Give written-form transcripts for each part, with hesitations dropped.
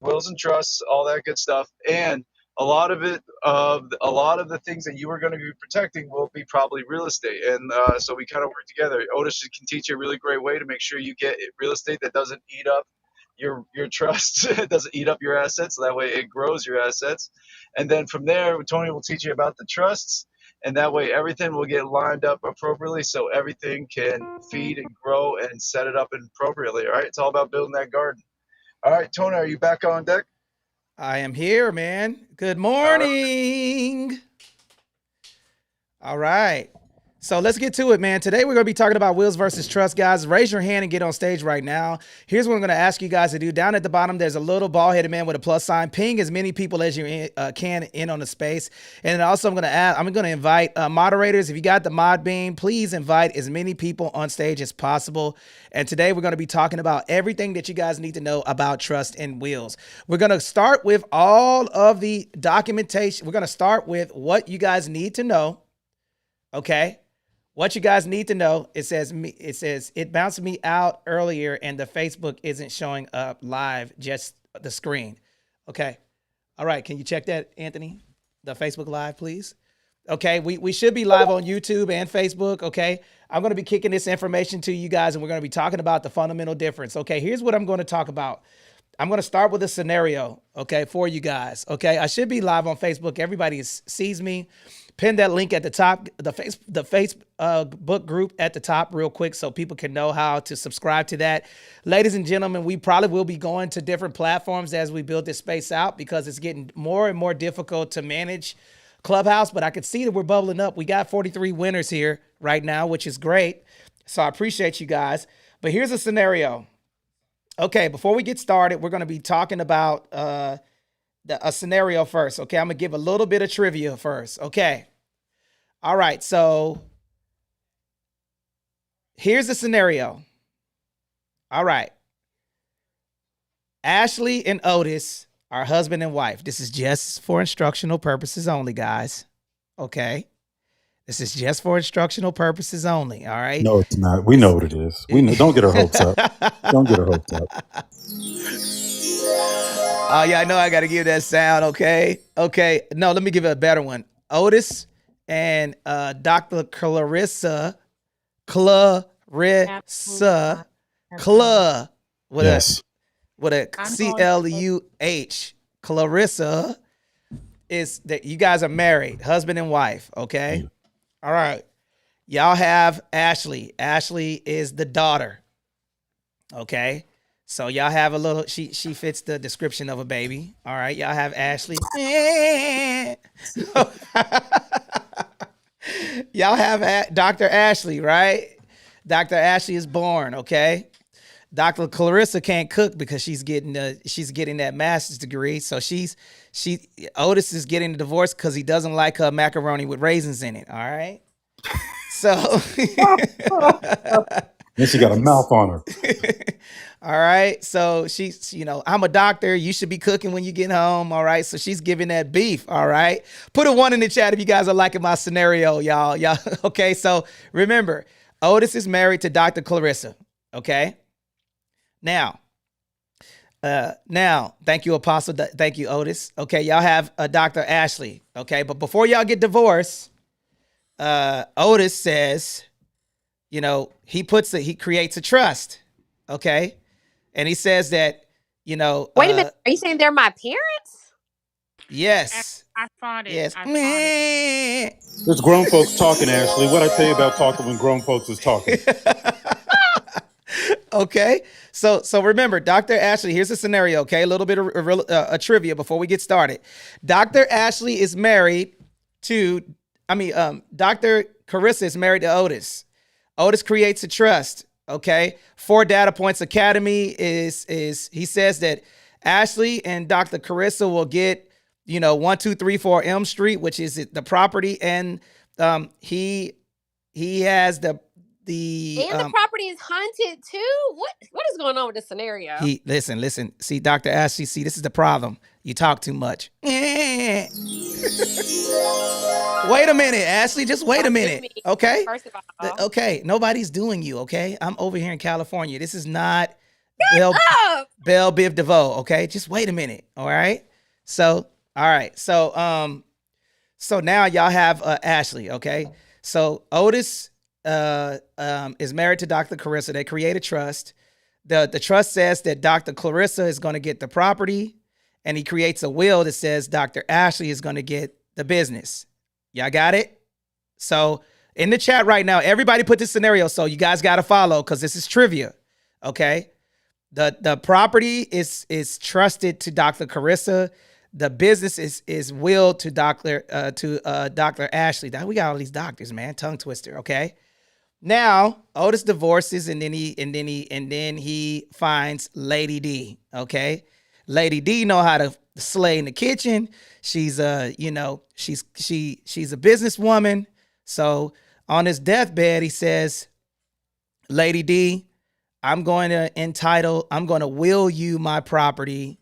wills and trusts, all that good stuff, and a lot of it, a lot of the things that you are going to be protecting will be probably real estate, and so we kind of work together. Otis can teach you a really great way to make sure you get real estate that doesn't eat up your trust. It doesn't eat up your assets, so that way it grows your assets. And then from there, Tony will teach you about the trusts, and that way everything will get lined up appropriately, so everything can feed and grow and set it up appropriately. All right, it's all about building that garden. All right, Tony, are you back on deck? I am here, man. Good All right. morning. All right. So let's get to it, man. Today we're going to be talking about wills versus trust, guys. Raise your hand and get on stage right now. Here's what I'm going to ask you guys to do. Down at the bottom, there's a little bald-headed man with a plus sign. Ping as many people as you can in on the space. And then also I'm going to invite moderators. If you got the mod beam, please invite as many people on stage as possible. And today we're going to be talking about everything that you guys need to know about trust and wills. We're going to start with all of the documentation. We're going to start with what you guys need to know. Okay. What you guys need to know, it says it bounced me out earlier and the Facebook isn't showing up live, just the screen. Okay. All right. Can you check that, Anthony? The Facebook live, please. Okay. We should be live on YouTube and Facebook. Okay. I'm going to be kicking this information to you guys and we're going to be talking about the fundamental difference. Okay. Here's what I'm going to talk about. I'm going to start with a scenario. Okay. For you guys. Okay. I should be live on Facebook. Everybody sees me. Pin that link at the top, the Facebook group at the top real quick so people can know how to subscribe to that. Ladies and gentlemen, we probably will be going to different platforms as we build this space out because it's getting more and more difficult to manage Clubhouse, but I can see that we're bubbling up. We got 43 winners here right now, which is great. So I appreciate you guys. But here's a scenario. Okay, before we get started, we're going to be talking about a scenario first. Okay, I'm gonna give a little bit of trivia first. Okay. All right. So here's the scenario. All right. Ashley and Otis are husband and wife. This is just for instructional purposes only, guys. Okay. This is just for instructional purposes only. All right. No, it's not. We know what it is. We know. Don't get our hopes up. Don't get our hopes up. Oh, yeah, I know I got to give that sound, okay? Okay, no, let me give it a better one. Otis and Dr. Clarissa, with Yes. with a C-L-U-H, Clarissa, is that you guys are married, husband and wife, okay? Yeah. All right. Y'all have Ashley. Ashley is the daughter, okay? So y'all have a little, she fits the description of a baby. All right, y'all have Ashley. Y'all have Dr. Ashley, right? Dr. Ashley is born, okay? Dr. Clarissa can't cook because she's getting that master's degree. So Otis is getting a divorce because he doesn't like her macaroni with raisins in it. All right. So Then she got a mouth on her. all right. So she's, I'm a doctor. You should be cooking when you get home. All right. So she's giving that beef. All right. Put a 1 in the chat if you guys are liking my scenario, y'all. Y'all. Okay. So remember, Otis is married to Dr. Clarissa. Okay. Now, thank you, Apostle. Thank you, Otis. Okay. Y'all have Dr. Ashley. Okay. But before y'all get divorced, Otis says, he creates a trust. Okay. And he says that, Wait a minute. Are you saying they're my parents? Yes. I thought it. Yes. I thought it. There's grown folks talking, Ashley. What I tell you about talking when grown folks is talking. Okay. So remember, Dr. Ashley, here's a scenario. Okay. A little bit of trivia before we get started. Dr. Ashley is married to, Dr. Clarissa is married to Otis. Otis creates a trust. Okay. 4 data points Academy is he says that Ashley and Dr. Clarissa will get, 1234 Elm Street, which is the property. And he has the property is haunted too. What is going on with this scenario? Listen. See, Dr. Ashley, this is the problem. You talk too much. Wait a minute, Ashley. Just wait a minute. Okay. First of all. Okay. Nobody's doing you. Okay. I'm over here in California. This is not Bell Up. Bell Biv DeVoe. Okay, just wait a minute. All right. So all right. So now y'all have Ashley. Okay. So Otis is married to Dr. Clarissa. They create a trust. The trust says that Dr. Clarissa is going to get the property, and he creates a will that says Dr. Ashley is going to get the business. Y'all got it? So in the chat right now, everybody put this scenario, so you guys got to follow because this is trivia. Okay. The property is trusted to Dr. Carissa. The business is willed to Dr. Ashley. We got all these doctors, man. Tongue twister. Okay. Now Otis divorces, and then he finds Lady D. Okay. Lady D know how to slay in the kitchen. She's she's a businesswoman. So on his deathbed, he says, Lady D, I'm going to will you my property,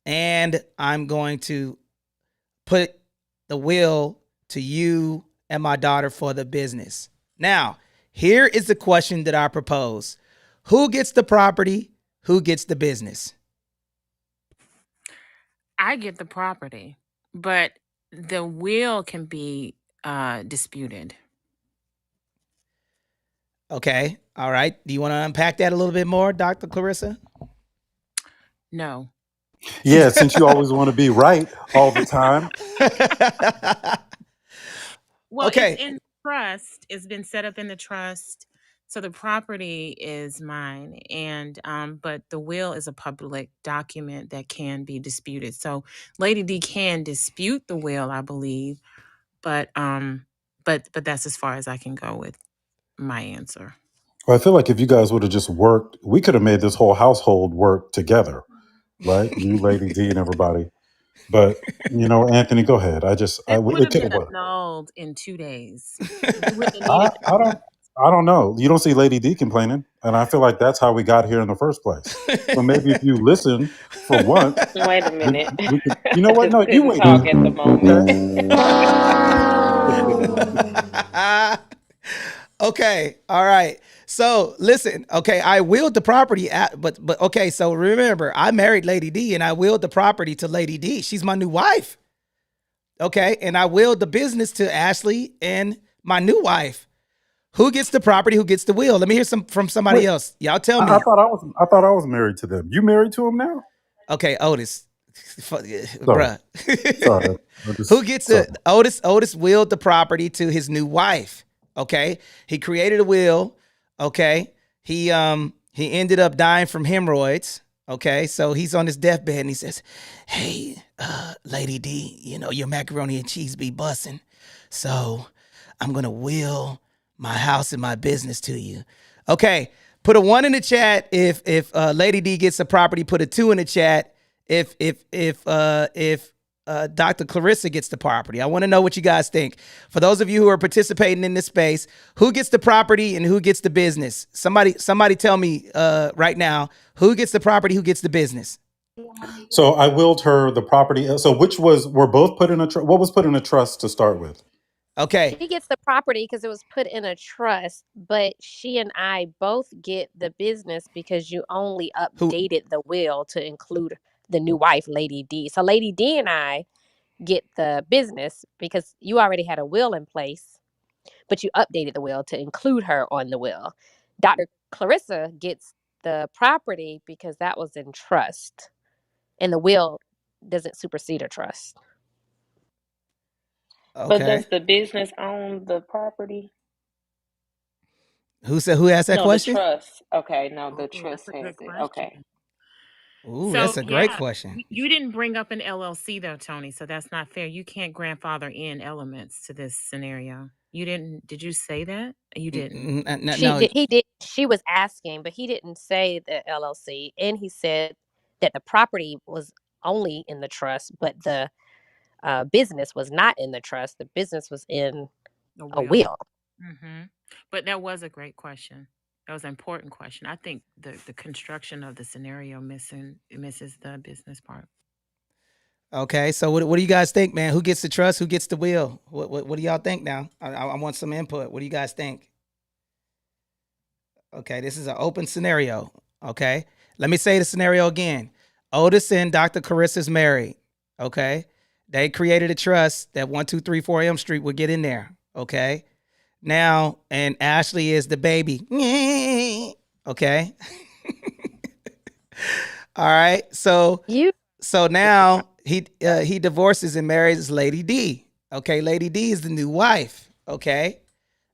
and I'm going to put the will to you and my daughter for the business. Now, here is the question that I propose. Who gets the property? Who gets the business? I get the property, but the will can be disputed. Okay. All right. Do you want to unpack that a little bit more, Dr. Clarissa? No. Yeah, since you always want to be right all the time. Well, Okay. it's in trust. It's been set up in the trust. So the property is mine, and but the will is a public document that can be disputed. So Lady D can dispute the will, I believe, but that's as far as I can go with my answer. Well, I feel like if you guys would have just worked, we could have made this whole household work together, right? You, Lady D, and everybody. But Anthony, go ahead. This would It have could been have worked. annulled in 2 days. You wouldn't have I, needed I don't. I don't know. You don't see Lady D complaining, and I feel like that's how we got here in the first place. So maybe if you listen for once, Wait a we, minute. we could. You know I what? just No, you couldn't wait a talk minute. at the moment. Okay. Okay. All right. So listen. Okay, I willed the property but okay. So remember, I married Lady D, and I willed the property to Lady D. She's my new wife. Okay, and I willed the business to Ashley and my new wife. Who gets the property? Who gets the will? Let me hear some from somebody Wait, else. Y'all tell I me. thought I was. I thought I was married to them. You married to him now? Okay, Otis, Sorry. bruh. Sorry. Who gets Sorry. it? Otis willed the property to his new wife. Okay, he created a will. Okay, he ended up dying from hemorrhoids. Okay, so he's on his deathbed and he says, "Hey, Lady D, your macaroni and cheese be bussin', so I'm gonna will my house and my business to you." Okay, put a 1 in the chat if Lady D gets the property. Put a 2 in the chat if Dr. Clarissa gets the property. I want to know what you guys think. For those of you who are participating in this space, who gets the property and who gets the business? Somebody tell me right now, who gets the property, who gets the business? So I willed her the property. So were both put in a what was put in a trust to start with? Okay. She gets the property because it was put in a trust, but she and I both get the business because you only Who? updated the will to include the new wife, Lady D. So Lady D and I get the business because you already had a will in place, but you updated the will to include her on the will. Dr. Clarissa gets the property because that was in trust, and the will doesn't supersede a trust. But Okay. does the business own the property? Who asked that No, the question? trust. Okay, no, the Oh, that's trust a has good it. question. Okay. Ooh, So that's a great yeah, question. you didn't bring up an LLC though, Tony. So that's not fair. You can't grandfather in elements to this scenario. You didn't. Did you say that? You didn't. No. He did. She was asking, but he didn't say the LLC, and he said that the property was only in the trust, but the business was not in the trust. The business was in A a will. will. Mm-hmm. But that was a great question. That was an important question. I think the construction of the scenario misses the business part. Okay, so what do you guys think, man? Who gets the trust? Who gets the will? What do y'all think now? I want some input. What do you guys think? Okay, this is an open scenario. Okay. Let me say the scenario again. Otis and Dr. Carissa's married. Okay. They created a trust that 1234 Elm Street would get in there. Okay. Now, and Ashley is the baby. Okay. All right. So You now he divorces and marries Lady D. Okay. Lady D is the new wife. Okay.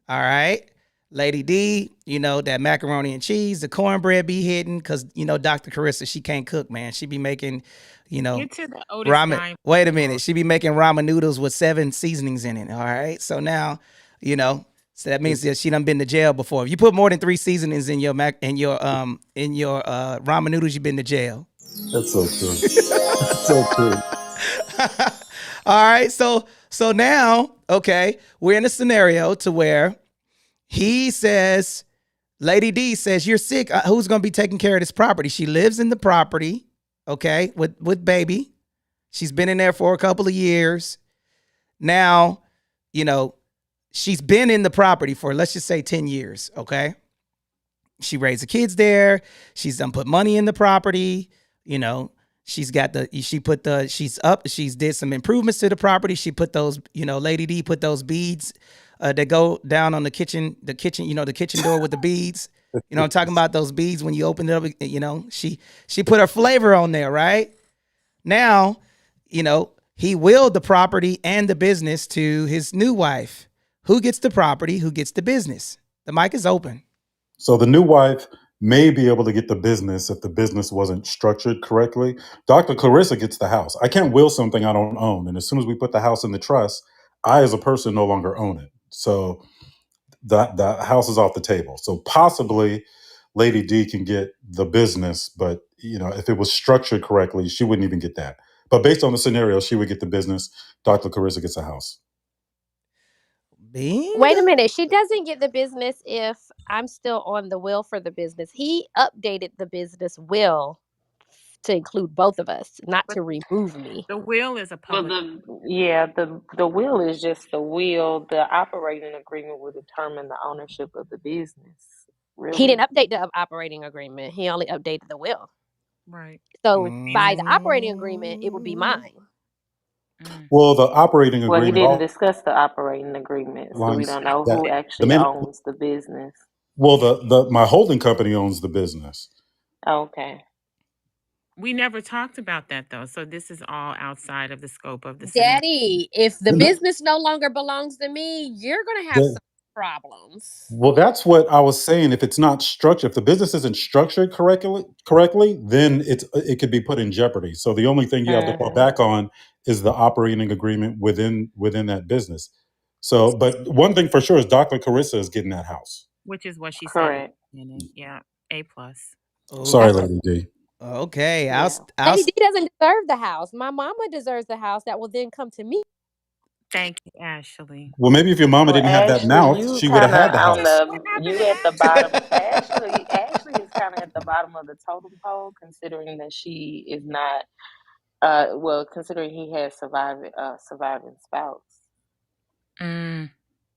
All right. Lady D, that macaroni and cheese, the cornbread be hidden because, Dr. Carissa, she can't cook, man. She be making, Get to the Otis ramen. guy. Wait a minute. She be making ramen noodles with 7 seasonings in it. All right. So now, so that means that she done been to jail before. If you put more than 3 seasonings in your ramen noodles, you've been to jail. That's so true. That's so true. All right. So now, okay, we're in a scenario to where he says, Lady D says, you're sick. Who's going to be taking care of this property? She lives in the property, okay, with baby. She's been in there for a couple of years. Now, she's been in the property for, let's just say 10 years, okay? She raised the kids there. She's done put money in the property. She's did some improvements to the property. She put those, Lady D put those beads that go down on the kitchen, the kitchen door with the beads. I'm talking about those beads when you open it up, she put her flavor on there, right? Now, he willed the property and the business to his new wife. Who gets the property? Who gets the business? The mic is open. So the new wife may be able to get the business if the business wasn't structured correctly. Dr. Clarissa gets the house. I can't will something I don't own. And as soon as we put the house in the trust, I as a person no longer own it. So that house is off the table. So possibly Lady D can get the business, but if it was structured correctly, she wouldn't even get that. But based on the scenario, she would get the business. Dr. Clarissa gets a house. Bing. wait a minute. She doesn't get the business if I'm still on the will for the business. He updated the business will to include both of us, not But to remove me. the will is a Well, public. the will is just the will. The operating agreement will determine the ownership of the business. He Really. didn't update the operating agreement. He only updated the will. Right. So by the operating agreement, it would be Mm. mine. Well, the operating Well, he agreement didn't all discuss the operating agreement, so we lines don't know that who the actually main owns the business. well the my holding company owns the business. Okay. We never talked about that though. So this is all outside of the scope of the scenario. Daddy, if the business no longer belongs to me, you're going to have some problems. Well, that's what I was saying. If it's not structured, if the business isn't structured correctly, then it could be put in jeopardy. So the only thing you have to fall Hmm. back on is the operating agreement within that business. So, but one thing for sure is Dr. Carissa is getting that house. Which is what she said in Correct. the beginning. Yeah. A plus. Sorry, Okay. Lady D. Okay. Yeah. Lady D doesn't deserve the house. My mama deserves the house that will then come to me. Thank you, Ashley. Well, maybe if your mama Well, didn't have that Ashley, mouth, you she would have kind had of the on house. What the happened you to at the Ashley? bottom. Ashley is kind of at the bottom of the totem pole, considering that she is not. Well, considering he has surviving spouse. Mm.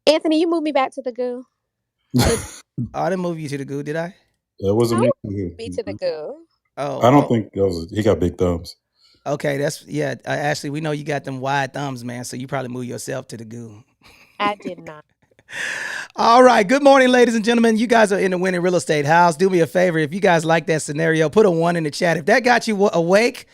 Anthony, you moved me back to the goo. I didn't move you to the goo, did I? That wasn't No, me to the me. goo. Oh, I don't think he got big thumbs. okay. That's yeah. Ashley, we know you got them wide thumbs, man. So you probably move yourself to the goo. I did not. All right. Good morning, ladies and gentlemen. You guys are in the winning real estate house. Do me a favor. If you guys like that scenario, put a 1 in the chat. If that got you awake,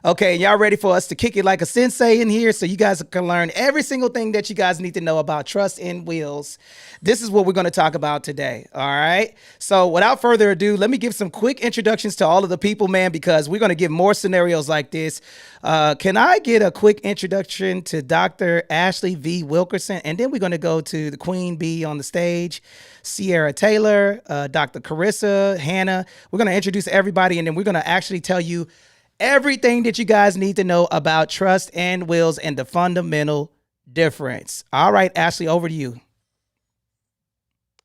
okay, y'all ready for us to kick it like a sensei in here so you guys can learn every single thing that you guys need to know about trust and wills. This is what we're going to talk about today. All right. So without further ado, let me give some quick introductions to all of the people, man, because we're going to give more scenarios like this. Can I get a quick introduction to Dr. Ashley V. Wilkerson? And then we're going to go to the Queen Bee on the stage, Sierra Taylor, Dr. Carissa, Hannah. We're going to introduce everybody, and then we're going to actually tell you everything that you guys need to know about trust and wills and the fundamental difference. All right, Ashley, over to you.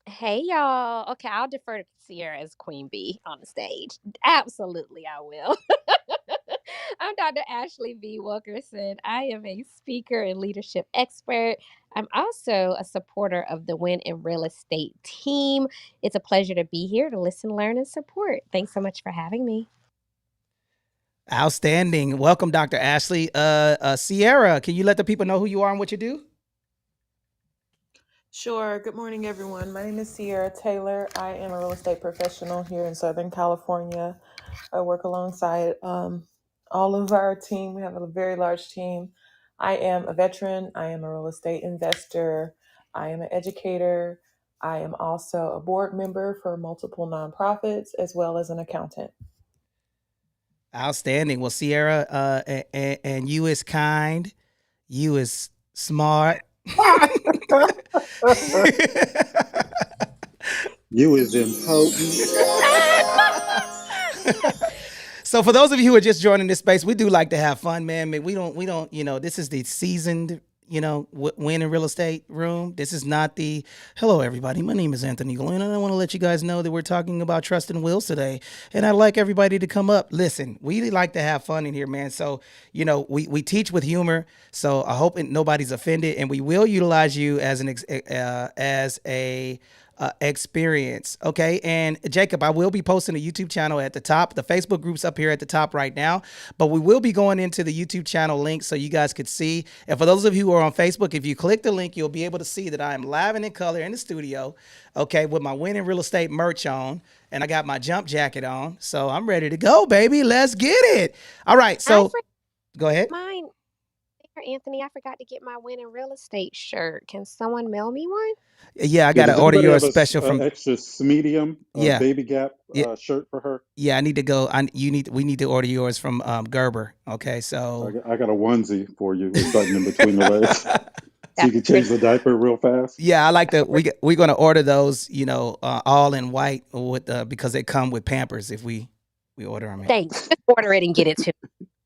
Hey, y'all. Okay, I'll defer to Sierra as Queen Bee on the stage. Absolutely, I will. I'm Dr. Ashley V. Wilkerson. I am a speaker and leadership expert. I'm also a supporter of the Win in Real Estate team. It's a pleasure to be here to listen, learn, and support. Thanks so much for having me. Outstanding. Welcome, Dr. Ashley. Sierra, can you let the people know who you are and what you do? Sure. Good morning, everyone. My name is Sierra Taylor. I am a real estate professional here in Southern California. I work alongside all of our team. We have a very large team. I am a veteran. I am a real estate investor. I am an educator. I am also a board member for multiple nonprofits as well as an accountant. Outstanding. Well, Sierra, and you is kind. You is smart. You is impotent. So for those of you who are just joining this space, we do like to have fun, man. We don't, this is the seasoned, Win in Real Estate room. This is not the, hello everybody, my name is Anthony Glenn, and I want to let you guys know that we're talking about trust and wills today. And I'd like everybody to come up. Listen, we like to have fun in here, man. So, we teach with humor. So I hope nobody's offended, and we will utilize you as a experience. Okay. And Jacob, I will be posting a YouTube channel at the top. The Facebook group's up here at the top right now, but we will be going into the YouTube channel link so you guys could see. And for those of you who are on Facebook, if you click the link, you'll be able to see that I am live and in color in the studio. Okay. With my Win in Real Estate merch on, and I got my jump jacket on. So I'm ready to go, baby. Let's get it. All right. So go ahead. Mine, Anthony, I forgot to get my Win in Real Estate shirt. Can someone mail me one? Yeah, I got to order your special from extra medium Baby Gap shirt for her. Yeah, I need to go. We need to order yours from Gerber. Okay, so I got a onesie for you with button in between the legs, so you can change the diaper real fast. Yeah, I like that. We're gonna order those, all in white with because they come with Pampers if we order them. Thanks. Just order it and get it to.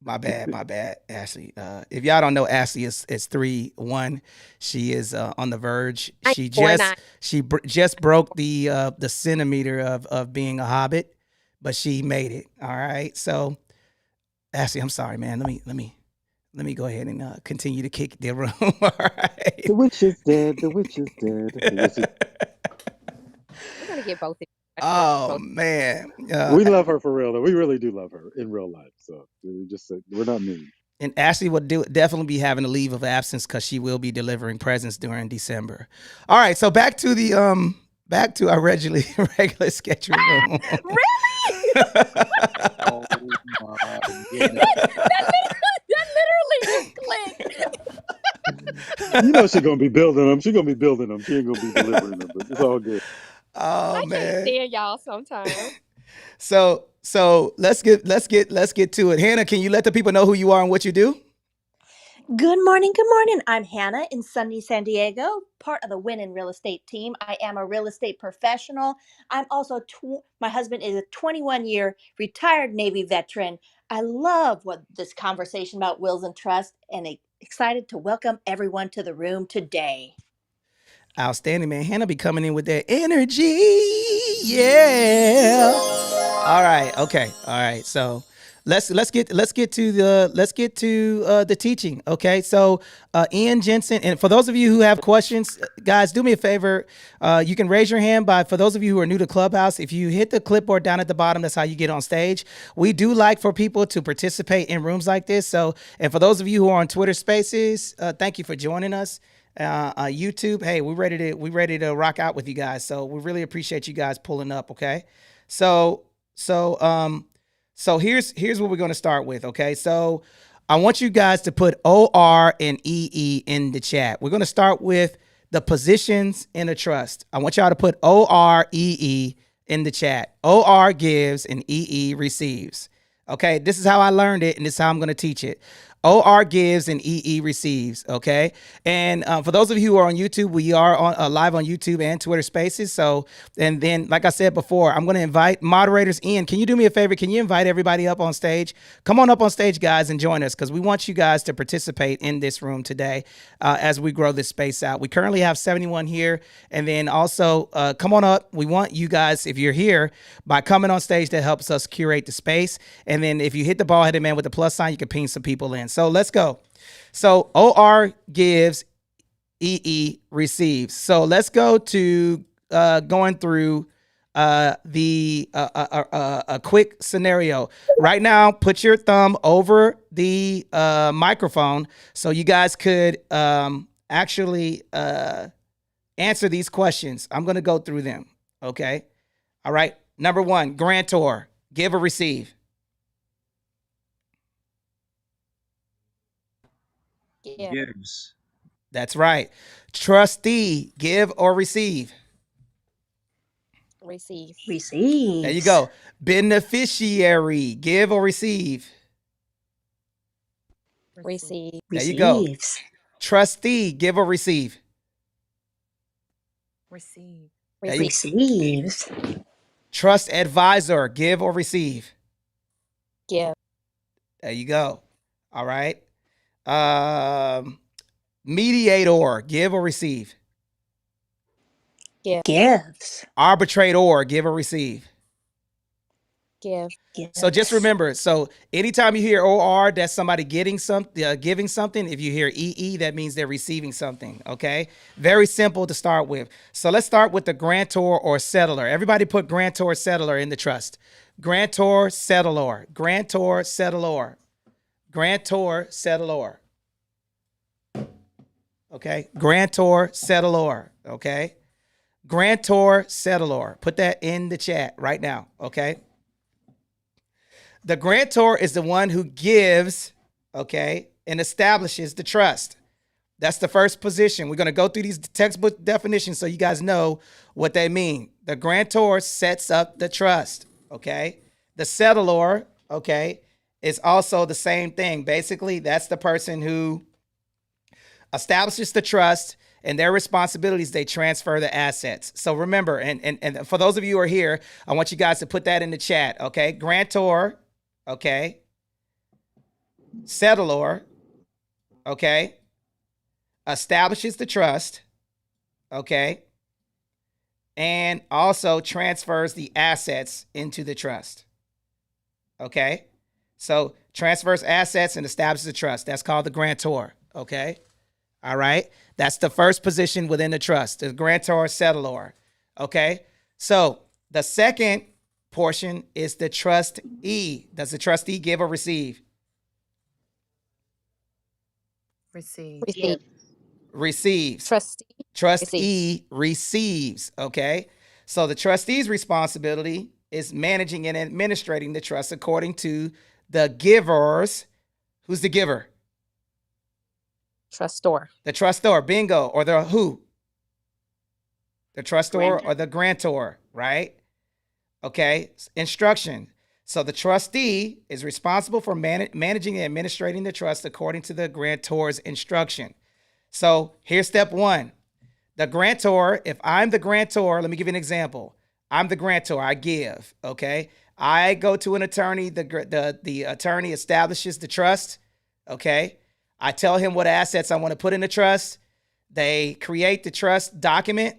My bad, Ashley. If y'all don't know, Ashley is 3'1". She is on the verge. She just broke the centimeter of being a hobbit, but she made it. All right. So, Ashley, I'm sorry, man. Let me go ahead and continue to kick the room. All right. The witch is dead. The witch is dead. We're gonna get both of you. Oh man, we love her for real. Though. We really do love her in real life. So we're not mean. And Ashley will definitely be having a leave of absence because she will be delivering presents during December. All right, so back to our regular schedule room. Really? Oh my goodness. that literally just clicked. You know she's gonna be building them. She's gonna be building them. She ain't gonna be delivering them. But it's all good. Oh I man, can't stand y'all sometimes. So let's get to it. Hannah, can you let the people know who you are and what you do? Good morning. Good morning. I'm Hannah in sunny San Diego, part of the Win in Real Estate team. I am a real estate professional. I'm also, my husband is a 21-year retired Navy veteran. I love what this conversation about wills and trust and excited to welcome everyone to the room today. Outstanding, man. Hannah be coming in with that energy. Yeah. All right. Okay. All right. So let's get to the teaching. Okay. So Ian Jensen, and for those of you who have questions, guys, do me a favor. You can raise your hand for those of you who are new to Clubhouse. If you hit the clipboard down at the bottom, that's how you get on stage. We do like for people to participate in rooms like this. So, and for those of you who are on Twitter Spaces, thank you for joining us. YouTube, hey, we're ready to rock out with you guys. So we really appreciate you guys pulling up. Okay. So here's what we're going to start with. Okay. So I want you guys to put OR and EE in the chat. We're going to start with the positions in a trust. I want y'all to put OR, EE in the chat. OR gives and EE receives. Okay. This is how I learned it, and this is how I'm going to teach it. OR gives and EE receives. Okay. And for those of you who are on YouTube, we are on live on YouTube and Twitter Spaces. So, and then, like I said before, I'm going to invite moderators in. Can you do me a favor? Can you invite everybody up on stage? Come on up on stage, guys, and join us, because we want you guys to participate in this room today as we grow this space out. We currently have 71 here. And then also, come on up. We want you guys, if you're here, by coming on stage, that helps us curate the space. And then if you hit the ball headed man with the plus sign, you can ping some people in. So let's go. So OR gives, EE receives. So let's go to going through a quick scenario. Right now, put your thumb over the microphone so you guys could actually answer these questions. I'm going to go through them. Okay. All right. Number 1, grantor, give or receive. Give. Gives. That's right. Trustee, give or receive. Receive. Receives. There you go. Beneficiary, give or receive. Receive. There you go. Receives. Trustee, give or receive. Receive. There you- Receives. Trust advisor, give or receive. Give. There you go. All right. Mediator, give or receive. Give. Gives. Arbitrator, give or receive. Give. So just remember, so anytime you hear OR, that's somebody getting giving something. If you hear EE, that means they're receiving something, okay? Very simple to start with. So let's start with the grantor or settlor. Everybody put grantor, settlor in the trust. Grantor, settlor. Grantor, settlor. Grantor, settlor. Okay? Grantor, settlor, okay? Grantor, settlor. Put that in the chat right now, okay? The grantor is the one who gives, okay, and establishes the trust. That's the first position. We're going to go through these textbook definitions so you guys know what they mean. The grantor sets up the trust, okay? The settlor, okay, is also the same thing. Basically, that's the person who establishes the trust, and their responsibilities, they transfer the assets. So remember, and for those of you who are here, I want you guys to put that in the chat, okay? Grantor, okay? Settlor, okay? Establishes the trust, okay? And also transfers the assets into the trust, okay? So transfers assets and establishes the trust. That's called the grantor, okay? All right. That's the first position within the trust, the grantor, settlor. Okay. So the second portion is the trustee. Does the trustee give or receive? Receive. Receive. Receives. Trustee. Trustee receives. Okay. So the trustee's responsibility is managing and administrating the trust according to the givers. Who's the giver? Trustor. The trustor, bingo, or the who? The trustor Grantor. or the grantor, right? Okay, instruction. So the trustee is responsible for managing and administrating the trust according to the grantor's instruction. So here's step 1. The grantor, if I'm the grantor, let me give you an example. I'm the grantor, I give, okay? I go to an attorney, the attorney establishes the trust, okay? I tell him what assets I want to put in the trust. They create the trust document,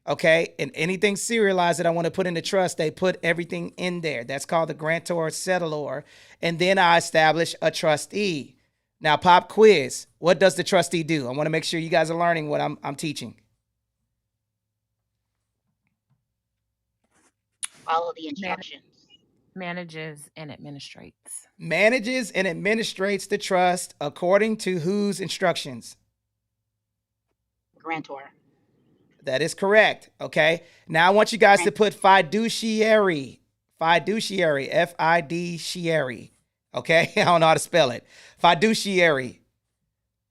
okay? And anything serialized that I want to put in the trust, they put everything in there. That's called the grantor settlor. And then I establish a trustee. Now, pop quiz. What does the trustee do? I want to make sure you guys are learning what I'm teaching. Follow the instructions. Manages and administrates. Manages and administrates the trust according to whose instructions? Grantor. That is correct. Okay. Now I want you guys to put fiduciary. Fiduciary. F-I-D-ciary. Okay. I don't know how to spell it. Fiduciary.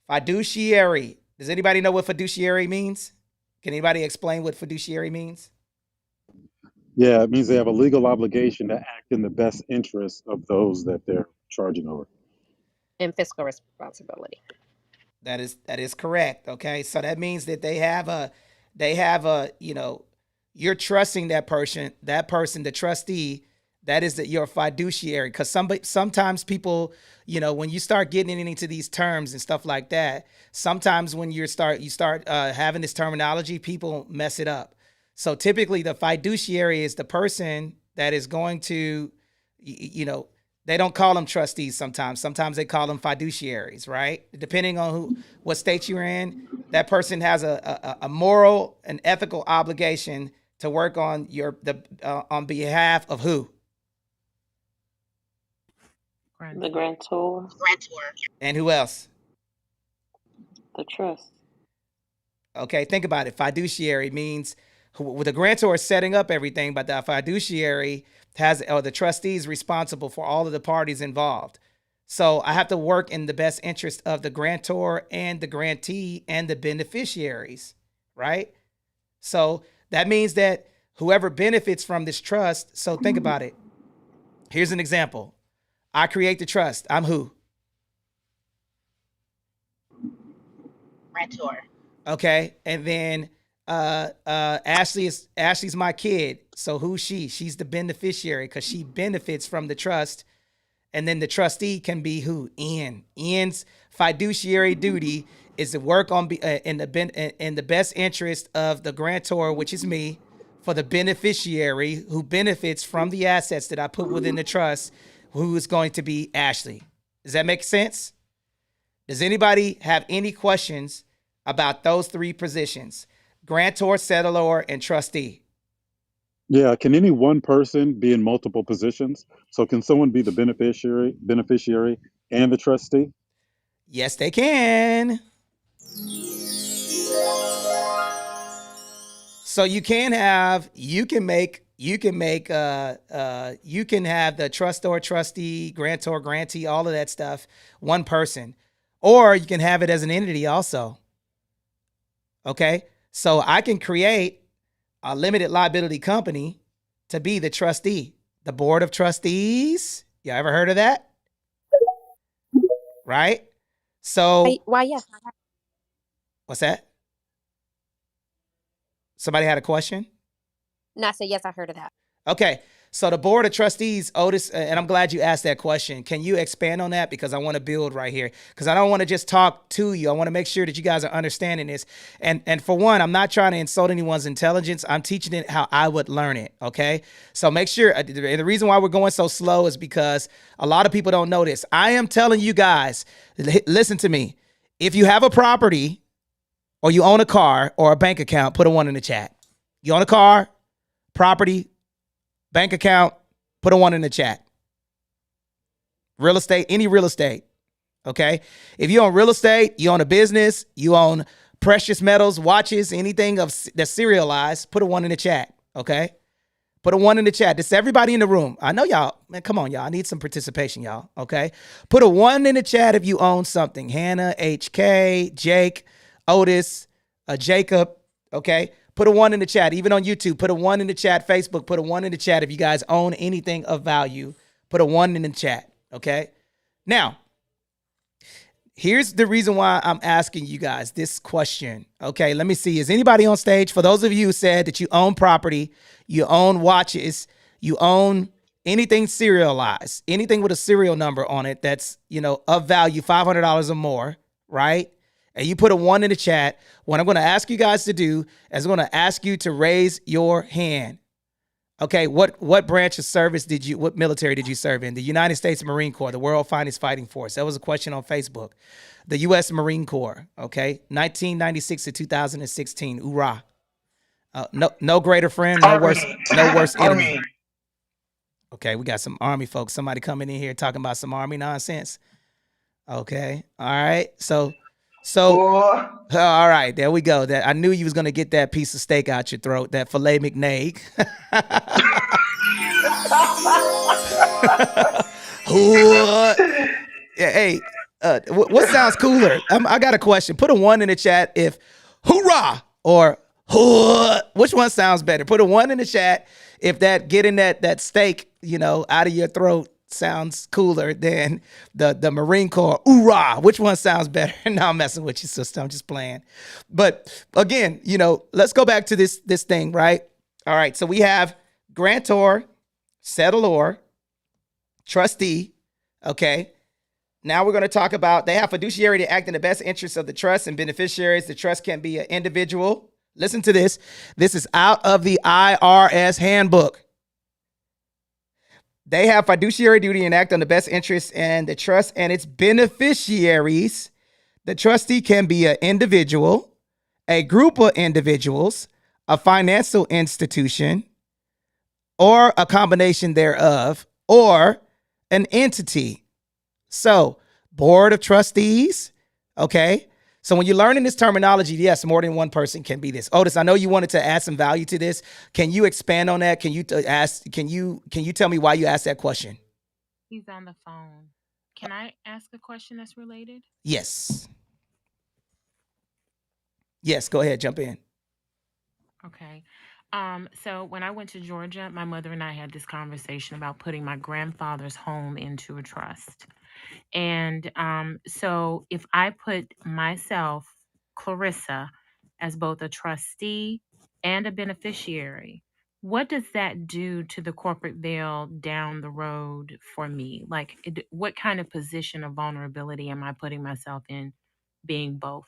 Fiduciary. Does anybody know what fiduciary means? Can anybody explain what fiduciary means? Yeah, it means they have a legal obligation to act in the best interest of those that they're charging over. and fiscal responsibility. That is correct. Okay, so that means that they have a you're trusting that person, the trustee. That is that your fiduciary. Because sometimes people, when you start getting into these terms and stuff like that, sometimes when you start having this terminology, people mess it up. So typically, the fiduciary is the person that is going to, they don't call them trustees sometimes. Sometimes they call them fiduciaries, right? Depending on what state you're in, that person has a moral and ethical obligation to work on on behalf of who? The grantor, Grantor. And who else? the trust. Okay, think about it. Fiduciary means the grantor is setting up everything, but the fiduciary or the trustee is responsible for all of the parties involved. So I have to work in the best interest of the grantor and the grantee and the beneficiaries, right? So that means that whoever benefits from this trust, so think about it. Here's an example. I create the trust. I'm who? Grantor. Okay. And then Ashley's my kid. So who's she? She's the beneficiary because she benefits from the trust. And then the trustee can be who? Ian. Ian's fiduciary duty is to work on in the best interest of the grantor, which is me, for the beneficiary who benefits from the assets that I put within the trust, who is going to be Ashley. Does that make sense? Does anybody have any questions about those three positions? Grantor, settlor, and trustee. Yeah, can any one person be in multiple positions? So can someone be the beneficiary and the trustee? Yes, they can. So you can have the trustor, trustee, grantor, grantee, all of that stuff, one person. Or you can have it as an entity also. Okay? So I can create a limited liability company to be the trustee, the board of trustees. You ever heard of that? Right? So Why yes. what's that? Somebody had a question? No, I said yes, I heard of that. Okay. So the board of trustees, Otis, and I'm glad you asked that question. Can you expand on that? Because I want to build right here. Because I don't want to just talk to you. I want to make sure that you guys are understanding this. And for one, I'm not trying to insult anyone's intelligence. I'm teaching it how I would learn it. Okay. So make sure. And the reason why we're going so slow is because a lot of people don't know this. I am telling you guys, listen to me. If you have a property or you own a car or a bank account, put a 1 in the chat. You own a car, property, bank account, put a 1 in the chat. Real estate, any real estate. Okay. If you own real estate, you own a business, you own precious metals, watches, anything that's serialized, put a 1 in the chat. Okay. Put a 1 in the chat. This is everybody in the room. I know y'all, man, come on, y'all. I need some participation, y'all. Okay. Put a 1 in the chat if you own something. Hannah, HK, Jake, Otis, Jacob. Okay. Put a 1 in the chat. Even on YouTube, put a 1 in the chat. Facebook, put a 1 in the chat. If you guys own anything of value, put a 1 in the chat. Okay. Now, here's the reason why I'm asking you guys this question. Okay. Let me see. Is anybody on stage? For those of you who said that you own property, you own watches, you own anything serialized, anything with a serial number on it that's, of value, $500 or more, right? And you put a 1 in the chat. What I'm going to ask you guys to do is I'm going to ask you to raise your hand. Okay, what branch of service what military did you serve in? The United States Marine Corps, the world finest fighting force. That was a question on Facebook. The U.S. Marine Corps, okay, 1996 to 2016. Hoorah. No greater friend, no worse enemy. Okay, we got some Army folks. Somebody coming in here talking about some Army nonsense. Okay, all right, so all right, there we go. That I knew you was gonna get that piece of steak out your throat, that filet McNaig. Hey, what sounds cooler? I got a question. Put a 1 in the chat if hoorah or hoorah. Which one sounds better? Put a 1 in the chat if that getting that steak, out of your throat sounds cooler than the Marine Corps. Hoorah! Which one sounds better? No, I'm messing with you, sister. I'm just playing. But again, let's go back to this thing, right? All right. So we have grantor, settlor, trustee. Okay. Now we're going to talk about they have fiduciary to act in the best interest of the trust and beneficiaries. The trust can be an individual. Listen to this. This is out of the IRS handbook. They have fiduciary duty and act on the best interest in the trust and its beneficiaries. The trustee can be an individual, a group of individuals, a financial institution, or a combination thereof, or an entity. So, board of trustees, okay? So when you're learning this terminology, yes, more than one person can be this. Otis, I know you wanted to add some value to this. Can you expand on that? Can you tell me why you asked that question? He's on the phone. Can I ask a question that's related? Yes. Yes, go ahead, jump in. Okay. So when I went to Georgia, my mother and I had this conversation about putting my grandfather's home into a trust. And so if I put myself, Clarissa, as both a trustee and a beneficiary, what does that do to the corporate veil down the road for me? Like, what kind of position of vulnerability am I putting myself in being both?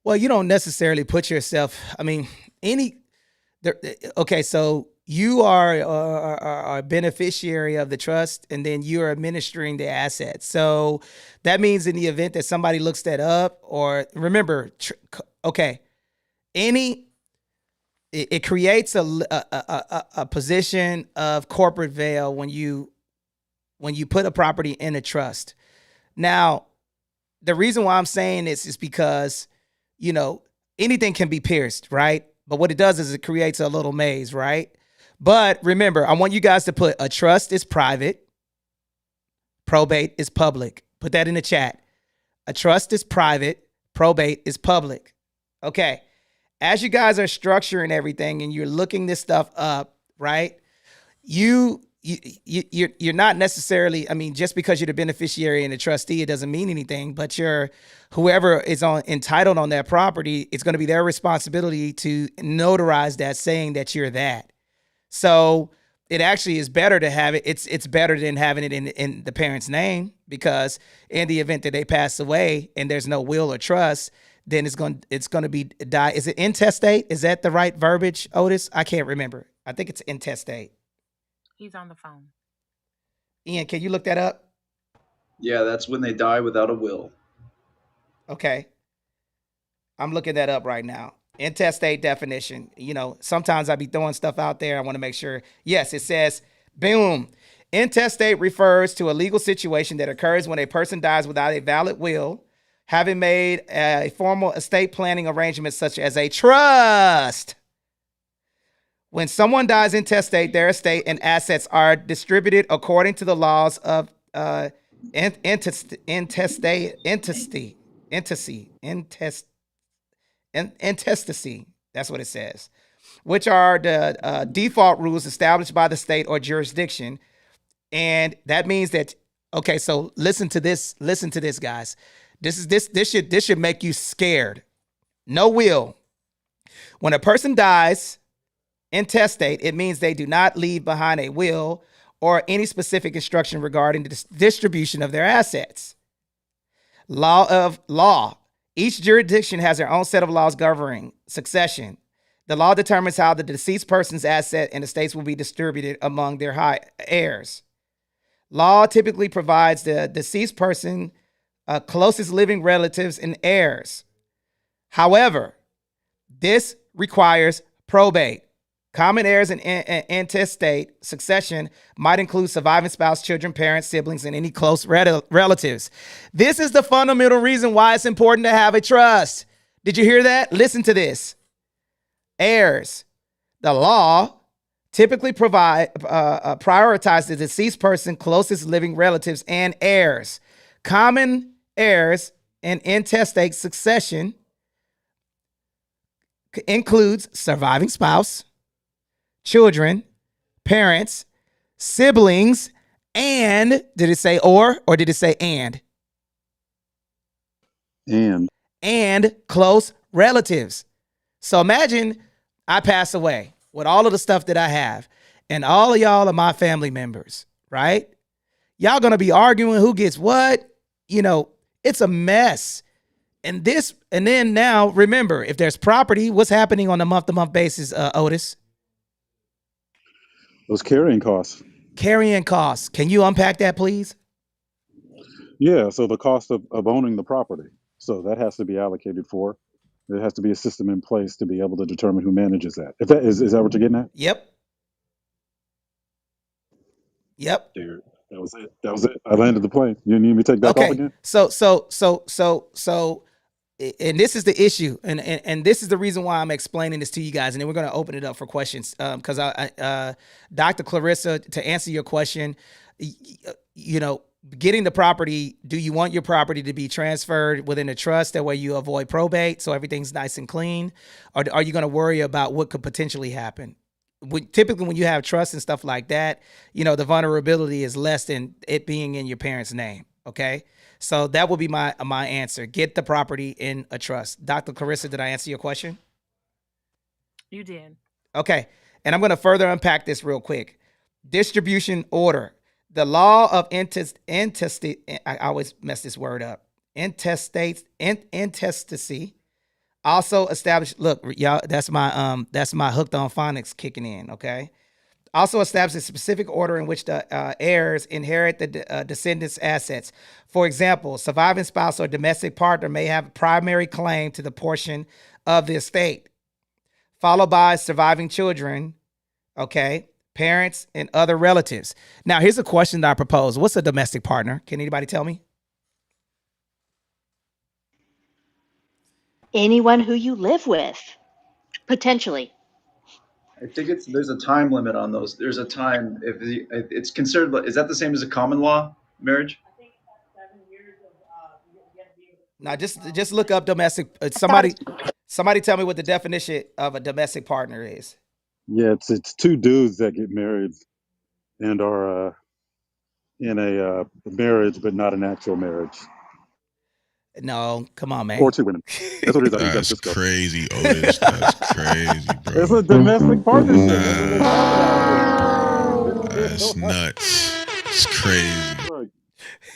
Well, you don't necessarily put yourself, okay, so you are a beneficiary of the trust, and then you're administering the assets. So that means in the event that somebody looks that up, or remember, it creates a position of corporate veil when you put a property in a trust. Now, the reason why I'm saying this is because, anything can be pierced, right? But what it does is it creates a little maze, right? But remember, I want you guys to put a trust is private, probate is public. Put that in the chat. A trust is private, probate is public. Okay. As you guys are structuring everything and you're looking this stuff up, right? You're not necessarily, just because you're the beneficiary and the trustee, it doesn't mean anything, but whoever is entitled on that property, it's going to be their responsibility to notarize that, saying that you're that. So it actually is better to have it. It's better than having it in the parent's name, because in the event that they pass away and there's no will or trust, then it's going to be die. Is it intestate? Is that the right verbiage, Otis? I can't remember. I think it's intestate. He's on the phone. Ian, can you look that up? Yeah, that's when they die without a will. Okay. I'm looking that up right now. Intestate definition. Sometimes I be throwing stuff out there. I want to make sure. Yes, it says, boom. Intestate refers to a legal situation that occurs when a person dies without a valid will, having made a formal estate planning arrangement such as a trust. When someone dies intestate, their estate and assets are distributed according to the laws of intestacy. That's what it says, which are the default rules established by the state or jurisdiction. And that means that, okay, so listen to this, guys. This should make you scared. No will. When a person dies intestate, it means they do not leave behind a will or any specific instruction regarding the distribution of their assets. Law. Each jurisdiction has their own set of laws governing succession. The law determines how the deceased person's asset and estates will be distributed among their heirs. Law typically provides the deceased person closest living relatives and heirs. However, this requires probate. Common heirs and intestate succession might include surviving spouse, children, parents, siblings, and any close relatives. This is the fundamental reason why it's important to have a trust. Did you hear that? Listen to this. Heirs. The law typically prioritize the deceased person, closest living relatives, and heirs. Common heirs and intestate succession includes surviving spouse, children, parents, siblings, And did it say or did it say and? And close relatives. So imagine I pass away with all of the stuff that I have, and all of y'all are my family members, right? Y'all gonna be arguing who gets what. It's a mess. And then now, remember, if there's property, what's happening on a month-to-month basis, Otis? Those carrying costs. Carrying costs. Can you unpack that, please? Yeah, so the cost of owning the property. So that has to be allocated for. There has to be a system in place to be able to determine who manages that. If that is that what you're getting at? Yep. Dude, that was it. That was it. I landed the plane. You need me to take back off Okay. again? So, and this is the issue, and this is the reason why I'm explaining this to you guys, and then we're going to open it up for questions. Because Dr. Clarissa, to answer your question, getting the property, do you want your property to be transferred within a trust? That way you avoid probate, so everything's nice and clean? Or are you going to worry about what could potentially happen? Typically, when you have trust and stuff like that, the vulnerability is less than it being in your parents' name. Okay. So that would be my answer. Get the property in a trust. Dr. Clarissa, did I answer your question? You did. Okay. And I'm going to further unpack this real quick. Distribution order. The law of intestate, I always mess this word up. Intestacy also established, look, y'all, that's my hooked on phonics kicking in, okay? Also establishes a specific order in which the heirs inherit the descendants' assets. For example, surviving spouse or domestic partner may have a primary claim to the portion of the estate, followed by surviving children, okay, parents, and other relatives. Now, here's a question that I propose. What's a domestic partner? Can anybody tell me? Anyone who you live with, potentially. I think there's a time limit on those. There's a time if it's considered. Is that the same as a common law marriage? Now, just look up domestic. Somebody tell me what the definition of a domestic partner is. Yeah, it's two dudes that get married and are in a marriage, but not an actual marriage. No, come on, man. Or two women. That's what it is out in San That's Francisco. crazy, Otis. That's crazy, bro. It's a domestic partnership. That's what they Nah, call it out here. that's nuts. It's crazy. Look,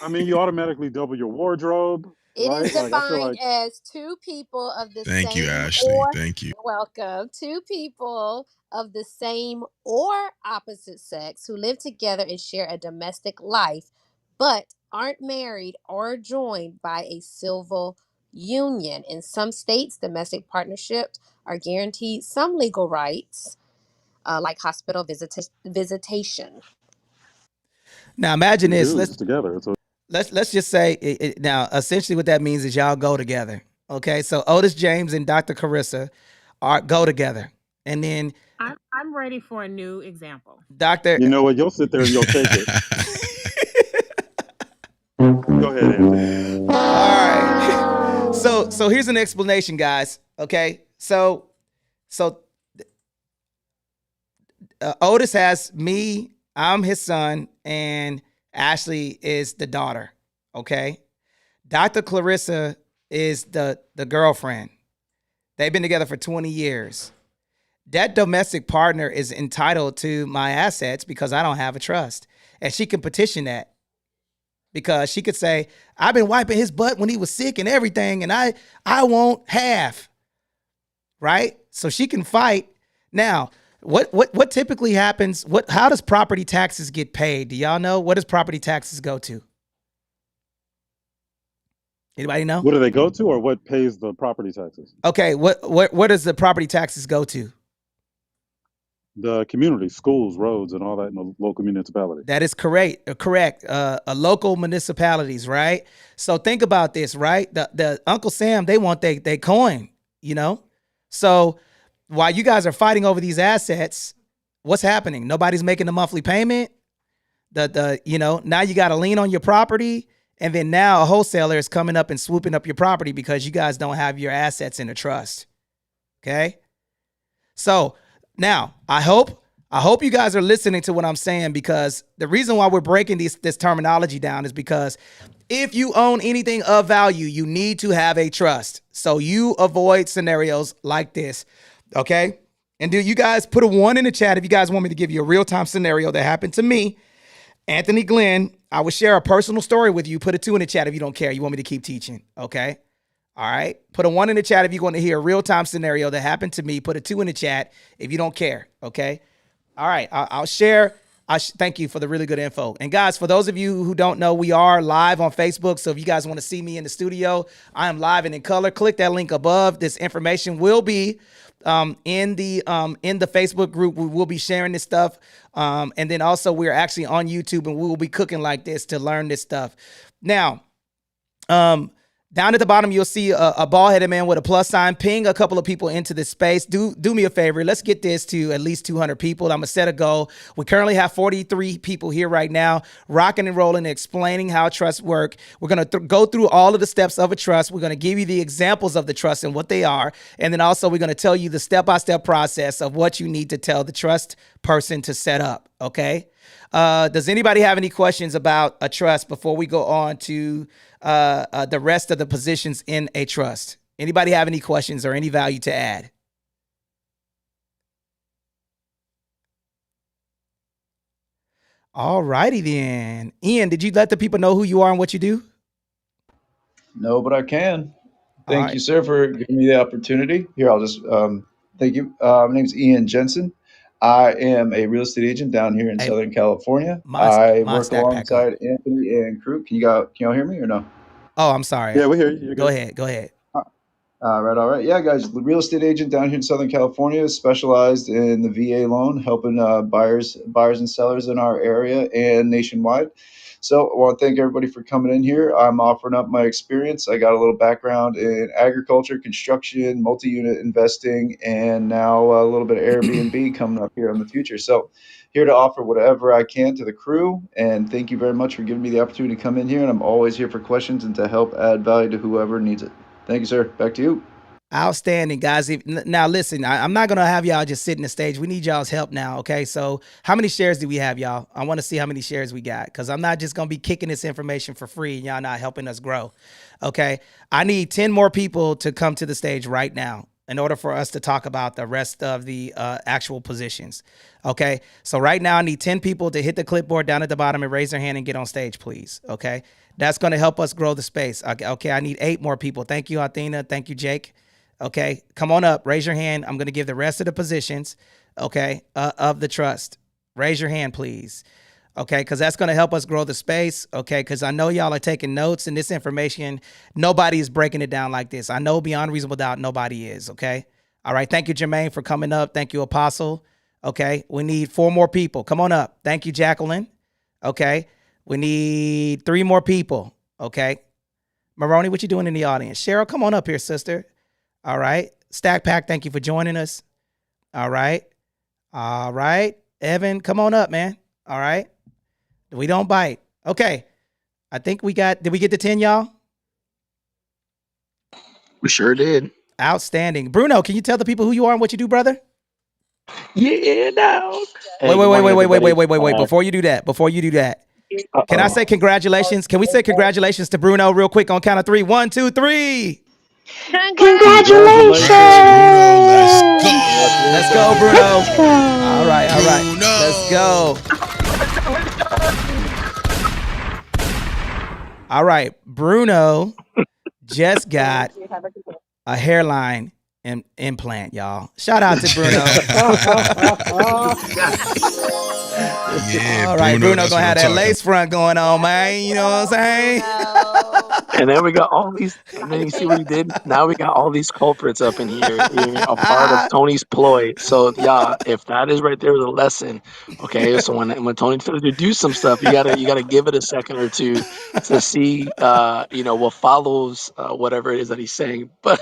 I mean, you automatically double your wardrobe, It right? is Like, I feel defined like as two people of the Thank you, same Ashley. or Thank you. welcome, two people of the same or opposite sex who live together and share a domestic life, but aren't married or joined by a civil union. In some states, domestic partnerships are guaranteed some legal rights, like hospital visitation. Now, imagine two this. dudes together. Let's just say now. Essentially, what that means is y'all go together. Okay, so Otis James and Dr. Carissa go together, and then I'm ready for a new example. Doctor. You know what? You'll sit there and you'll take it. Go ahead, Anthony. All right. So here's an explanation, guys. Okay, so Otis has me. I'm his son, and Ashley is the daughter. Okay, Dr. Clarissa is the girlfriend. They've been together for 20 years. That domestic partner is entitled to my assets because I don't have a trust. And she can petition that because she could say, I've been wiping his butt when he was sick and everything, and I won't have. Right? So she can fight. Now, what typically happens? How does property taxes get paid? Do y'all know? What does property taxes go to? Anybody know? What do they go to, or what pays the property taxes? Okay, what does the property taxes go to? The community, schools, roads, and all that in the local municipality. That is correct. Local municipalities, right? So think about this, right? The Uncle Sam, they want they coin, So while you guys are fighting over these assets, what's happening? Nobody's making the monthly payment. Now you got a lien on your property, and then now a wholesaler is coming up and swooping up your property because you guys don't have your assets in a trust. Okay? So now I hope I hope you guys are listening to what I'm saying, because the reason why we're breaking this terminology down is because if you own anything of value, you need to have a trust. So you avoid scenarios like this, okay? And do you guys put a 1 in the chat if you guys want me to give you a real-time scenario that happened to me, Anthony Glenn. I will share a personal story with you. Put a 2 in the chat if you don't care. You want me to keep teaching, okay? All right. Put a 1 in the chat if you want to hear a real-time scenario that happened to me. Put a 2 in the chat if you don't care, okay? All right, I'll share. Thank you for the really good info. And guys, for those of you who don't know, we are live on Facebook. So if you guys want to see me in the studio, I am live and in color. Click that link above. This information will be in the Facebook group. We will be sharing this stuff. And then also we're actually on YouTube, and we will be cooking like this to learn this stuff. Now, down at the bottom, you'll see a bald-headed man with a plus sign. Ping a couple of people into this space. Do me a favor. Let's get this to at least 200 people. I'm going to set a goal. We currently have 43 people here right now, rocking and rolling, explaining how trusts work. We're going to go through all of the steps of a trust. We're going to give you the examples of the trust and what they are. And then also we're going to tell you the step-by-step process of what you need to tell the trust person to set up, okay? Does anybody have any questions about a trust before we go on to the rest of the positions in a trust? Anybody have any questions or any value to add? All righty then. Ian, did you let the people know who you are and what you do? No, but I can. All Thank right. you, sir, for giving me the opportunity. Here, I'll just thank you. My name's Ian Jensen. I am a real estate agent down here in Hey, Southern California. mod I work stack back up. alongside Anthony and crew. Can y'all hear me or no? Oh, I'm sorry. Yeah, we hear you. You're Go good. ahead. Go ahead. All right. Yeah, guys, the real estate agent down here in Southern California, specialized in the VA loan, helping buyers and sellers in our area and nationwide. So I want to thank everybody for coming in here. I'm offering up my experience. I got a little background in agriculture, construction, multi-unit investing, and now a little bit of Airbnb coming up here in the future. So here to offer whatever I can to the crew. And thank you very much for giving me the opportunity to come in here. And I'm always here for questions and to help add value to whoever needs it. Thank you, sir. Back to you. Outstanding, guys. Now, listen, I'm not going to have y'all just sit in the stage. We need y'all's help now, okay? So how many shares do we have, y'all? I want to see how many shares we got, because I'm not just going to be kicking this information for free and y'all not helping us grow, okay? I need 10 more people to come to the stage right now in order for us to talk about the rest of the actual positions, okay? So right now, I need 10 people to hit the clipboard down at the bottom and raise their hand and get on stage, please, okay? That's going to help us grow the space. Okay, I need 8 more people. Thank you, Athena. Thank you, Jake. Okay, come on up. Raise your hand. I'm going to give the rest of the positions, okay, of the trust. Raise your hand, please. Okay, because that's going to help us grow the space. Okay, because I know y'all are taking notes, and this information, nobody is breaking it down like this. I know beyond reasonable doubt, nobody is. Okay, all right. Thank you, Jermaine, for coming up. Thank you, Apostle. Okay, we need 4 more people. Come on up. Thank you, Jacqueline. Okay, we need 3 more people. Okay, Maroney, what you doing in the audience? Cheryl, come on up here, sister. All right. Stack Pack, thank you for joining us. All right. All right. Evan, come on up, man. All right. We don't bite. Okay. I think did we get to 10, y'all? We sure did. Outstanding. Bruno, can you tell the people who you are and what you do, brother? Yeah, dog. Wait. Before you do that, can I say congratulations? Can we say congratulations to Bruno real quick on count of 3? 1, 2, 3. Congratulations! Let's go, Bruno. Let's go. All right. Bruno. Let's go. All right. Bruno just got a hairline implant, y'all. Shout out to Bruno. Yeah, All right, Bruno that's gonna what have I'm that talking lace front going on, man. You know what I'm saying? And then we got all these, and then you see what he did? Now we got all these culprits up in here. You're a part of Tony's ploy. So, yeah, if that is right there the lesson, okay? So when Tony tells you to do some stuff, you gotta give it a second or two to see, what follows whatever it is that he's saying. But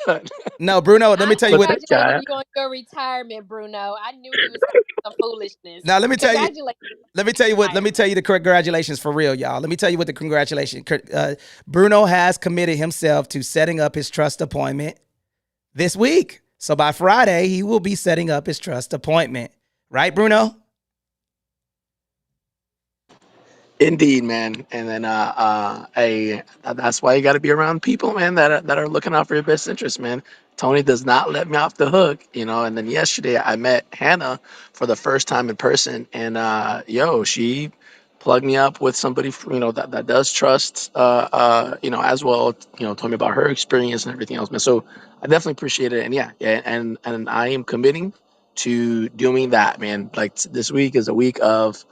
No, Bruno, let me I tell you what. that congratulated guy, you on your retirement, Bruno. I knew he was coming with some foolishness. Now let me tell you. Congratulations. Let me tell you the congratulations for real, y'all. Let me tell you what the congratulations. Bruno has committed himself to setting up his trust appointment this week. So by Friday, he will be setting up his trust appointment. Right, Bruno? Indeed, man. And then that's why you got to be around people, man, that are looking out for your best interest, man. Tony does not let me off the hook, you know. And then yesterday I met Hannah for the first time in person, and she plugged me up with somebody, that does trust, as well. Told me about her experience and everything else, man. So I definitely appreciate it, and and I am committing to doing that, man. Like this week is a week of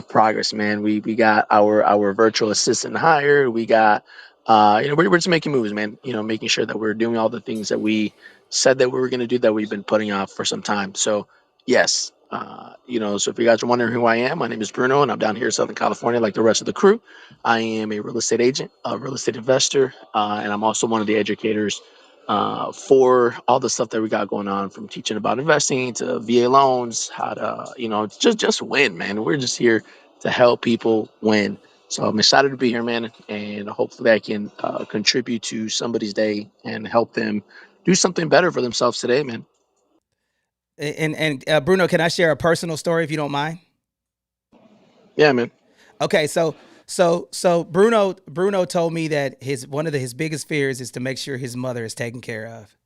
progress, man. We got our virtual assistant hired. We got we're just making moves, man. Making sure that we're doing all the things that we said that we were going to do that we've been putting off for some time. So yes, so if you guys are wondering who I am, my name is Bruno, and I'm down here in Southern California, like the rest of the crew. I am a real estate agent, a real estate investor, and I'm also one of the educators for all the stuff that we got going on, from teaching about investing to VA loans, how to, just win, man. We're just here to help people win. So I'm excited to be here, man, and hopefully I can contribute to somebody's day and help them do something better for themselves today, man. And Bruno, can I share a personal story if you don't mind? Yeah, man. Okay, so Bruno told me that his biggest fears is to make sure his mother is taken care of.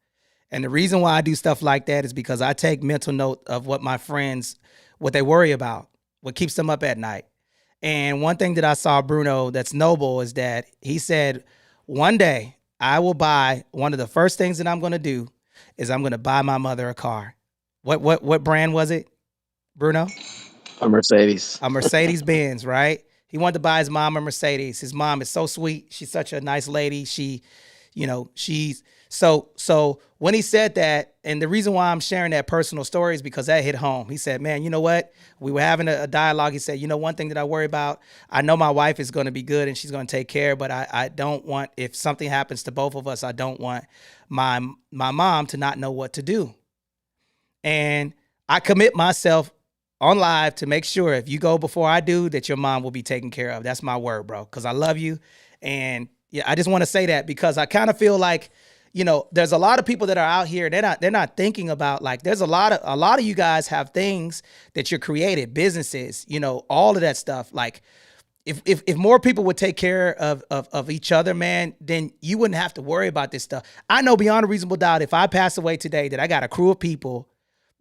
And the reason why I do stuff like that is because I take mental note of what my friends, what they worry about, what keeps them up at night. And one thing that I saw Bruno that's noble is that he said, one day I will buy, one of the first things that I'm going to do is I'm going to buy my mother a car. What brand was it, Bruno? A Mercedes. A Mercedes Benz, right? He wanted to buy his mom a Mercedes. His mom is so sweet. She's such a nice lady. She's so when he said that, and the reason why I'm sharing that personal story is because that hit home. He said, man, you know what? We were having a dialogue. He said, one thing that I worry about, I know my wife is going to be good and she's going to take care, but I don't want, if something happens to both of us, I don't want my mom to not know what to do. And I commit myself on live to make sure if you go before I do, that your mom will be taken care of. That's my word, bro, because I love you. And yeah, I just want to say that because I kind of feel like, there's a lot of people that are out here. They're not thinking about, like, there's a lot of you guys have things that you're created, businesses, all of that stuff. Like, if more people would take care of each other, man, then you wouldn't have to worry about this stuff. I know beyond a reasonable doubt, if I pass away today, that I got a crew of people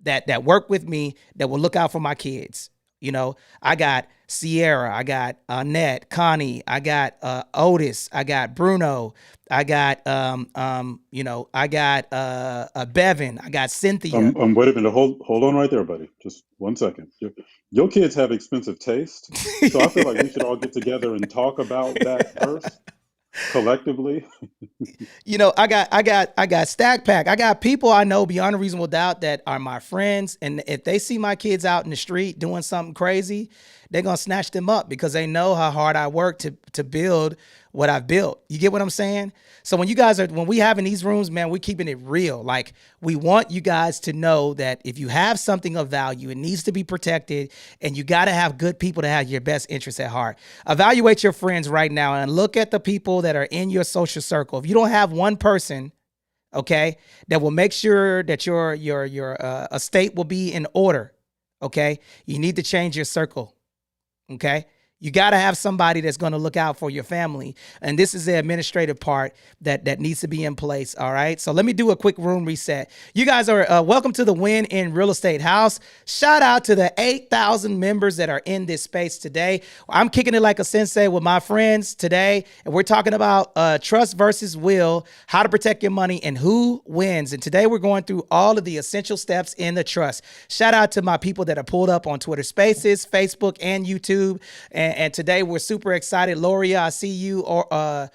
that work with me that will look out for my kids. I got Sierra, I got Annette, Connie, I got Otis, I got Bruno, I got I got Bevan, I got Cynthia. Wait a minute. Hold on right there, buddy. Just 1 second. Your kids have expensive taste, so I feel like we should all get together and talk about that first collectively. I got Stack Pack. I got people I know beyond a reasonable doubt that are my friends, and if they see my kids out in the street doing something crazy, they're gonna snatch them up because they know how hard I work to build what I've built. You get what I'm saying? So when we have in these rooms, man, we're keeping it real. Like, we want you guys to know that if you have something of value, it needs to be protected, and you got to have good people to have your best interests at heart. Evaluate your friends right now and look at the people that are in your social circle. If you don't have one person, okay, that will make sure that your estate will be in order, okay, you need to change your circle. Okay. You got to have somebody that's going to look out for your family. And this is the administrative part that needs to be in place. All right. So let me do a quick room reset. You guys are welcome to the Win in Real Estate House. Shout out to the 8,000 members that are in this space today. I'm kicking it like a sensei with my friends today. And we're talking about trust versus will, how to protect your money, and who wins. And today we're going through all of the essential steps in the trust. Shout out to my people that are pulled up on Twitter Spaces, Facebook, and YouTube. And today we're super excited. Loria, I see you. I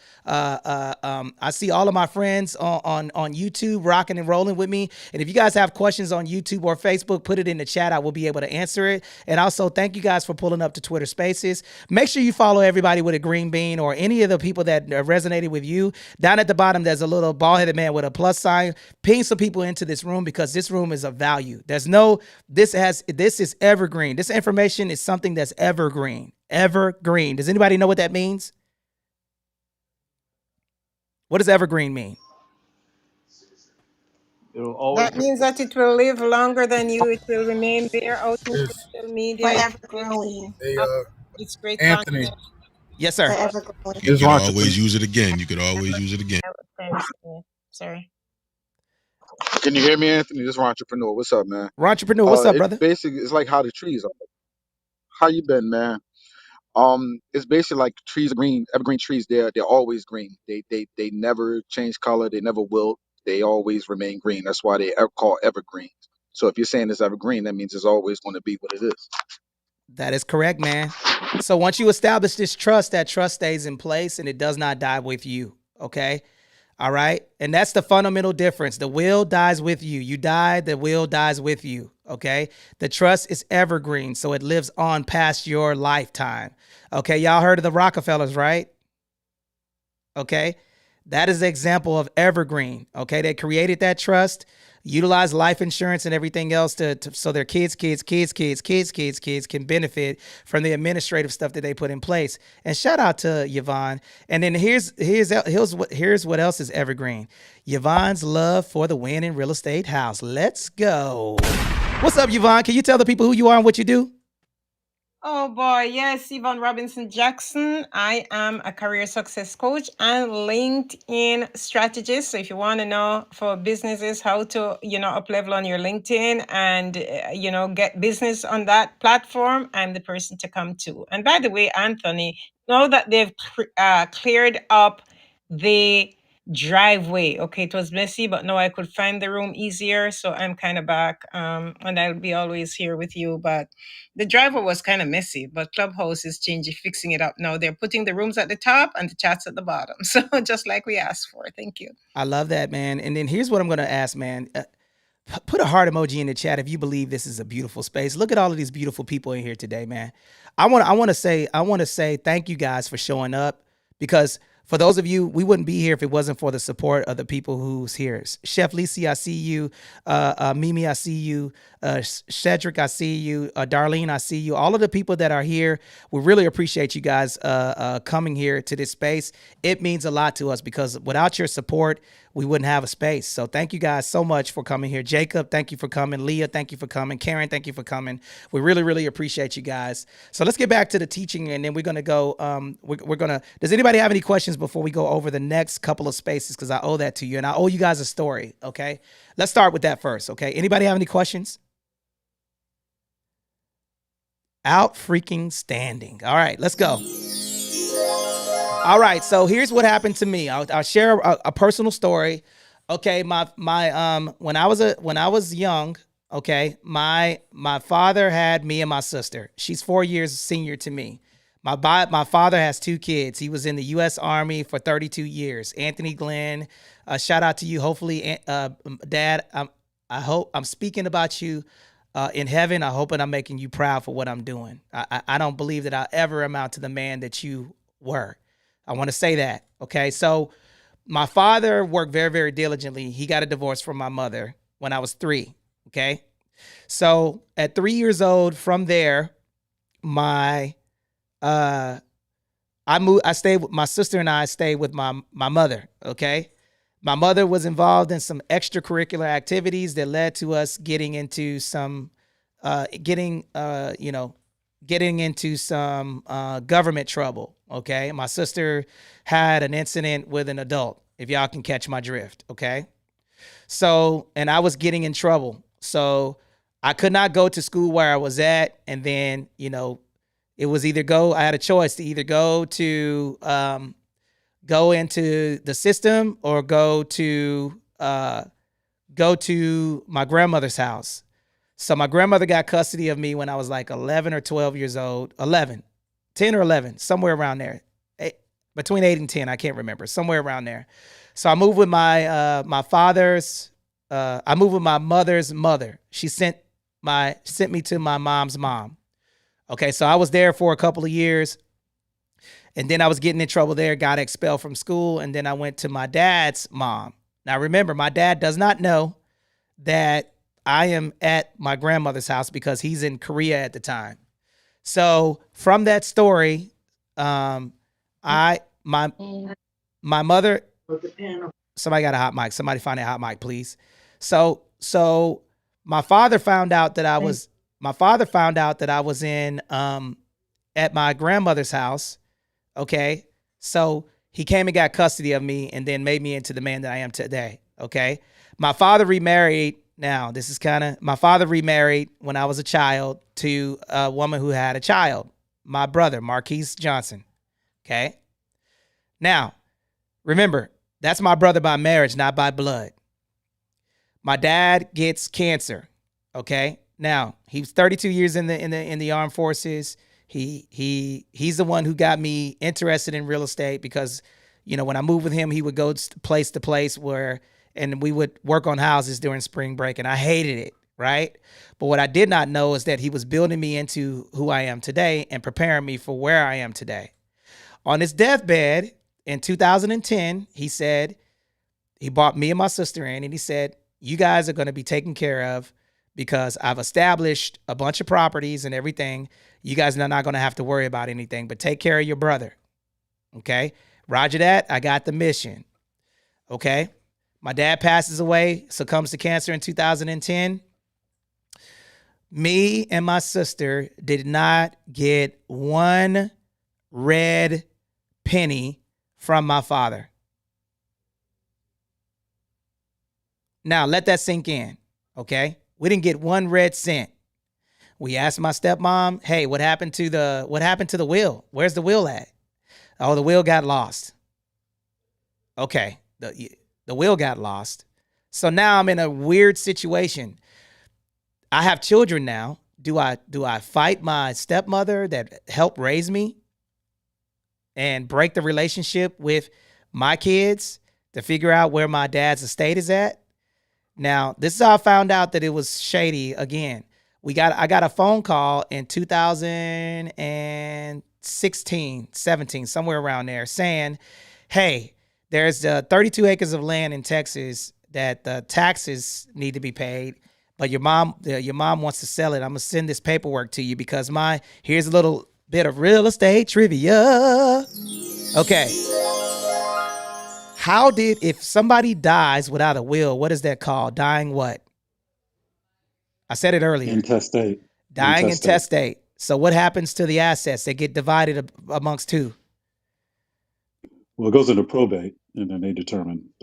see all of my friends on YouTube rocking and rolling with me. And if you guys have questions on YouTube or Facebook, put it in the chat. I will be able to answer it. And also, thank you guys for pulling up to Twitter Spaces. Make sure you follow everybody with a green bean or any of the people that resonated with you. Down at the bottom, there's a little bald-headed man with a plus sign. Ping some people into this room because this room is of value. This is evergreen. This information is something that's evergreen. Evergreen. Does anybody know what that means? What does evergreen mean? It'll always That means that it will live longer than you. It will remain there out in social media. Forever growing. It's great talking Anthony, to Yes, The sir. Evergreen. You It's could entrepreneur. always use it again. You could always use it again. you. Thanks. Yeah. Sorry. can you hear me, Anthony? This is entrepreneur. What's up, man? Entrepreneur, what's up, It brother? basically it's like how the trees are. How you been, man? It's basically like trees are green, evergreen trees. They're always green. They never change color. They never will. They always remain green. That's why they are called evergreens. So if you're saying it's evergreen, that means it's always going to be what it is. That is correct, man. So once you establish this trust, that trust stays in place and it does not die with you. Okay. All right. And that's the fundamental difference. The will dies with you. You die, the will dies with you. Okay. The trust is evergreen. So it lives on past your lifetime. Okay. Y'all heard of the Rockefellers, right? Okay. That is the example of evergreen. Okay. They created that trust, utilized life insurance and everything else so their kids can benefit from the administrative stuff that they put in place. And shout out to Yvonne. And then here's what else is evergreen. Yvonne's love for the win in real estate house. Let's go. What's up, Yvonne? Can you tell the people who you are and what you do? Oh boy, yes, Yvonne Robinson Jackson. I am a career success coach and LinkedIn strategist. So if you want to know for businesses how to, up level on your LinkedIn and, get business on that platform, I'm the person to come to. And by the way, Anthony, now that they've cleared up the driveway, okay, it was messy, but now I could find the room easier. So I'm kind of back, and I'll be always here with you. But the driver was kind of messy, but Clubhouse is changing, fixing it up now. They're putting the rooms at the top and the chats at the bottom. So just like we asked for. Thank you. I love that, man. And then here's what I'm going to ask, man. Put a heart emoji in the chat if you believe this is a beautiful space. Look at all of these beautiful people in here today, man. I want to say thank you guys for showing up, because for those of you, we wouldn't be here if it wasn't for the support of the people who's here. Chef Lisi, I see you. Mimi, I see you. Cedric, I see you. Darlene, I see you. All of the people that are here, we really appreciate you guys coming here to this space. It means a lot to us, because without your support, we wouldn't have a space. So thank you guys so much for coming here. Jacob, thank you for coming. Leah, thank you for coming. Karen, thank you for coming. We really, really appreciate you guys. So let's get back to the teaching, and then we're going to go. We're going to, does anybody have any questions before we go over the next couple of spaces? Because I owe that to you, and I owe you guys a story. Okay. Let's start with that first. Okay. Anybody have any questions? Out freaking standing. All right, let's go. All right, so here's what happened to me. I'll share a personal story. Okay, my when I was young, okay, my father had me and my sister. She's 4 years senior to me. My father has 2 kids. He was in the U.S. Army for 32 years. Anthony Glenn, shout out to you. Hopefully, Dad, I hope I'm speaking about you in heaven. I hope I'm making you proud for what I'm doing. I don't believe that I'll ever amount to the man that you were. I want to say that. Okay. So my father worked very, very diligently. He got a divorce from my mother when I was 3. Okay. So at 3 years old, from there, my I stayed with my sister, and I stayed with my mother. Okay. My mother was involved in some extracurricular activities that led to us getting into some government trouble. Okay. My sister had an incident with an adult, if y'all can catch my drift. Okay. So, and I was getting in trouble. So I could not go to school where I was at. And then, it was I had a choice to either go into the system or go to my grandmother's house. So my grandmother got custody of me when I was like 11 or 12 years old, 10 or 11, somewhere around there, between 8 and 10. I can't remember, somewhere around there. So I moved with my mother's mother. She sent me to my mom's mom. Okay. So I was there for a couple of years, and then I was getting in trouble there, got expelled from school. And then I went to my dad's mom. Now remember, my dad does not know that I am at my grandmother's house because he's in Korea at the time. So from that story, my mother, somebody got a hot mic. Somebody find a hot mic, please. So my father found out that I was in at my grandmother's house. Okay. So he came and got custody of me and then made me into the man that I am today. Okay. My father remarried. Now, this is my father remarried when I was a child to a woman who had a child, my brother, Marquise Johnson. Okay. Now, remember, that's my brother by marriage, not by blood. My dad gets cancer. Okay. Now, he was 32 years in the armed forces. He's the one who got me interested in real estate because, when I moved with him, he would go place to place and we would work on houses during spring break, and I hated it, right? But what I did not know is that he was building me into who I am today and preparing me for where I am today. On his deathbed in 2010, he brought me and my sister in, and he said, you guys are going to be taken care of because I've established a bunch of properties and everything. You guys are not going to have to worry about anything, but take care of your brother. Okay. Roger that. I got the mission. Okay. My dad passes away, succumbs to cancer in 2010. Me and my sister did not get one red penny from my father. Now, let that sink in, okay? We didn't get one red cent. We asked my stepmom, hey, what happened to the will? Where's the will at? Oh, the will got lost. Okay, the will got lost. So now I'm in a weird situation. I have children now. Do I fight my stepmother that helped raise me and break the relationship with my kids to figure out where my dad's estate is at? Now, this is how I found out that it was shady again. I got a phone call in 2016, 17, somewhere around there, saying, hey, there's 32 acres of land in Texas that the taxes need to be paid, but your mom wants to sell it. I'm going to send this paperwork to you because here's a little bit of real estate trivia. Okay. If somebody dies without a will, what is that called? Dying what? I said it earlier. Intestate. Dying intestate. So what happens to the assets? They get divided amongst who? Well, it goes into probate, and then they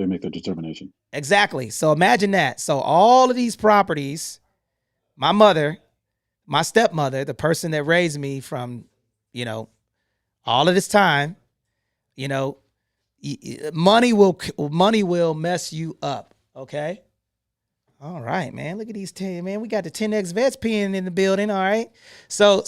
make the determination. Exactly. So imagine that. So all of these properties, my mother, my stepmother, the person that raised me from, all of this time, money will mess you up. Okay. All right, man. Look at these 10, man. We got the 10X vets peeing in the building. All right. So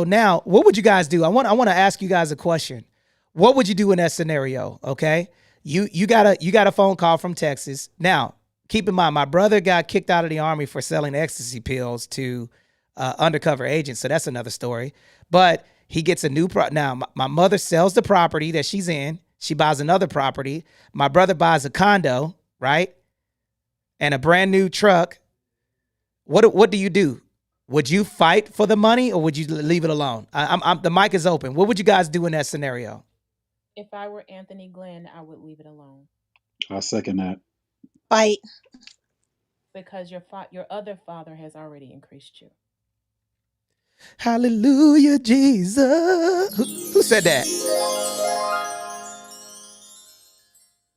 now what would you guys do? I want to ask you guys a question. What would you do in that scenario? Okay. You got a phone call from Texas. Now, keep in mind, my brother got kicked out of the Army for selling ecstasy pills to undercover agents. So that's another story. But he gets a new now. My mother sells the property that she's in. She buys another property. My brother buys a condo, right? And a brand new truck. What do you do? Would you fight for the money or would you leave it alone? The mic is open. What would you guys do in that scenario? If I were Anthony Glenn, I would leave it alone. I second that. Fight. Because your other father has already increased you. Hallelujah, Jesus. Who said that?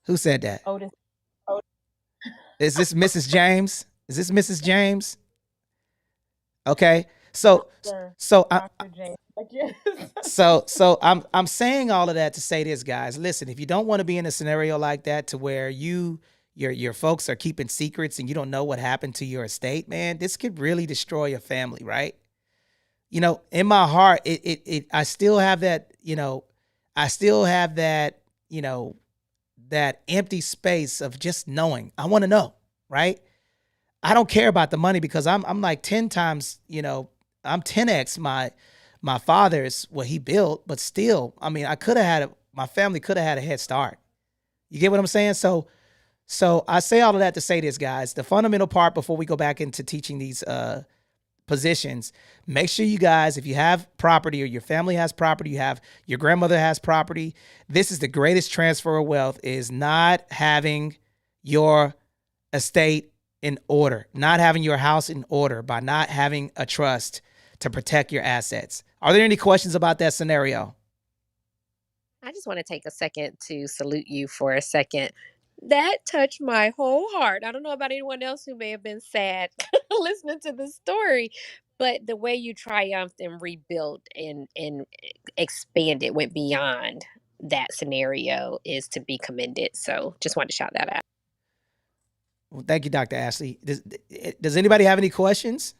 Who said that? Otis. Is this Mrs. James? Is this Mrs. James? Okay. So I'm saying all of that to say this, guys. Listen, if you don't want to be in a scenario like that to where your folks are keeping secrets and you don't know what happened to your estate, man, this could really destroy your family, right? In my heart, I still have that, that empty space of just knowing. I want to know, right? I don't care about the money because I'm like 10 times, I'm 10x my father's what he built, but still, I mean, my family could have had a head start. You get what I'm saying? So I say all of that to say this, guys. The fundamental part before we go back into teaching these positions, make sure you guys, if you have property or your family has property, your grandmother has property, this is the greatest transfer of wealth, is not having your estate in order, not having your house in order by not having a trust to protect your assets. Are there any questions about that scenario? I just want to take a second to salute you for a second. That touched my whole heart. I don't know about anyone else who may have been sad listening to the story, but the way you triumphed and rebuilt and expanded, went beyond that scenario is to be commended. So just wanted to shout that out. Well, thank you, Dr. Ashley. Does anybody have any questions?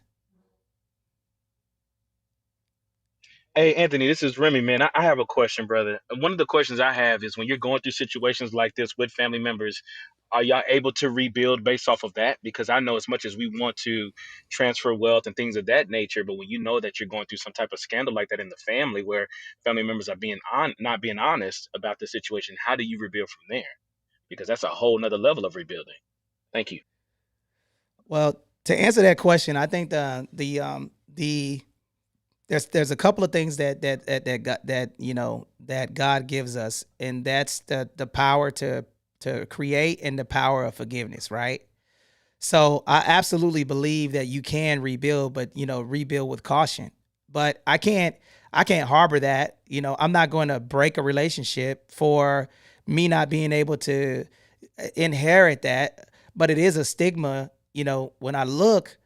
Hey, Anthony, this is Remy, man. I have a question, brother. One of the questions I have is when you're going through situations like this with family members, are y'all able to rebuild based off of that? Because I know as much as we want to transfer wealth and things of that nature, but when you know that you're going through some type of scandal like that in the family where family members are not being honest about the situation, how do you rebuild from there? Because that's a whole nother level of rebuilding. Thank you. Well, to answer that question, I think the there's a couple of things that God gives us, and that's the power to create and the power of forgiveness, right? So I absolutely believe that you can rebuild, but rebuild with caution. But I can't harbor that. I'm not going to break a relationship for me not being able to inherit that. But it is a stigma, when I look,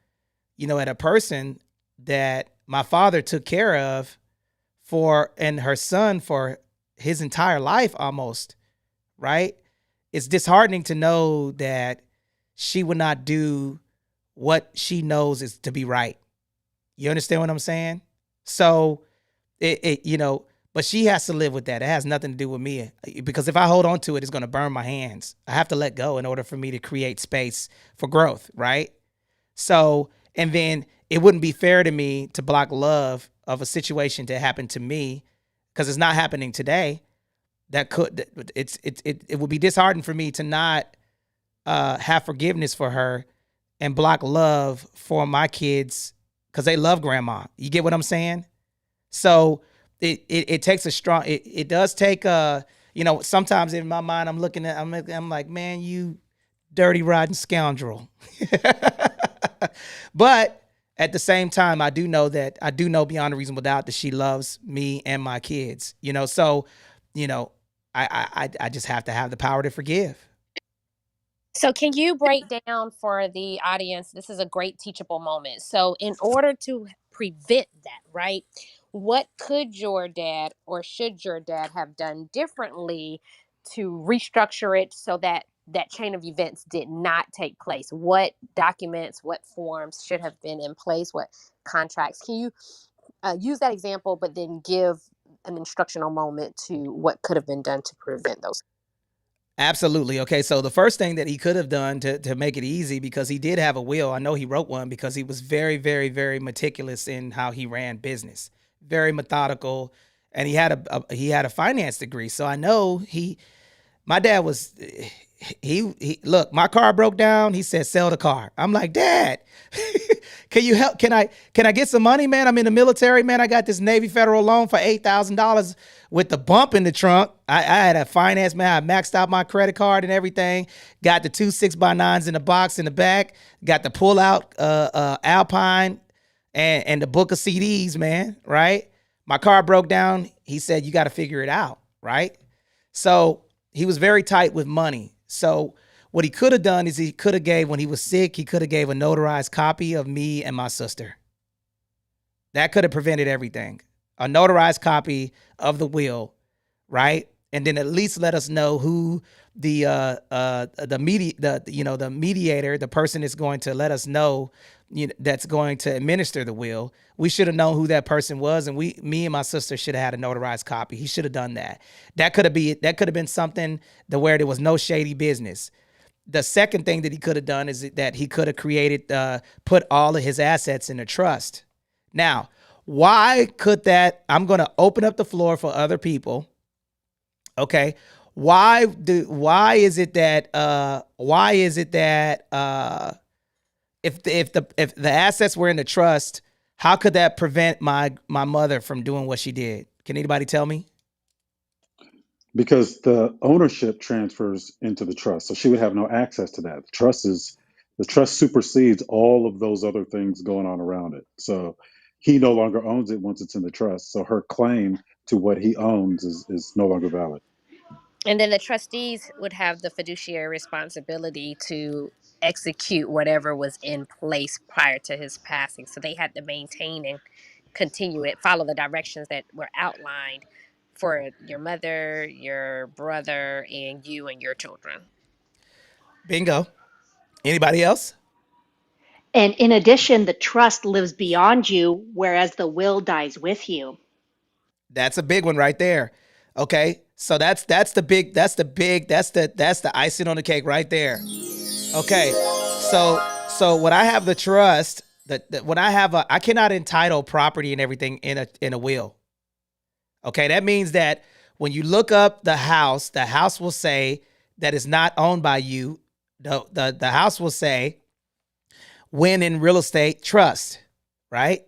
at a person that my father took care of and her son for his entire life almost, right? It's disheartening to know that she would not do what she knows is to be right. You understand what I'm saying? So but she has to live with that. It has nothing to do with me, because if I hold on to it, it's going to burn my hands. I have to let go in order for me to create space for growth, right? So, and then it wouldn't be fair to me to block love of a situation that happened to me because it's not happening today. It would be disheartening for me to not have forgiveness for her and block love for my kids because they love grandma. You get what I'm saying? So it takes a strong. It does take sometimes in my mind I'm like, man, you dirty rotten scoundrel. But at the same time, I do know beyond a reasonable doubt that she loves me and my kids. So I just have to have the power to forgive. So, can you break down for the audience? This is a great teachable moment. So, in order to prevent that, right? What could your dad or should your dad have done differently to restructure it so that that chain of events did not take place? What documents, what forms should have been in place? What contracts? Can you use that example, but then give an instructional moment to what could have been done to prevent those? Absolutely. Okay. So the first thing that he could have done to make it easy, because he did have a will. I know he wrote one because he was very, very, very meticulous in how he ran business, very methodical. And he had a finance degree. So I know my dad was, he look, my car broke down. He said, sell the car. I'm like, Dad, can you help? Can I get some money, man? I'm in the military, man. I got this Navy federal loan for $8,000 with the bump in the trunk. I had a finance man. I maxed out my credit card and everything. Got the 2 6x9s in the box in the back. Got the pull out Alpine and the book of CDs, man. Right. My car broke down. He said, you got to figure it out. Right. So he was very tight with money. So what he could have done is when he was sick, he could have gave a notarized copy of me and my sister. That could have prevented everything. A notarized copy of the will, right? And then at least let us know who the mediator, the person is going to let us know, that's going to administer the will. We should have known who that person was, and me and my sister should have had a notarized copy. He should have done that. That could have been something where there was no shady business. The second thing that he could have done is that he could have put all of his assets in a trust. Now, why could that? I'm going to open up the floor for other people. Okay. Why is it that if the assets were in the trust, how could that prevent my mother from doing what she did? Can anybody tell me? Because the ownership transfers into the trust, so she would have no access to that. The trust is The trust supersedes all of those other things going on around it. So he no longer owns it once it's in the trust. So her claim to what he owns is no longer valid. And then the trustees would have the fiduciary responsibility to execute whatever was in place prior to his passing. So they had to maintain and continue it, follow the directions that were outlined for your mother, your brother, and you and your children. Bingo. Anybody else? And in addition, the trust lives beyond you, whereas the will dies with you. That's a big one right there. Okay. So that's the icing on the cake right there. Okay. So when I have the trust, that when I cannot entitle property and everything in a will. Okay, that means that when you look up the house will say that it's not owned by you. The house will say when in real estate trust, right?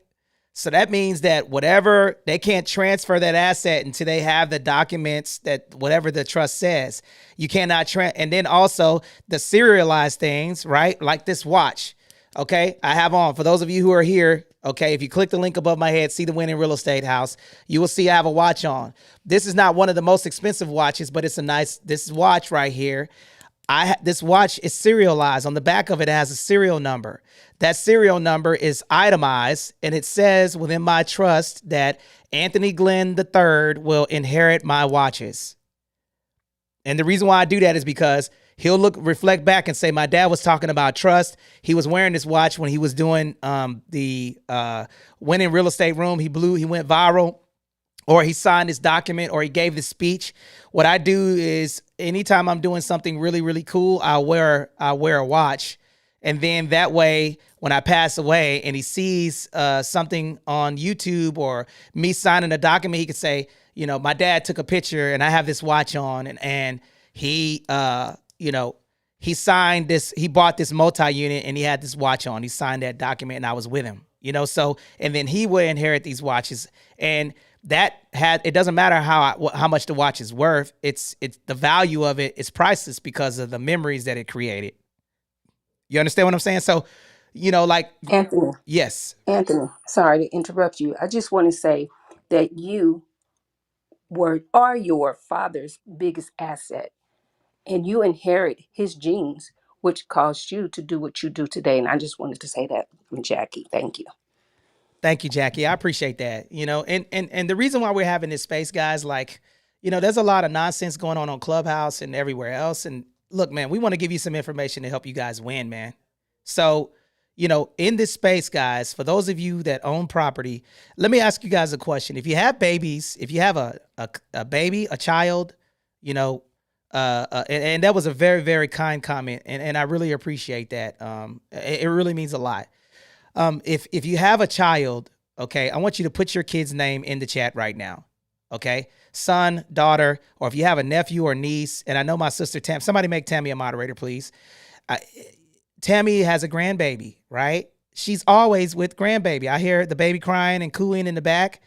So that means that whatever, they can't transfer that asset until they have the documents that whatever the trust says. You cannot and then also the serialized things, right? Like this watch. Okay, I have on, for those of you who are here, okay, if you click the link above my head, see the Winning Real Estate House, you will see I have a watch on. This is not one of the most expensive watches, but it's this watch right here. This watch is serialized. On the back of it, it has a serial number. That serial number is itemized, and it says within my trust that Anthony Glenn III will inherit my watches. And the reason why I do that is because he'll reflect back and say, my dad was talking about trust. He was wearing this watch when he was doing the Winning Real Estate Room. He went viral, or he signed this document, or he gave this speech. What I do is anytime I'm doing something really, really cool, I'll wear a watch. And then that way, when I pass away and he sees something on YouTube or me signing a document, he could say, you know, my dad took a picture and I have this watch on, and he, he signed this, he bought this multi-unit and he had this watch on. He signed that document and I was with him, so, and then he would inherit these watches. And it doesn't matter how much the watch is worth. It's the value of it is priceless because of the memories that it created. You understand what I'm saying? So, like Anthony, yes. Anthony, sorry to interrupt you. I just want to say that you are your father's biggest asset, and you inherit his genes, which caused you to do what you do today. And I just wanted to say that, Jackie. Thank you. Thank you, Jackie. I appreciate that. And the reason why we're having this space, guys, like, there's a lot of nonsense going on Clubhouse and everywhere else. And look, man, we want to give you some information to help you guys win, man. So, in this space, guys, for those of you that own property, let me ask you guys a question. If you have babies, if you have a baby, a child, and that was a very, very kind comment. And I really appreciate that. It really means a lot. If you have a child, okay, I want you to put your kid's name in the chat right now. Okay. Son, daughter, or if you have a nephew or niece, and I know my sister Tam, somebody make Tammy a moderator, please. Tammy has a grandbaby, right? She's always with grandbaby. I hear the baby crying and cooing in the back,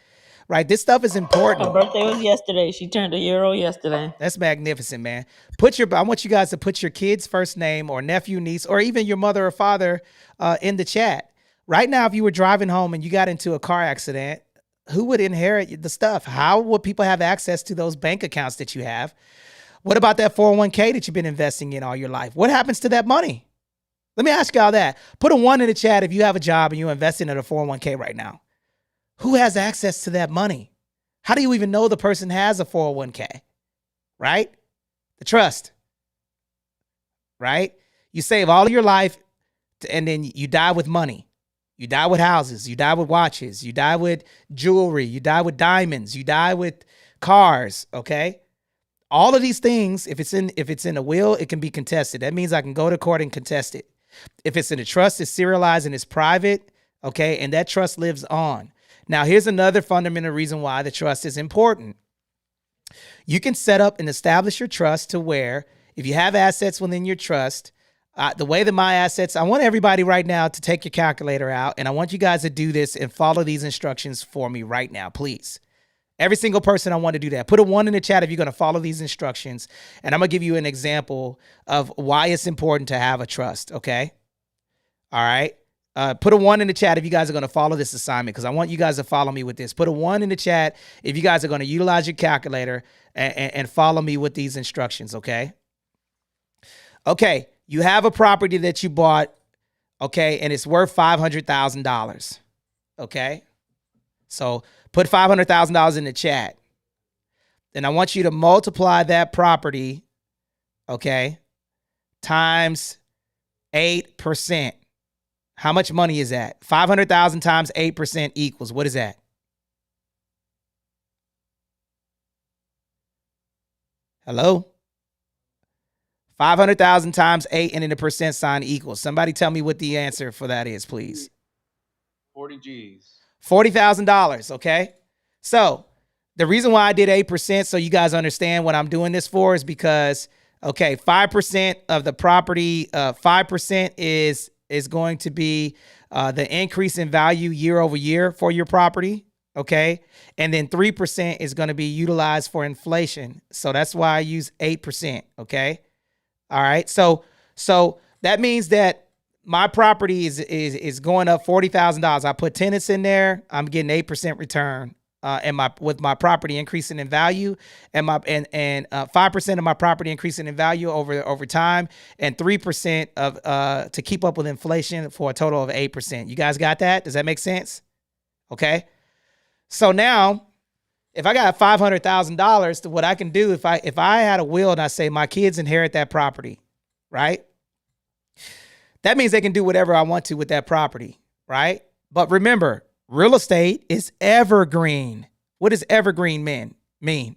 right? This stuff is important. Her birthday was yesterday. She turned a year old yesterday. That's magnificent, man. I want you guys to put your kid's first name or nephew, niece, or even your mother or father in the chat. Right now, if you were driving home and you got into a car accident, who would inherit the stuff? How would people have access to those bank accounts that you have? What about that 401k that you've been investing in all your life? What happens to that money? Let me ask y'all that. Put a 1 in the chat if you have a job and you're investing in a 401k right now. Who has access to that money? How do you even know the person has a 401k? Right? The trust. Right? You save all of your life and then you die with money. You die with houses, you die with watches, you die with jewelry, you die with diamonds, you die with cars, okay? All of these things, if it's in a will, it can be contested. That means I can go to court and contest it. If it's in a trust, it's serialized and it's private, okay? And that trust lives on. Now, here's another fundamental reason why the trust is important. You can set up and establish your trust to where if you have assets within your trust, the way that my assets, I want everybody right now to take your calculator out, and I want you guys to do this and follow these instructions for me right now, please. Every single person, I want to do that. Put a 1 in the chat if you're going to follow these instructions, and I'm going to give you an example of why it's important to have a trust, okay? All right. Put a 1 in the chat if you guys are going to follow this assignment, because I want you guys to follow me with this. Put a 1 in the chat if you guys are going to utilize your calculator and follow me with these instructions, okay? Okay, you have a property that you bought, okay, and it's worth $500,000, okay? So put $500,000 in the chat. Then I want you to multiply that property, okay, times 8%. How much money is that? 500,000 times 8% equals, what is that? Hello? 500,000 times 8 and then the percent sign equals. Somebody tell me what the answer for that is, please. 40 G's. $40,000, okay? So the reason why I did 8%, so you guys understand what I'm doing this for, is because, okay, 5% of the property, 5% is going to be the increase in value year over year for your property, okay? And then 3% is going to be utilized for inflation. So that's why I use 8%, okay? All right. So that means that my property is going up $40,000. I put tenants in there. I'm getting 8% return. And with my property increasing in value, and 5% of my property increasing in value over time, and 3% of to keep up with inflation for a total of 8%. You guys got that? Does that make sense? Okay. So now, if I got $500,000, what I can do if I had a will and I say my kids inherit that property, right? That means they can do whatever I want to with that property, right? But remember, real estate is evergreen. What does evergreen mean?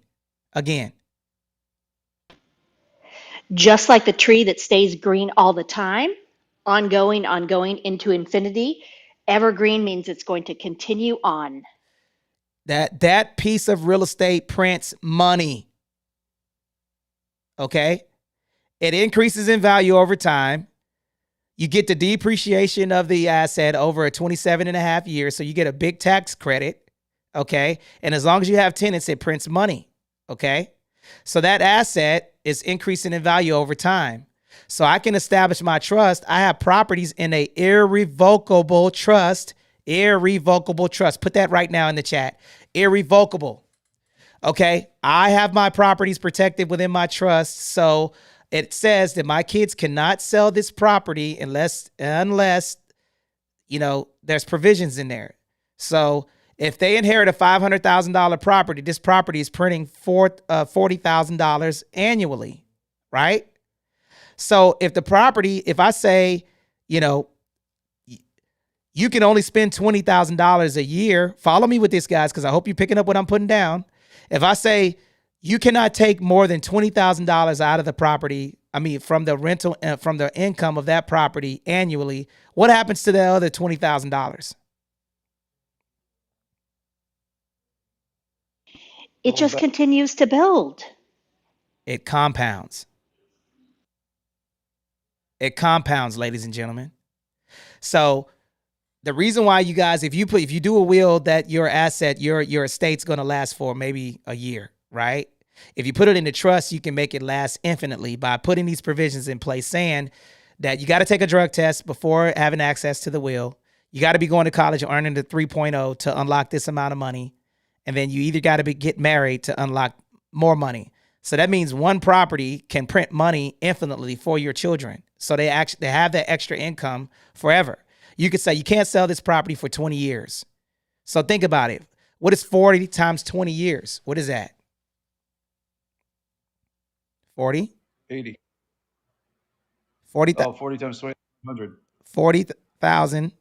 Again, Just like the tree that stays green all the time, ongoing into infinity, evergreen means it's going to continue on. that piece of real estate prints money. Okay? It increases in value over time. You get the depreciation of the asset over a 27 and a half years. So you get a big tax credit. Okay. And as long as you have tenants, it prints money. Okay. So that asset is increasing in value over time. So I can establish my trust. I have properties in a irrevocable trust. Irrevocable trust. Put that right now in the chat. Irrevocable. Okay. I have my properties protected within my trust. So it says that my kids cannot sell this property unless you know, there's provisions in there. So if they inherit a $500,000 property, this property is printing $40,000 annually, right? So if I say, you know, you can only spend $20,000 a year, follow me with this, guys, because I hope you're picking up what I'm putting down. If I say you cannot take more than $20,000 out of the property, from the rental, from the income of that property annually, what happens to the other $20,000? It just continues to build. It compounds. It compounds, ladies and gentlemen. So the reason why you guys, if you do a will that your asset, your estate's going to last for maybe a year, right? If you put it in the trust, you can make it last infinitely by putting these provisions in place, saying that you got to take a drug test before having access to the will. You got to be going to college or earning the 3.0 to unlock this amount of money. And then you either got to get married to unlock more money. So that means one property can print money infinitely for your children. So they have that extra income forever. You could say you can't sell this property for 20 years. So think about it. What is 40 times 20 years? What is that? 40? 80. 40, 40 times 20, 100. 40,000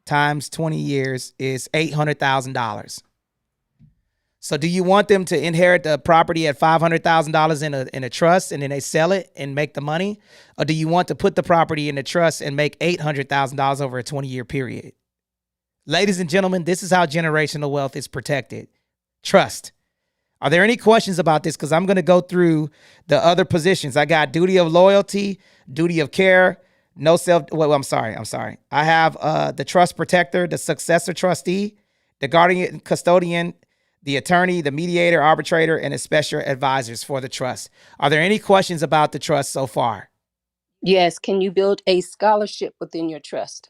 times 20 years is $800,000. So do you want them to inherit the property at $500,000 in a trust and then they sell it and make the money? Or do you want to put the property in a trust and make $800,000 over a 20-year period? Ladies and gentlemen, this is how generational wealth is protected. Trust. Are there any questions about this? Because I'm going to go through the other positions. I got duty of loyalty, duty of care, no self. Well, I'm sorry. I have the trust protector, the successor trustee, the guardian custodian, the attorney, the mediator, arbitrator, and the special advisors for the trust. Are there any questions about the trust so far? Yes. Can you build a scholarship within your trust?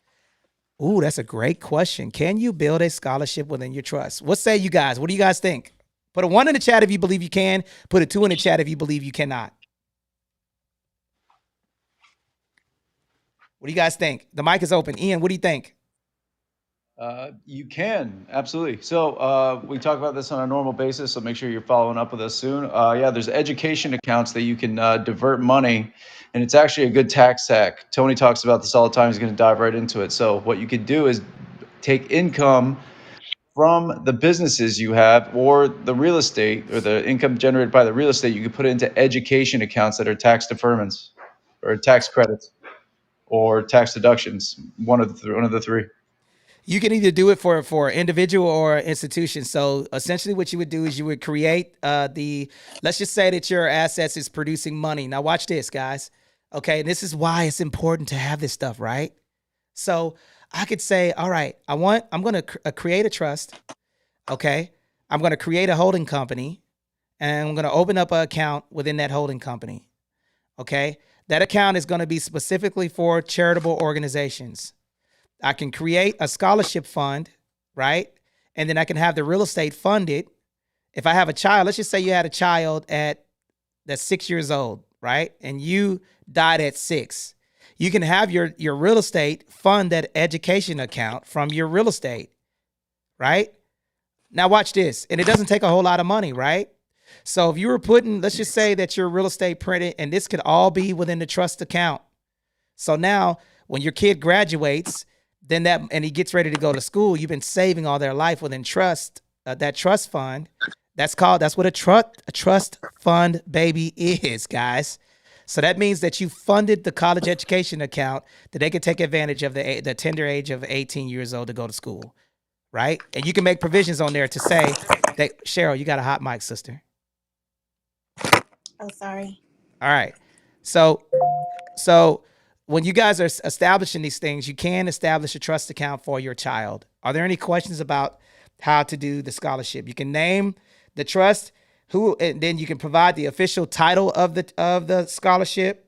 Ooh, that's a great question. Can you build a scholarship within your trust? What say you guys? What do you guys think? Put a 1 in the chat if you believe you can. Put a 2 in the chat if you believe you cannot. What do you guys think? The mic is open. Ian, what do you think? You can, absolutely. So we talk about this on a normal basis, so make sure you're following up with us soon. Yeah, there's education accounts that you can divert money, and it's actually a good tax hack. Tony talks about this all the time. He's going to dive right into it. So what you could do is take income from the businesses you have or the real estate or the income generated by the real estate. You could put it into education accounts that are tax deferments or tax credits or tax deductions, one of the three. You can either do it for individual or institution. So essentially what you would do is you would create let's just say that your assets is producing money. Now watch this, guys. Okay, and this is why it's important to have this stuff, right? So I could say, all right, I'm going to create a trust. Okay, I'm going to create a holding company, and I'm going to open up an account within that holding company. Okay, that account is going to be specifically for charitable organizations. I can create a scholarship fund, right? And then I can have the real estate funded. If I have a child, let's just say you had a child that's 6 years old, right? And you died at 6. You can have your real estate fund that education account from your real estate, right? Now watch this. And it doesn't take a whole lot of money, right? So if you were putting, let's just say that your real estate printed, and this could all be within the trust account. So now when your kid graduates, then and he gets ready to go to school, you've been saving all their life within trust, that trust fund. That's what a trust fund baby is, guys. So that means that you funded the college education account that they can take advantage of the tender age of 18 years old to go to school, right? And you can make provisions on there to say that, Cheryl, you got a hot mic, sister. Oh, sorry. All right. So when you guys are establishing these things, you can establish a trust account for your child. Are there any questions about how to do the scholarship? You can name the trust, and then you can provide the official title of the scholarship.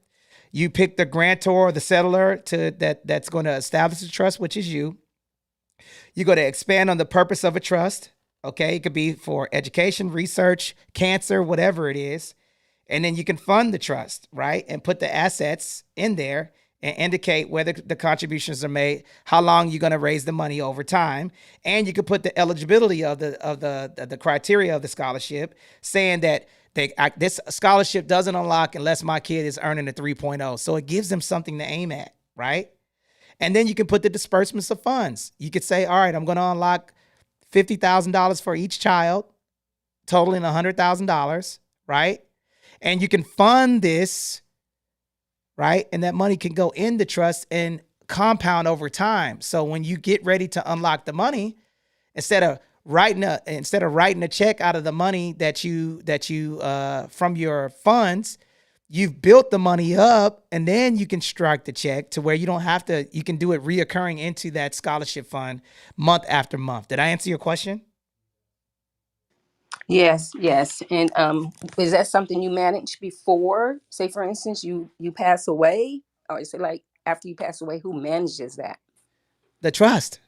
You pick the grantor or the settler that's going to establish the trust, which is you. You're going to expand on the purpose of a trust. Okay, it could be for education, research, cancer, whatever it is. And then you can fund the trust, right? And put the assets in there and indicate whether the contributions are made, how long you're going to raise the money over time. And you can put the eligibility of the criteria of the scholarship, saying that this scholarship doesn't unlock unless my kid is earning a 3.0. So it gives them something to aim at, right? And then you can put the disbursements of funds. You could say, all right, I'm going to unlock $50,000 for each child, totaling $100,000, right? And you can fund this, right? And that money can go in the trust and compound over time. So when you get ready to unlock the money, instead of writing a check out of the money that you from your funds, you've built the money up, and then you can strike the check to where you don't have to. You can do it reoccurring into that scholarship fund month after month. Did I answer your question? Yes, yes. And is that something you managed before? Say, for instance, you pass away, or is it like after you pass away? Who manages that? The trust.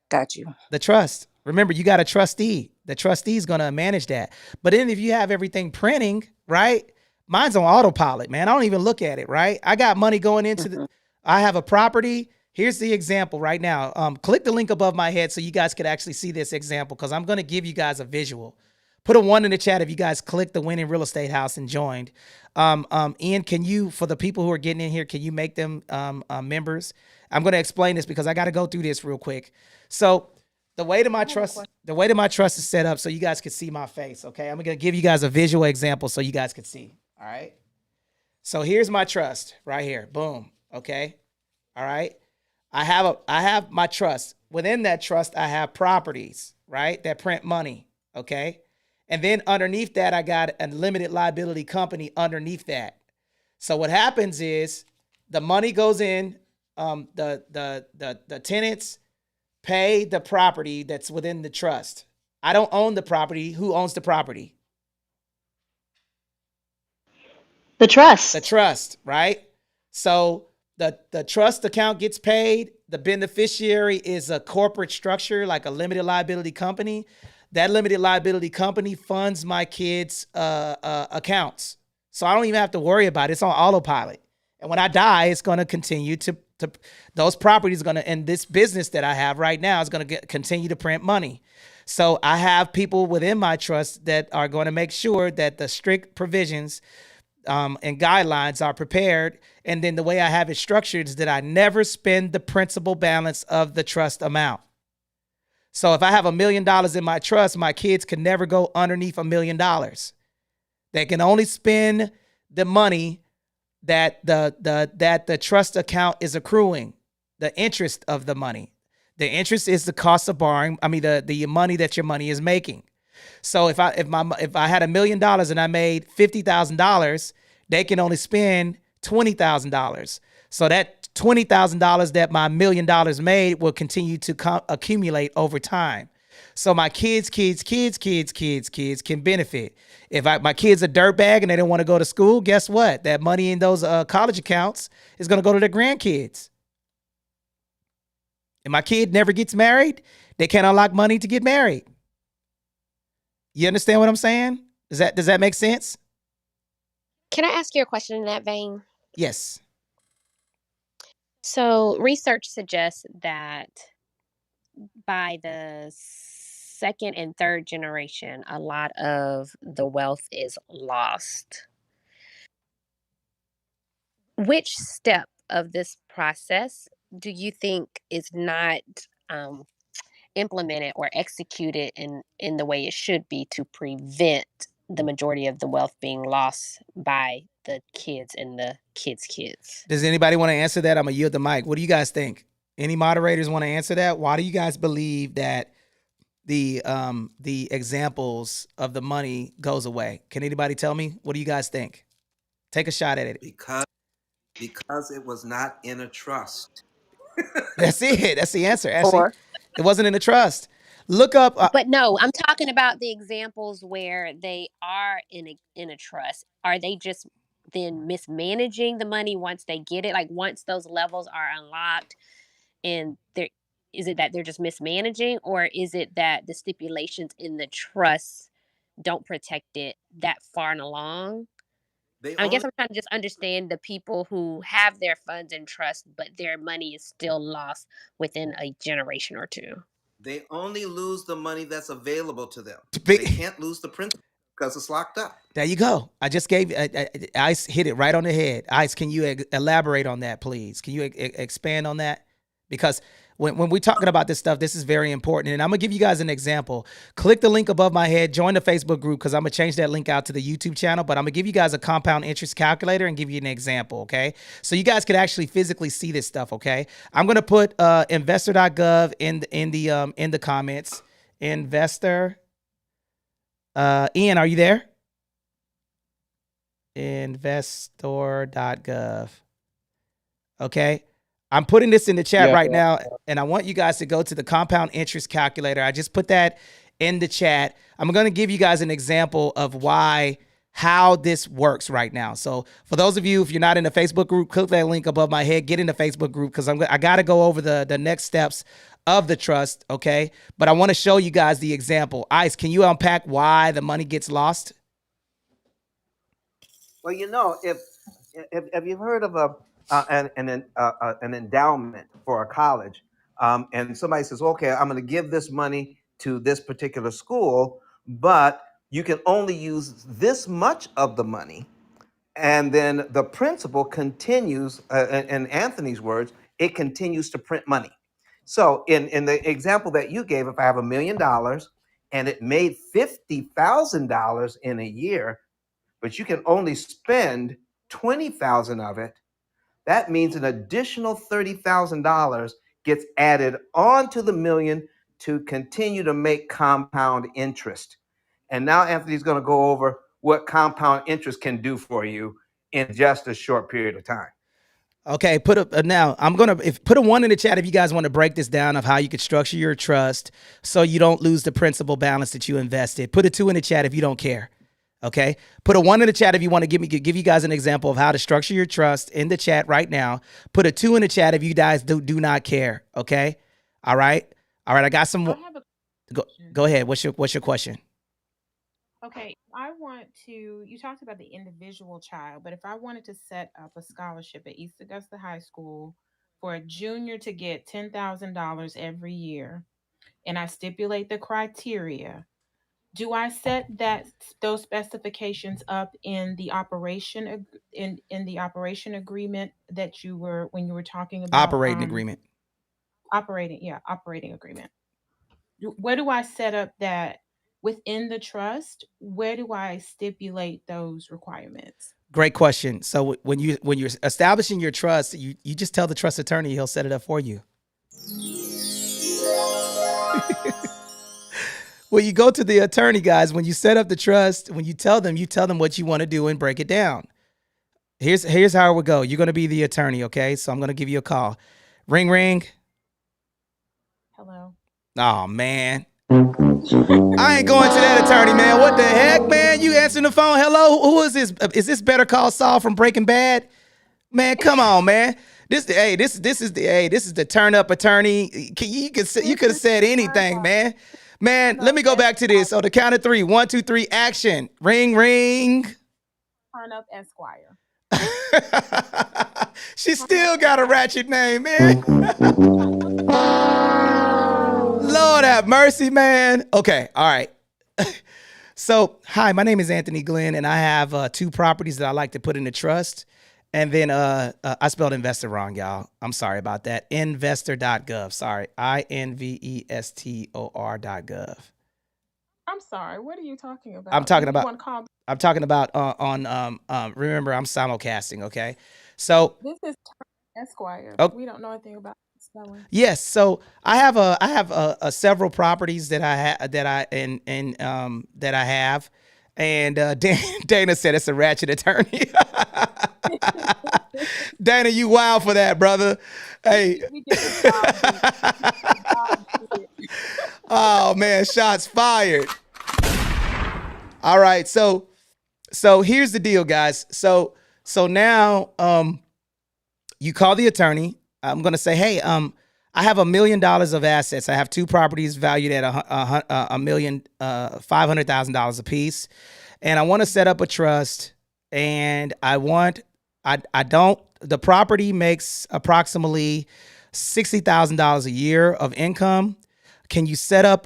Got you. The trust. Remember, you got a trustee. The trustee is going to manage that. But then if you have everything printing, right? Mine's on autopilot, man. I don't even look at it, right? I got money going into I have a property. Here's the example right now. Click the link above my head so you guys could actually see this example, because I'm going to give you guys a visual. Put a 1 in the chat if you guys clicked the Winning Real Estate House and joined. Ian, can you, for the people who are getting in here, can you make them members? I'm going to explain this because I got to go through this real quick. So the way that my trust is set up, so you guys can see my face. Okay, I'm going to give you guys a visual example so you guys can see. All right. So here's my trust right here. Boom. Okay. All right. I have my trust. Within that trust, I have properties, right, that print money. Okay. And then underneath that, I got a limited liability company underneath that. So what happens is the money goes in, the tenants pay the property that's within the trust. I don't own the property. Who owns the property? The trust. The trust, right? So the trust account gets paid. The beneficiary is a corporate structure, like a limited liability company. That limited liability company funds my kids' accounts, so I don't even have to worry about it. It's on autopilot. And when I die, it's going to continue to those properties going to, and this business that I have right now is going to continue to print money. So I have people within my trust that are going to make sure that the strict provisions and guidelines are prepared. And then the way I have it structured is that I never spend the principal balance of the trust amount. So if I have $1 million in my trust, my kids can never go underneath $1 million. They can only spend the money that the trust account is accruing, the interest of the money. The interest is the cost of borrowing. I mean, the money that your money is making. So if I had $1 million and I made $50,000, they can only spend $20,000. So that $20,000 that my $1 million made will continue to accumulate over time. So my kids can benefit. If my kids are dirtbag and they don't want to go to school, guess what? That money in those college accounts is going to go to their grandkids. And my kid never gets married, they can't unlock money to get married. You understand what I'm saying? Does that make sense? Can I ask you a question in that vein? Yes. So research suggests that by the second and third generation, a lot of the wealth is lost. Which step of this process do you think is not implemented or executed in the way it should be to prevent the majority of the wealth being lost by the kids and the kids? Does anybody want to answer that? I'm going to yield the mic. What do you guys think? Any moderators want to answer that? Why do you guys believe that the examples of the money goes away? Can anybody tell me? What do you guys think? Take a shot at it. Because it was not in a trust. That's it. That's the answer, Ashley. Or It wasn't in a trust. Look up. But no, I'm talking about the examples where they are in a trust. Are they just then mismanaging the money once they get it? Like once those levels are unlocked, and there is it that they're just mismanaging, or is it that the stipulations in the trust don't protect it that far and along? I guess I'm trying to just understand the people who have their funds in trust, but their money is still lost within a generation or two. They only lose the money that's available to them. They can't lose the principal because it's locked up. There you go. I just gave Ice hit it right on the head. Ice, can you elaborate on that, please? Can you expand on that? Because when we're talking about this stuff, this is very important. And I'm going to give you guys an example. Click the link above my head. Join the Facebook group because I'm going to change that link out to the YouTube channel. But I'm going to give you guys a compound interest calculator and give you an example, okay? So you guys could actually physically see this stuff, okay? I'm going to put investor.gov in the comments. Investor. Ian, are you there? Investor.gov. Okay. I'm putting this in the chat right now, and I want you guys to go to the compound interest calculator. I just put that in the chat. I'm going to give you guys an example of how this works right now. So for those of you, if you're not in the Facebook group, click that link above my head, get in the Facebook group because I got to go over the next steps of the trust, okay? But I want to show you guys the example. Ice, can you unpack why the money gets lost? Well, if you've heard of an endowment for a college, and somebody says, okay, I'm going to give this money to this particular school, but you can only use this much of the money. And then the principal continues, in Anthony's words, it continues to print money. So in the example that you gave, if I have $1 million and it made $50,000 in a year, but you can only spend 20,000 of it, that means an additional $30,000 gets added onto the million to continue to make compound interest. And now Anthony's going to go over what compound interest can do for you in just a short period of time. Okay, put a 1 in the chat if you guys want to break this down of how you could structure your trust so you don't lose the principal balance that you invested. Put a 2 in the chat if you don't care. Okay, put a 1 in the chat if you want to give you guys an example of how to structure your trust in the chat right now. Put a 2 in the chat if you guys do not care. Okay, all right. I got some. I have a Go question. go ahead. What's your question? Okay, I want to, you talked about the individual child, but if I wanted to set up a scholarship at East Augusta High School for a junior to get $10,000 every year, and I stipulate the criteria, do I set those specifications up in the in the operation agreement that you were when you were talking about Operating agreement. operating agreement? Where do I set up that within the trust? Where do I stipulate those requirements? Great question. So when you're establishing your trust, you just tell the trust attorney, he'll set it up for you. Well, you go to the attorney, guys. When you set up the trust, when you tell them what you want to do and break it down. Here's how it would go. You're going to be the attorney, okay? So I'm going to give you a call. Ring, ring. Hello. Oh, man. I ain't going to that attorney, man. What the heck, man? You answering the phone. Hello? Who is this? Is this Better Call Saul from Breaking Bad? Man, come on, man. This is the turn up attorney. You could have said anything, man. Man, let me go back to this. On the count of 3. 1, 2, 3, action. Ring, ring. Turn up Esquire. She still got a ratchet name, man. Lord have mercy, man. Okay, all right. So, hi, my name is Anthony Glenn, and I have 2 properties that I like to put in the trust. And then I spelled investor wrong, y'all. I'm sorry about that. Investor.gov. Sorry. investor.gov. I'm sorry. What are you talking about? I'm talking about. You want to call? I'm talking about remember, I'm simulcasting. Okay, so This is Esquire. oh, We don't know anything about spelling. yes. So I have a several properties that I have, and Dana said it's a ratchet attorney. Dana, you wild for that, brother. Hey. Oh man, shots fired. All right, so here's the deal, guys. So now you call the attorney. I'm gonna say, hey, I have $1 million of assets. I have 2 properties valued at $1,500,000 a piece, and I want to set up a trust. And the property makes approximately $60,000 a year of income. Can you set up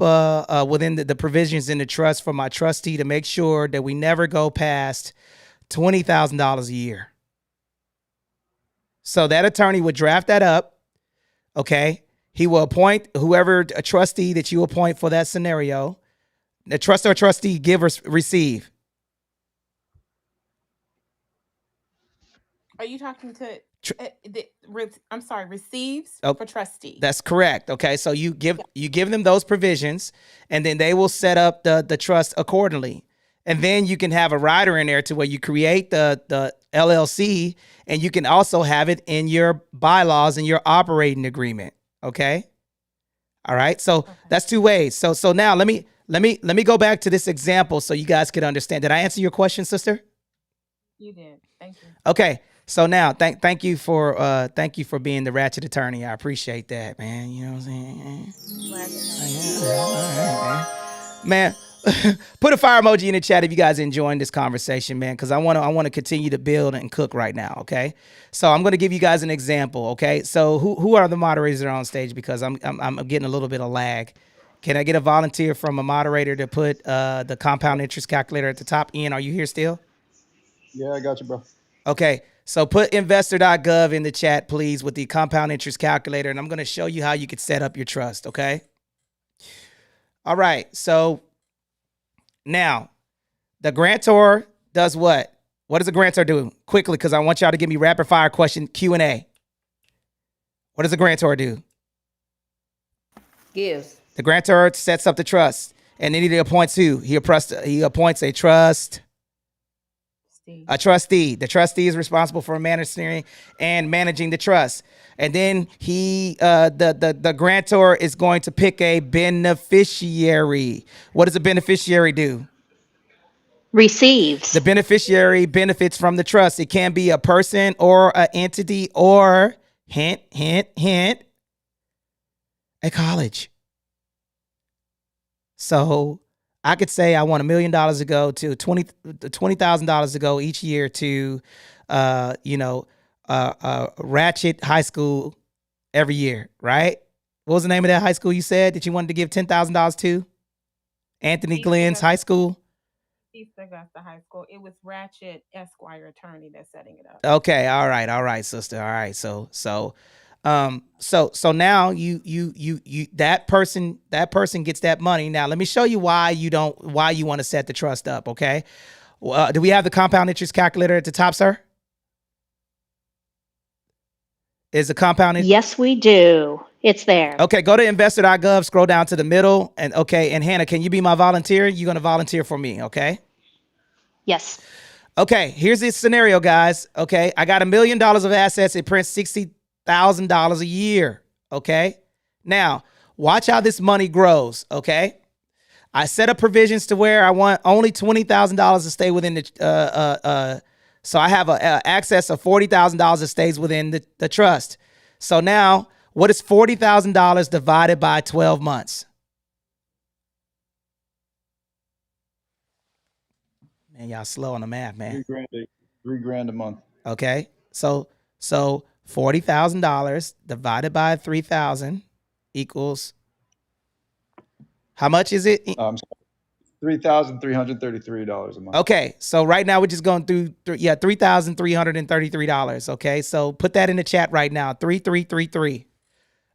within the provisions in the trust for my trustee to make sure that we never go past $20,000 a year? So that attorney would draft that up. Okay. He will appoint whoever a trustee that you appoint for that scenario. The trust or trustee give or receive. Are you talking to? I'm sorry. Receives for trustee. That's correct. Okay, so you give them those provisions, and then they will set up the trust accordingly. And then you can have a rider in there to where you create the LLC, and you can also have it in your bylaws and your operating agreement. Okay. All right. So that's 2 ways. So now let me go back to this example so you guys can understand. Did I answer your question, sister? You did. Thank you. Okay. So now thank you for being the ratchet attorney. I appreciate that, man. You know what I'm saying? All right, man. Put a fire emoji in the chat if you guys are enjoying this conversation, man, because I want to continue to build and cook right now. Okay, so I'm going to give you guys an example. Okay, so who are the moderators that are on stage, because I'm getting a little bit of lag. Can I get a volunteer from a moderator to put the compound interest calculator at the top? Ian, are you here still? Yeah, I got you, bro. Okay, so put investor.gov in the chat, please, with the compound interest calculator, and I'm going to show you how you could set up your trust. Okay. All right, so now, the grantor does what? What does a grantor do? Quickly, because I want y'all to give me rapid fire question Q&A. What does a grantor do? Gives. The grantor sets up the trust, and then he appoints who? He appoints a trustee. The trustee is responsible for managing the trust. And then the grantor is going to pick a beneficiary. What does a beneficiary do? Receives. The beneficiary benefits from the trust. It can be a person or an entity or, hint, hint, hint, a college. So I could say I want $1 million to go to $20,000 to go each year to, Ratchet High School every year, right? What was the name of that high school you said that you wanted to give $10,000 to? Anthony East Glenn's Augusta, High School. East Augusta High School. It was Ratchet Esquire attorney that's setting it up. Okay, all right, sister. All right, so now you that person gets that money. Now let me show you why you want to set the trust up. Okay, do we have the compound interest calculator at the top, sir? Is the compound interest? Yes, we do. It's there. Okay, go to investor.gov, scroll down to the middle, and Hannah, can you be my volunteer? You're gonna volunteer for me, okay? Yes. Okay, here's this scenario, guys. Okay, I got $1 million of assets. It prints $60,000 a year. Okay, now watch how this money grows. Okay, I set up provisions to where I want only $20,000 to stay within the. So I have a access of $40,000 that stays within the trust. So now, what is $40,000 divided by 12 months? Man, y'all slow on the math, man. $3,000 a month. Okay, so $40,000 divided by 3,000 equals how much is it? $3,333 a month. Okay, so right now we're just going through $3,333. Okay, so put that in the chat right now, 3333.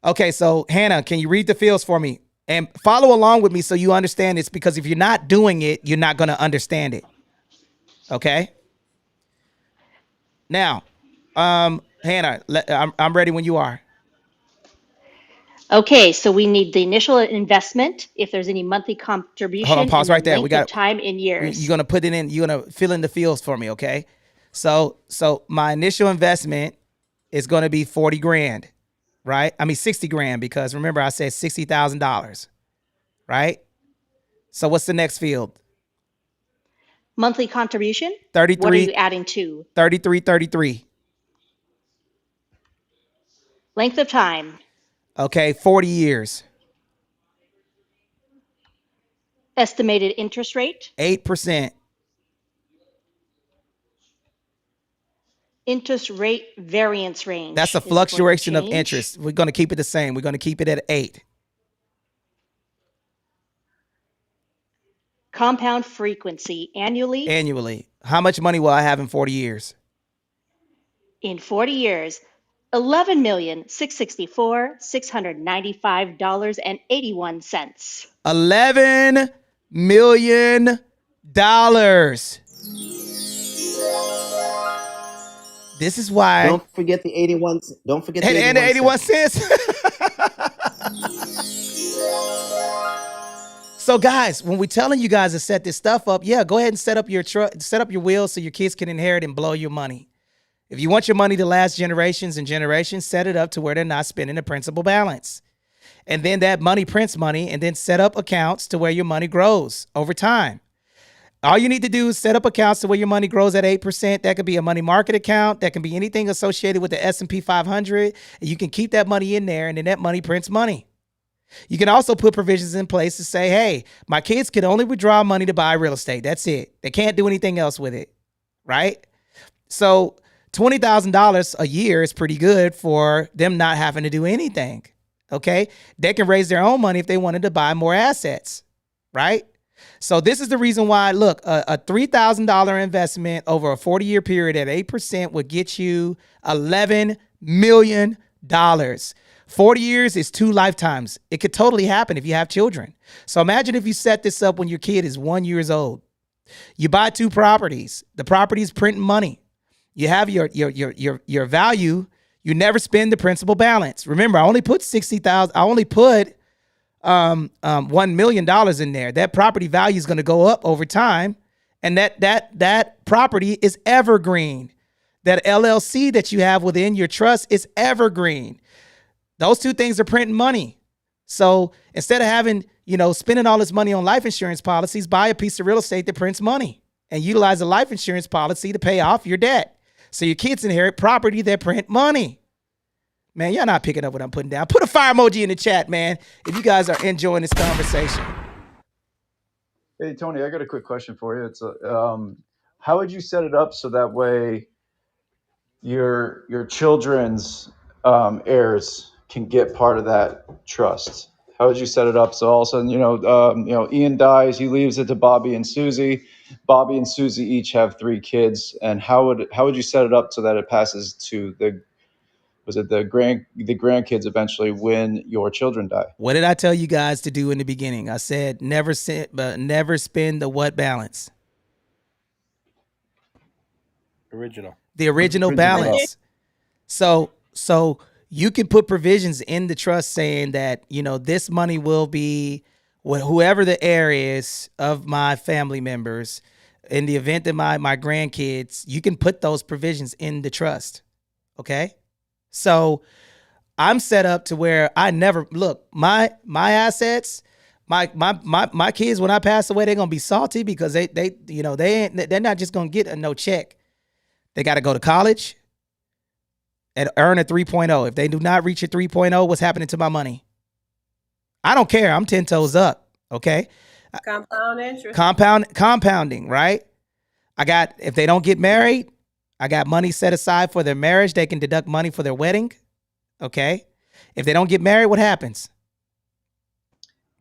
Okay, so Hannah, can you read the fields for me and follow along with me so you understand this? Because if you're not doing it, you're not going to understand it. Okay. Now, Hannah, I'm ready when you are. Okay, so we need the initial investment, if there's any monthly contribution, Hold on, pause and right the there. length of time in years. You're gonna put it in. You're gonna fill in the fields for me, okay? So my initial investment is gonna be 40 grand, right? I mean 60 grand because remember I said $60,000, right? So what's the next field? Monthly contribution? 33. What are you adding to? 33. Length of time? Okay, 40 years. Estimated interest rate? 8%. Interest rate variance range. That's a fluctuation of interest. We're gonna keep it the same. We're gonna keep it at 8. Compound frequency annually? Annually. How much money will I have in 40 years? In 40 years, $11,664,695.81. $11 million. This is why. Don't forget the 81. Don't forget the 81 and the 81 cents. So guys, when we're telling you guys to set this stuff up, yeah, go ahead and set up your wills so your kids can inherit and blow your money. If you want your money to last generations and generations, set it up to where they're not spending the principal balance. And then that money prints money, and then set up accounts to where your money grows over time. All you need to do is set up accounts to where your money grows at 8%. That could be a money market account. That can be anything associated with the S&P 500. And you can keep that money in there, and then that money prints money. You can also put provisions in place to say, hey, my kids can only withdraw money to buy real estate. That's it. They can't do anything else with it, right? So $20,000 a year is pretty good for them not having to do anything, okay? They can raise their own money if they wanted to buy more assets, right? So this is the reason why, look, a $3,000 investment over a 40-year period at 8% would get you $11 million. 40 years is 2 lifetimes. It could totally happen if you have children. So imagine if you set this up when your kid is 1 year old. You buy 2 properties. The property's printing money. You have your value. You never spend the principal balance. Remember, I only put $60,000. I only put $1 million in there. That property value is going to go up over time, and that property is evergreen. That LLC that you have within your trust is evergreen. Those 2 things are printing money. So instead of having, spending all this money on life insurance policies, buy a piece of real estate that prints money. and utilize a life insurance policy to pay off your debt. So your kids inherit property that print money. Man, y'all not picking up what I'm putting down. Put a fire emoji in the chat, man, if you guys are enjoying this conversation. Hey, Tony, I got a quick question for you. It's how would you set it up so that way your children's heirs can get part of that trust? How would you set it up so all of a sudden, Ian dies, he leaves it to Bobby and Susie. Bobby and Susie each have 3 kids, and how would you set it up so that it passes to the grandkids eventually when your children die? What did I tell you guys to do in the beginning? I said never spend the what balance? The original balance. So you can put provisions in the trust saying that, this money will be whoever the heir is of my family members in the event that my grandkids, you can put those provisions in the trust. Okay. So I'm set up to where I never look my assets, my kids, when I pass away, they're going to be salty because they're not just going to get a no check. They got to go to college and earn a 3.0. If they do not reach a 3.0, what's happening to my money? I don't care. I'm 10 toes up. Okay. Compound interest. Compounding, right? If they don't get married, I got money set aside for their marriage. They can deduct money for their wedding. Okay. If they don't get married, what happens?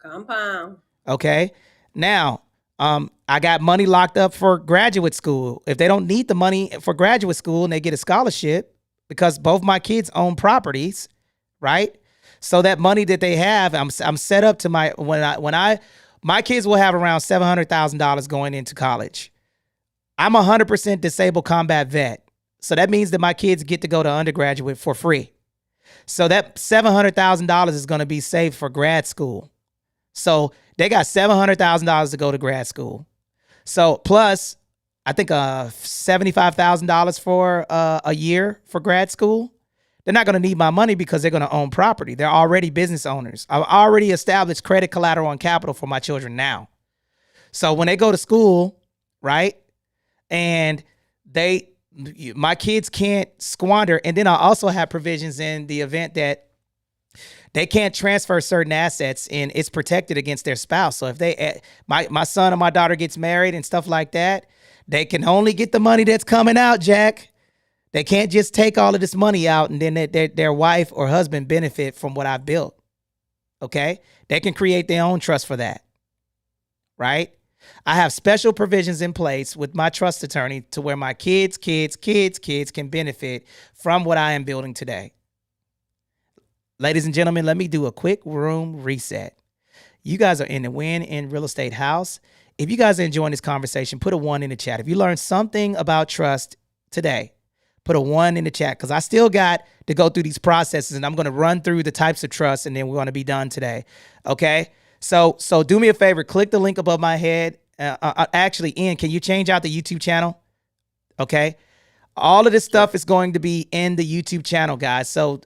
Compound. Okay. Now, I got money locked up for graduate school. If they don't need the money for graduate school and they get a scholarship, because both my kids own properties, right? So that money that they have, I'm set up to my kids will have around $700,000 going into college. I'm 100% disabled combat vet. So that means that my kids get to go to undergraduate for free. So that $700,000 is going to be saved for grad school. So they got $700,000 to go to grad school. So plus, I think $75,000 for a year for grad school. They're not going to need my money because they're going to own property. They're already business owners. I've already established credit, collateral, and capital for my children now. So when they go to school, right, and my kids can't squander. And then I also have provisions in the event that they can't transfer certain assets and it's protected against their spouse. So if my son or my daughter gets married and stuff like that, they can only get the money that's coming out, Jack. They can't just take all of this money out and then their wife or husband benefit from what I've built. Okay? They can create their own trust for that. Right? I have special provisions in place with my trust attorney to where my kids can benefit from what I am building today. Ladies and gentlemen, let me do a quick room reset. You guys are in the Win in Real Estate house. If you guys are enjoying this conversation, put a 1 in the chat. If you learned something about trust today, put a 1 in the chat because I still got to go through these processes and I'm going to run through the types of trust and then we're going to be done today. Okay? So do me a favor, click the link above my head. Actually, Ian, can you change out the YouTube channel? Okay? All of this stuff is going to be in the YouTube channel, guys. So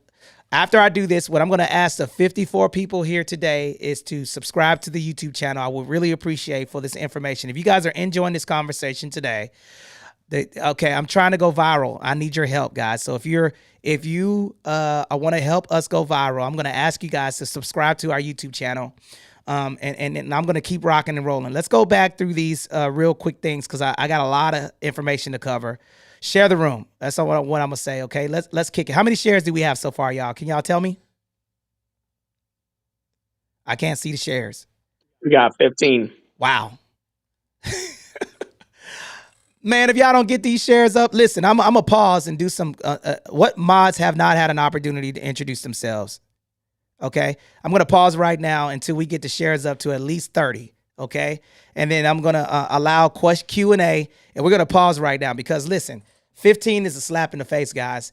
after I do this, what I'm going to ask the 54 people here today is to subscribe to the YouTube channel. I would really appreciate for this information. If you guys are enjoying this conversation today, okay, I'm trying to go viral. I need your help, guys. So if you want to help us go viral, I'm going to ask you guys to subscribe to our YouTube channel. And I'm going to keep rocking and rolling. Let's go back through these real quick things because I got a lot of information to cover. Share the room. That's what I'm going to say, okay? Let's kick it. How many shares do we have so far, y'all? Can y'all tell me? I can't see the shares. We got 15. Wow. Man, if y'all don't get these shares up, listen, I'm going to pause and do some, what mods have not had an opportunity to introduce themselves? Okay. I'm going to pause right now until we get the shares up to at least 30. Okay. And then I'm going to allow Q&A and we're going to pause right now because listen, 15 is a slap in the face, guys.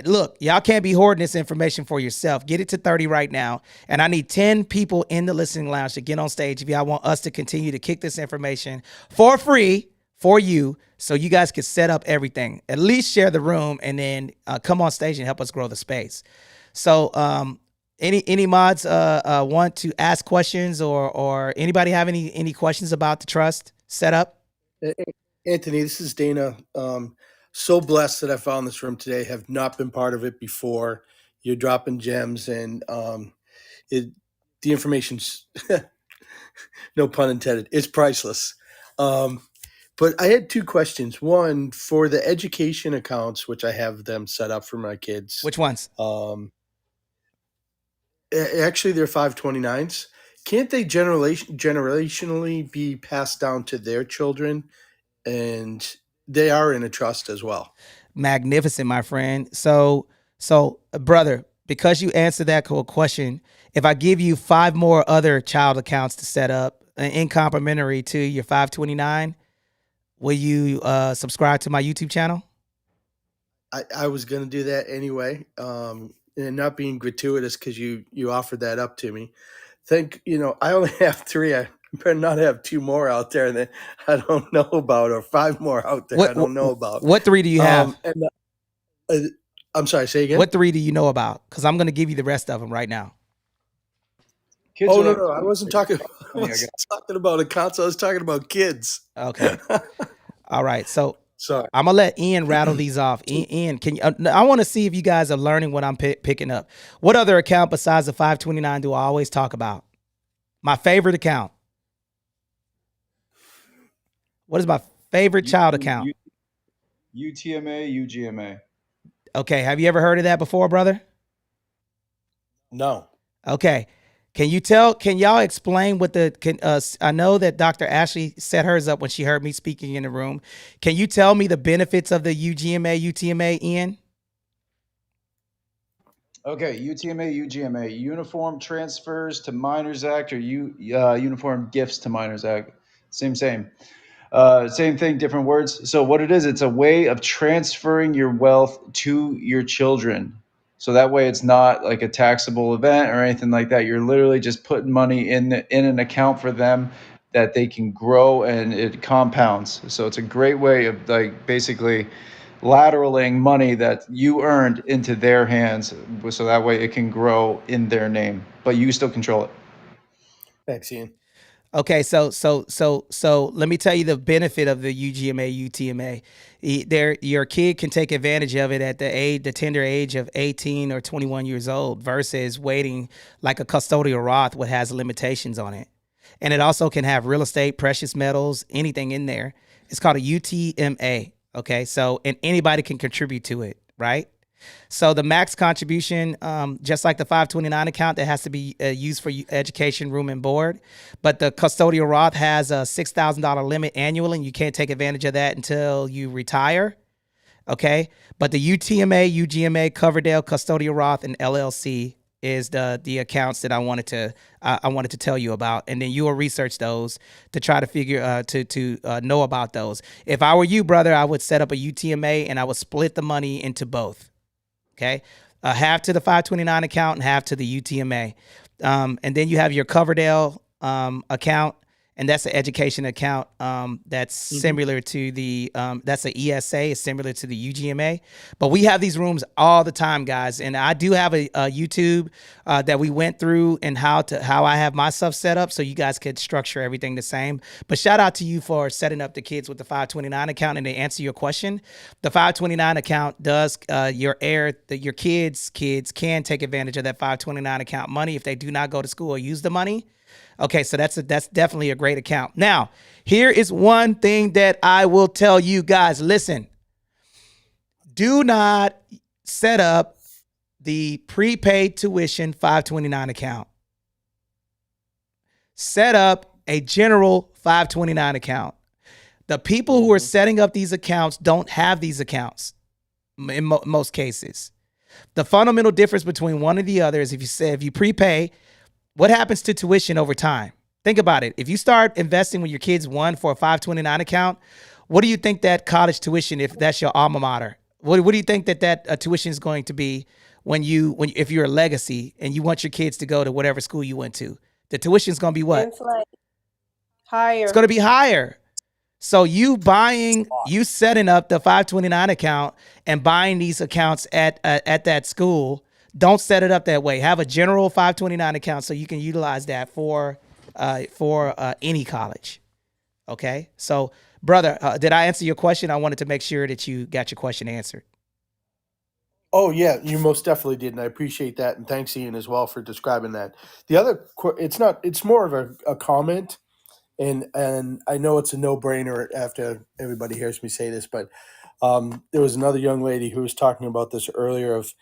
Look, y'all can't be hoarding this information for yourself. Get it to 30 right now. And I need 10 people in the listening lounge to get on stage if y'all want us to continue to kick this information for free for you so you guys can set up everything. At least share the room and then come on stage and help us grow the space. So, any mods want to ask questions or anybody have any questions about the trust setup? Anthony, this is Dana. So blessed that I found this room today. Have not been part of it before. You're dropping gems, and it the information's no pun intended. It's priceless. Um, but I had two questions. One for the education accounts, which I have them set up for my kids. Which ones? Actually, they're 529s. Can't they generationally be passed down to their children? And they are in a trust as well. Magnificent, my friend. So brother, because you answered that question, if I give you 5 more other child accounts to set up in complimentary to your 529, will you subscribe to my YouTube channel? I was going to do that anyway, and not being gratuitous because you offered that up to me. I only have 3. I better not have 2 more out there that I don't know about, or 5 more out there I don't know about. What 3 do you have? I'm sorry, say again. What 3 do you know about? Because I'm going to give you the rest of them right now. Kids no, I wasn't talking. I wasn't talking about accounts. I was talking about kids. Okay. All right. So sorry. I'm gonna let Ian rattle these off. Ian, can you? I want to see if you guys are learning what I'm picking up. What other account besides the 529 do I always talk about? My favorite account. What is my favorite child account? UTMA, UGMA. Okay. Have you ever heard of that before, brother? No. Okay. Can y'all explain what I know that Dr. Ashley set hers up when she heard me speaking in the room. Can you tell me the benefits of the UGMA, UTMA, Ian? Okay, UTMA, UGMA, Uniform Transfers to Minors Act, or Uniform Gifts to Minors Act. Same. Same thing, different words. So what it is, it's a way of transferring your wealth to your children. So that way it's not like a taxable event or anything like that. You're literally just putting money in an account for them that they can grow, and it compounds. So it's a great way of like basically lateraling money that you earned into their hands, so that way it can grow in their name, but you still control it. Thanks, Ian. Okay, so let me tell you the benefit of the UGMA, UTMA. Your kid can take advantage of it at the tender age of 18 or 21 years old, versus waiting like a custodial Roth, what has limitations on it. And it also can have real estate, precious metals, anything in there. It's called a UTMA. Okay, so and anybody can contribute to it, right? So the max contribution, just like the 529 account, that has to be used for education, room, and board. But the custodial Roth has a $6,000 limit annually, and you can't take advantage of that until you retire. Okay, but the UTMA, UGMA, Coverdale, custodial Roth, and LLC is the accounts that I wanted to tell you about, and then you will research those to try to figure to know about those. If I were you, brother, I would set up a UTMA and I would split the money into both. Okay, half to the 529 account and half to the UTMA, and then you have your Coverdale account, and that's an education account that's similar to the that's an ESA, is similar to the UGMA. But we have these rooms all the time, guys, and I do have a YouTube that we went through and how I have my stuff set up, so you guys could structure everything the same. But shout out to you for setting up the kids with the 529 account. And to answer your question, the 529 account does your kids can take advantage of that 529 account money if they do not go to school or use the money. Okay, so that's definitely a great account. Now, here is one thing that I will tell you guys. Listen, do not set up the prepaid tuition 529 account. Set up a general 529 account. The people who are setting up these accounts don't have these accounts in most cases. The fundamental difference between one and the other is if you prepay, what happens to tuition over time? Think about it. If you start investing when your kids won for a 529 account, what do you think that college tuition, if that's your alma mater, what do you think that tuition is going to be if you're a legacy and you want your kids to go to whatever school you went to? The tuition is going to be what? It's like higher. It's going to be higher. So you setting up the 529 account and buying these accounts at that school, don't set it up that way. Have a general 529 account so you can utilize that for any college. Okay. So, brother, did I answer your question? I wanted to make sure that you got your question answered. Oh yeah, you most definitely did, and I appreciate that. And thanks, Ian, as well for describing that. The other, it's not, it's more of a comment, and I know it's a no brainer after everybody hears me say this, but there was another young lady who was talking about this earlier. Of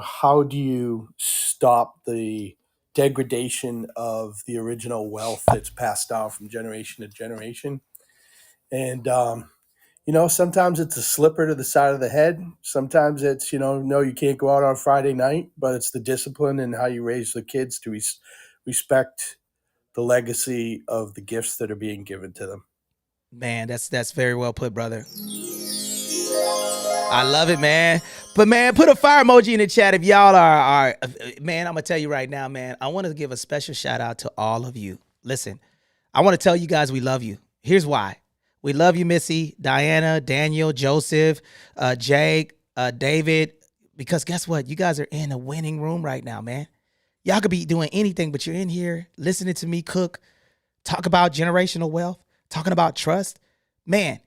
how do you stop the degradation of the original wealth that's passed down from generation to generation? And sometimes it's a slipper to the side of the head. Sometimes it's, no, you can't go out on Friday night, but it's the discipline and how you raise the kids to respect the legacy of the gifts that are being given to them. Man, that's very well put, brother. I love it, man. But man, put a fire emoji in the chat if y'all are man, I'm gonna tell you right now, man. I want to give a special shout out to all of you. Listen, I want to tell you guys we love you. Here's why. We love you, Missy, Diana, Daniel, Joseph, Jake, David, because guess what? You guys are in a winning room right now, man. Y'all could be doing anything, but you're in here listening to me cook, talk about generational wealth, talking about trust. Man,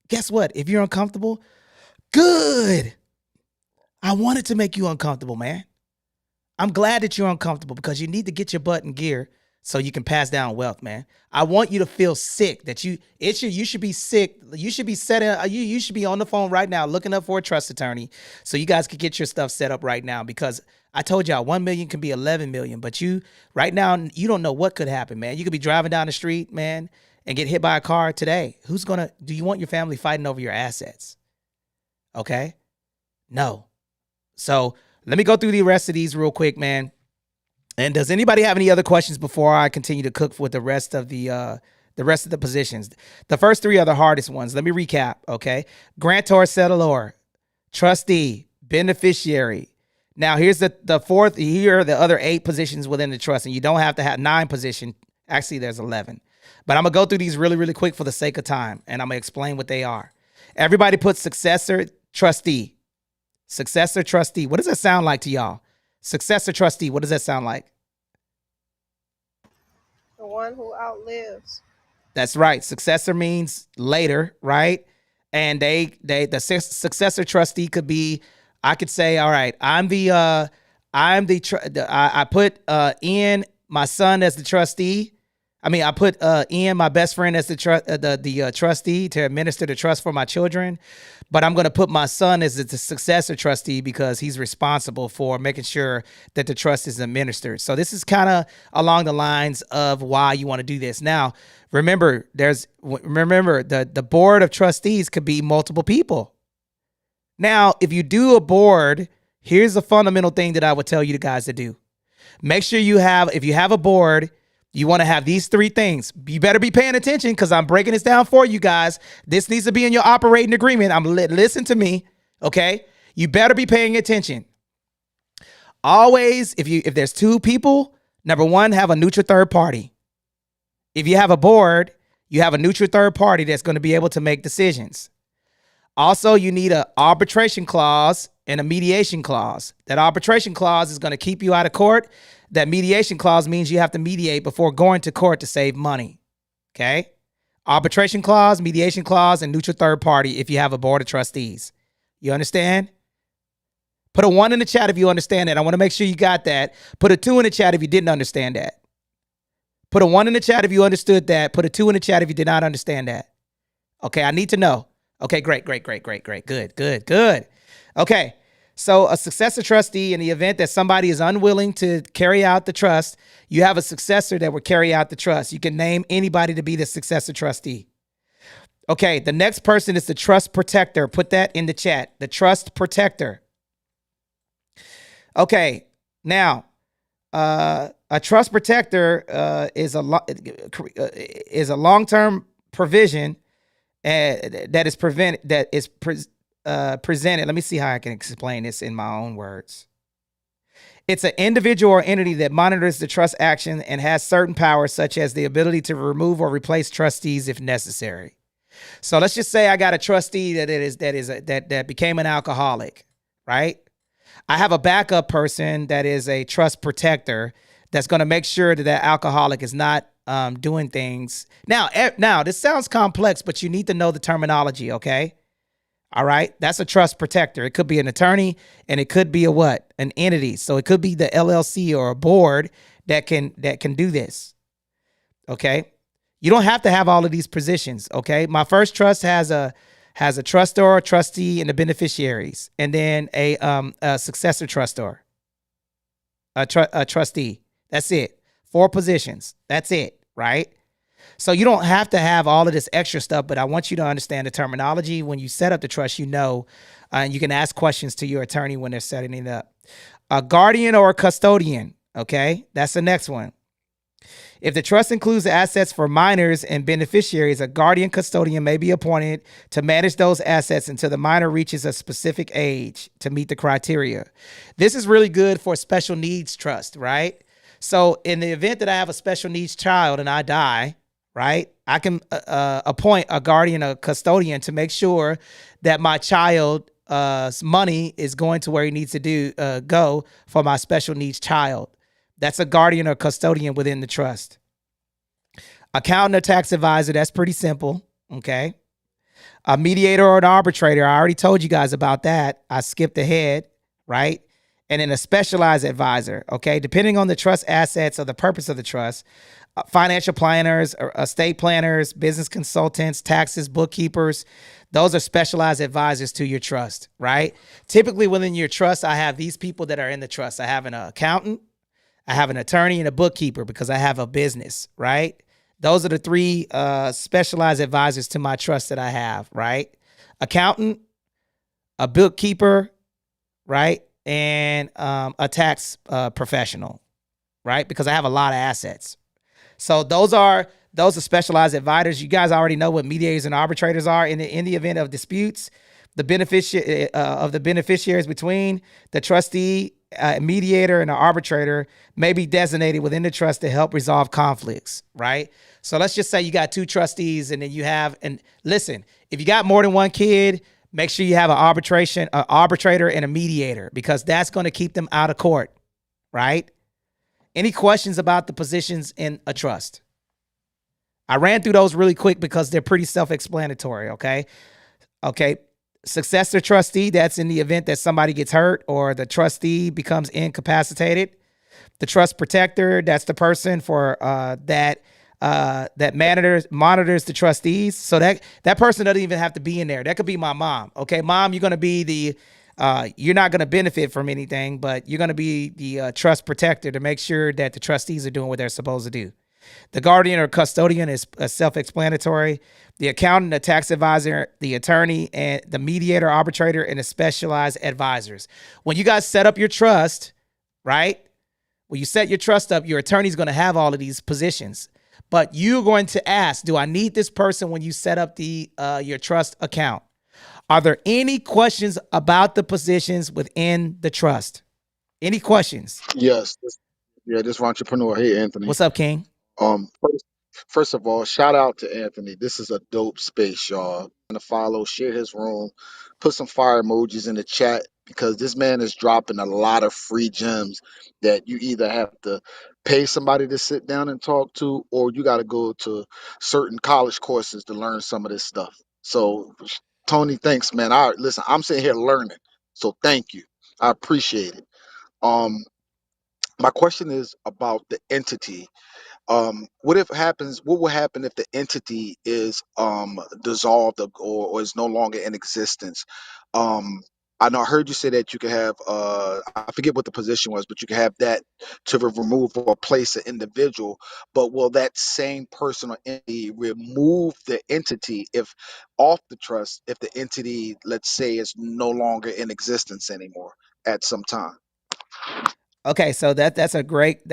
guess what? If you're uncomfortable, good. I wanted to make you uncomfortable, man. I'm glad that you're uncomfortable because you need to get your butt in gear so you can pass down wealth, man. I want you to feel sick that you should be sick. You should be you should be on the phone right now looking up for a trust attorney so you guys can get your stuff set up right now, because I told y'all 1 million can be 11 million, but right now you don't know what could happen, man. You could be driving down the street, man, and get hit by a car today. Do you want your family fighting over your assets? Okay? No. So let me go through the rest of these real quick, man. And does anybody have any other questions before I continue to cook with the rest of the positions? The first three are the hardest ones. Let me recap, okay? Grantor, settlor, trustee, beneficiary. Now here's the fourth. Here are the other 8 positions within the trust, and you don't have to have 9 positions. Actually, there's 11. But I'm gonna go through these really, really quick for the sake of time, and I'm gonna explain what they are. Everybody put successor, trustee. Successor, trustee. What does that sound like to y'all? Successor, trustee. What does that sound like? The one who outlives. That's right. Successor means later, right? And the successor trustee could be, I could say, all right, I put Ian, my son, as the trustee. I put Ian, my best friend, as the trustee to administer the trust for my children. But I'm going to put my son as the successor trustee because he's responsible for making sure that the trust is administered. So this is kind of along the lines of why you want to do this. Now, remember, the board of trustees could be multiple people. Now, if you do a board, here's a fundamental thing that I would tell you guys to do. Make sure if you have a board, you want to have these 3 things. You better be paying attention because I'm breaking this down for you guys. This needs to be in your operating agreement. Listen to me, okay? You better be paying attention. Always, if there's 2 people, number 1, have a neutral third party. If you have a board, you have a neutral third party that's going to be able to make decisions. Also, you need an arbitration clause and a mediation clause. That arbitration clause is going to keep you out of court. That mediation clause means you have to mediate before going to court to save money. Okay? Arbitration clause, mediation clause, and neutral third party if you have a board of trustees. You understand? Put a 1 in the chat if you understand that. I want to make sure you got that. Put a 2 in the chat if you didn't understand that. Put a 1 in the chat if you understood that. Put a 2 in the chat if you did not understand that. Okay, I need to know. Okay, great. Good. Okay, so a successor trustee, in the event that somebody is unwilling to carry out the trust, you have a successor that will carry out the trust. You can name anybody to be the successor trustee. Okay, the next person is the trust protector. Put that in the chat. The trust protector. Okay, now, a trust protector is a long-term provision that is presented. Let me see how I can explain this in my own words. It's an individual or entity that monitors the trust action and has certain powers, such as the ability to remove or replace trustees if necessary. So let's just say I got a trustee that became an alcoholic, right? I have a backup person that is a trust protector that's going to make sure that alcoholic is not doing things. Now this sounds complex, but you need to know the terminology, okay? All right, that's a trust protector. It could be an attorney, and it could be a what? An entity. So it could be the LLC or a board that can do this. Okay, you don't have to have all of these positions. Okay, my first trust has a trustor, trustee, and the beneficiaries, and then a successor trustor, a trustee. That's it. 4 positions. That's it. Right. So you don't have to have all of this extra stuff, but I want you to understand the terminology. When you set up the trust, and you can ask questions to your attorney when they're setting it up. A guardian or a custodian, okay? That's the next one. If the trust includes assets for minors and beneficiaries, a guardian custodian may be appointed to manage those assets until the minor reaches a specific age to meet the criteria. This is really good for special needs trust, right? So in the event that I have a special needs child and I die, right, I can appoint a guardian, a custodian to make sure that my child's money is going to where he needs to go for my special needs child. That's a guardian or custodian within the trust. Accountant or tax advisor, that's pretty simple, okay? A mediator or an arbitrator, I already told you guys about that. I skipped ahead, right? And then a specialized advisor, okay? Depending on the trust assets or the purpose of the trust, financial planners, estate planners, business consultants, taxes, bookkeepers, those are specialized advisors to your trust, right? Typically within your trust, I have these people that are in the trust. I have an accountant, I have an attorney, and a bookkeeper because I have a business, right? Those are the 3 specialized advisors to my trust that I have, right? Accountant, a bookkeeper, right? And a tax professional, right? Because I have a lot of assets. So those are specialized advisors. You guys already know what mediators and arbitrators are in the event of disputes. The beneficiaries between the trustee, mediator, and the arbitrator may be designated within the trust to help resolve conflicts, right? So let's just say you got 2 trustees, and then and listen, if you got more than 1 kid, make sure you have an arbitrator and a mediator, because that's going to keep them out of court, right? Any questions about the positions in a trust? I ran through those really quick because they're pretty self-explanatory, okay? Okay. Successor trustee, that's in the event that somebody gets hurt or the trustee becomes incapacitated. The trust protector, that's the person for that monitors the trustees. So that person doesn't even have to be in there. That could be my mom. Okay, mom, you're going to be you're not going to benefit from anything, but you're going to be the trust protector to make sure that the trustees are doing what they're supposed to do. The guardian or custodian is self-explanatory. The accountant, the tax advisor, the attorney, and the mediator, arbitrator, and the specialized advisors. When you guys set up your trust, right? When you set your trust up, your attorney's going to have all of these positions. But you're going to ask, do I need this person when you set up your trust account? Are there any questions about the positions within the trust? Any questions? Yes. This entrepreneur. Hey, Anthony. What's up, King? First of all, shout out to Anthony. This is a dope space, y'all. To follow, share his room, put some fire emojis in the chat because this man is dropping a lot of free gems that you either have to pay somebody to sit down and talk to, or you got to go to certain college courses to learn some of this stuff. So, Tony, thanks, man. Listen, I'm sitting here learning, so thank you. I appreciate it. Um, my question is about the entity. What will happen if the entity is dissolved or is no longer in existence? I know I heard you say that you could have I forget what the position was, but you can have that to remove or replace an individual. But will that same person or entity remove the entity if off the trust if the entity, let's say, is no longer in existence anymore at some time? Okay, so that's a great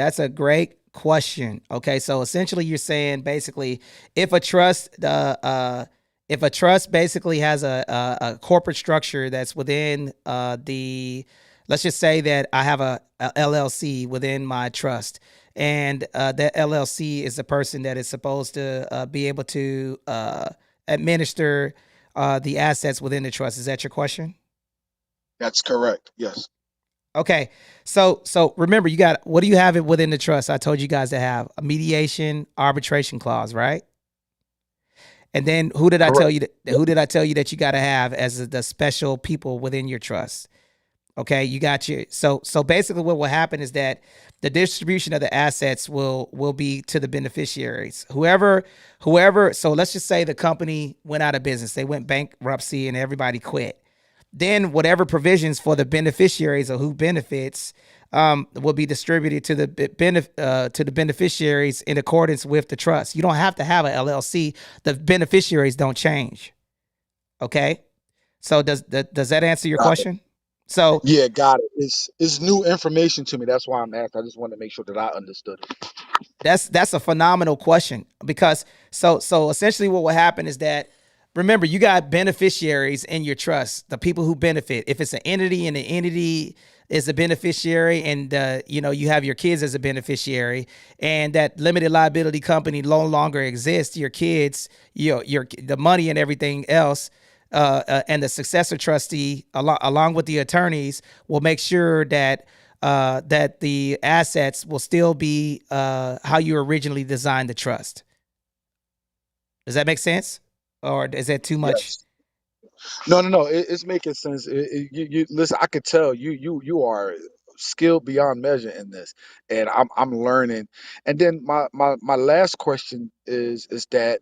question. Okay, so essentially you're saying basically if a trust basically has a corporate structure that's within let's just say that I have a LLC within my trust, and that LLC is the person that is supposed to be able to administer the assets within the trust. Is that your question? That's correct. Yes. Okay. So remember, you got, what do you have it within the trust? I told you guys to have a mediation arbitration clause, right? And then who did I tell Correct. you that you got to have as the special people within your trust? Okay, you got your, so basically what will happen is that the distribution of the assets will be to the beneficiaries. Whoever, so let's just say the company went out of business. They went bankruptcy and everybody quit. Then whatever provisions for the beneficiaries or who benefits will be distributed to the beneficiaries in accordance with the trust. You don't have to have a LLC. The beneficiaries don't change. Okay, so does that answer your Got it. question? So Yeah, got it. It's new information to me. That's why I'm asking. I just wanted to make sure that I understood it. that's a phenomenal question, because so essentially what will happen is that, remember, you got beneficiaries in your trust, the people who benefit. If it's an entity and the entity is a beneficiary, and you have your kids as a beneficiary, and that limited liability company no longer exists, your kids, your the money and everything else, and the successor trustee along with the attorneys will make sure that that the assets will still be how you originally designed the trust. Does that make sense, or is that too much? Yes. No. It's making sense. You listen. I could tell you are skilled beyond measure in this, and I'm learning. And then my last question is that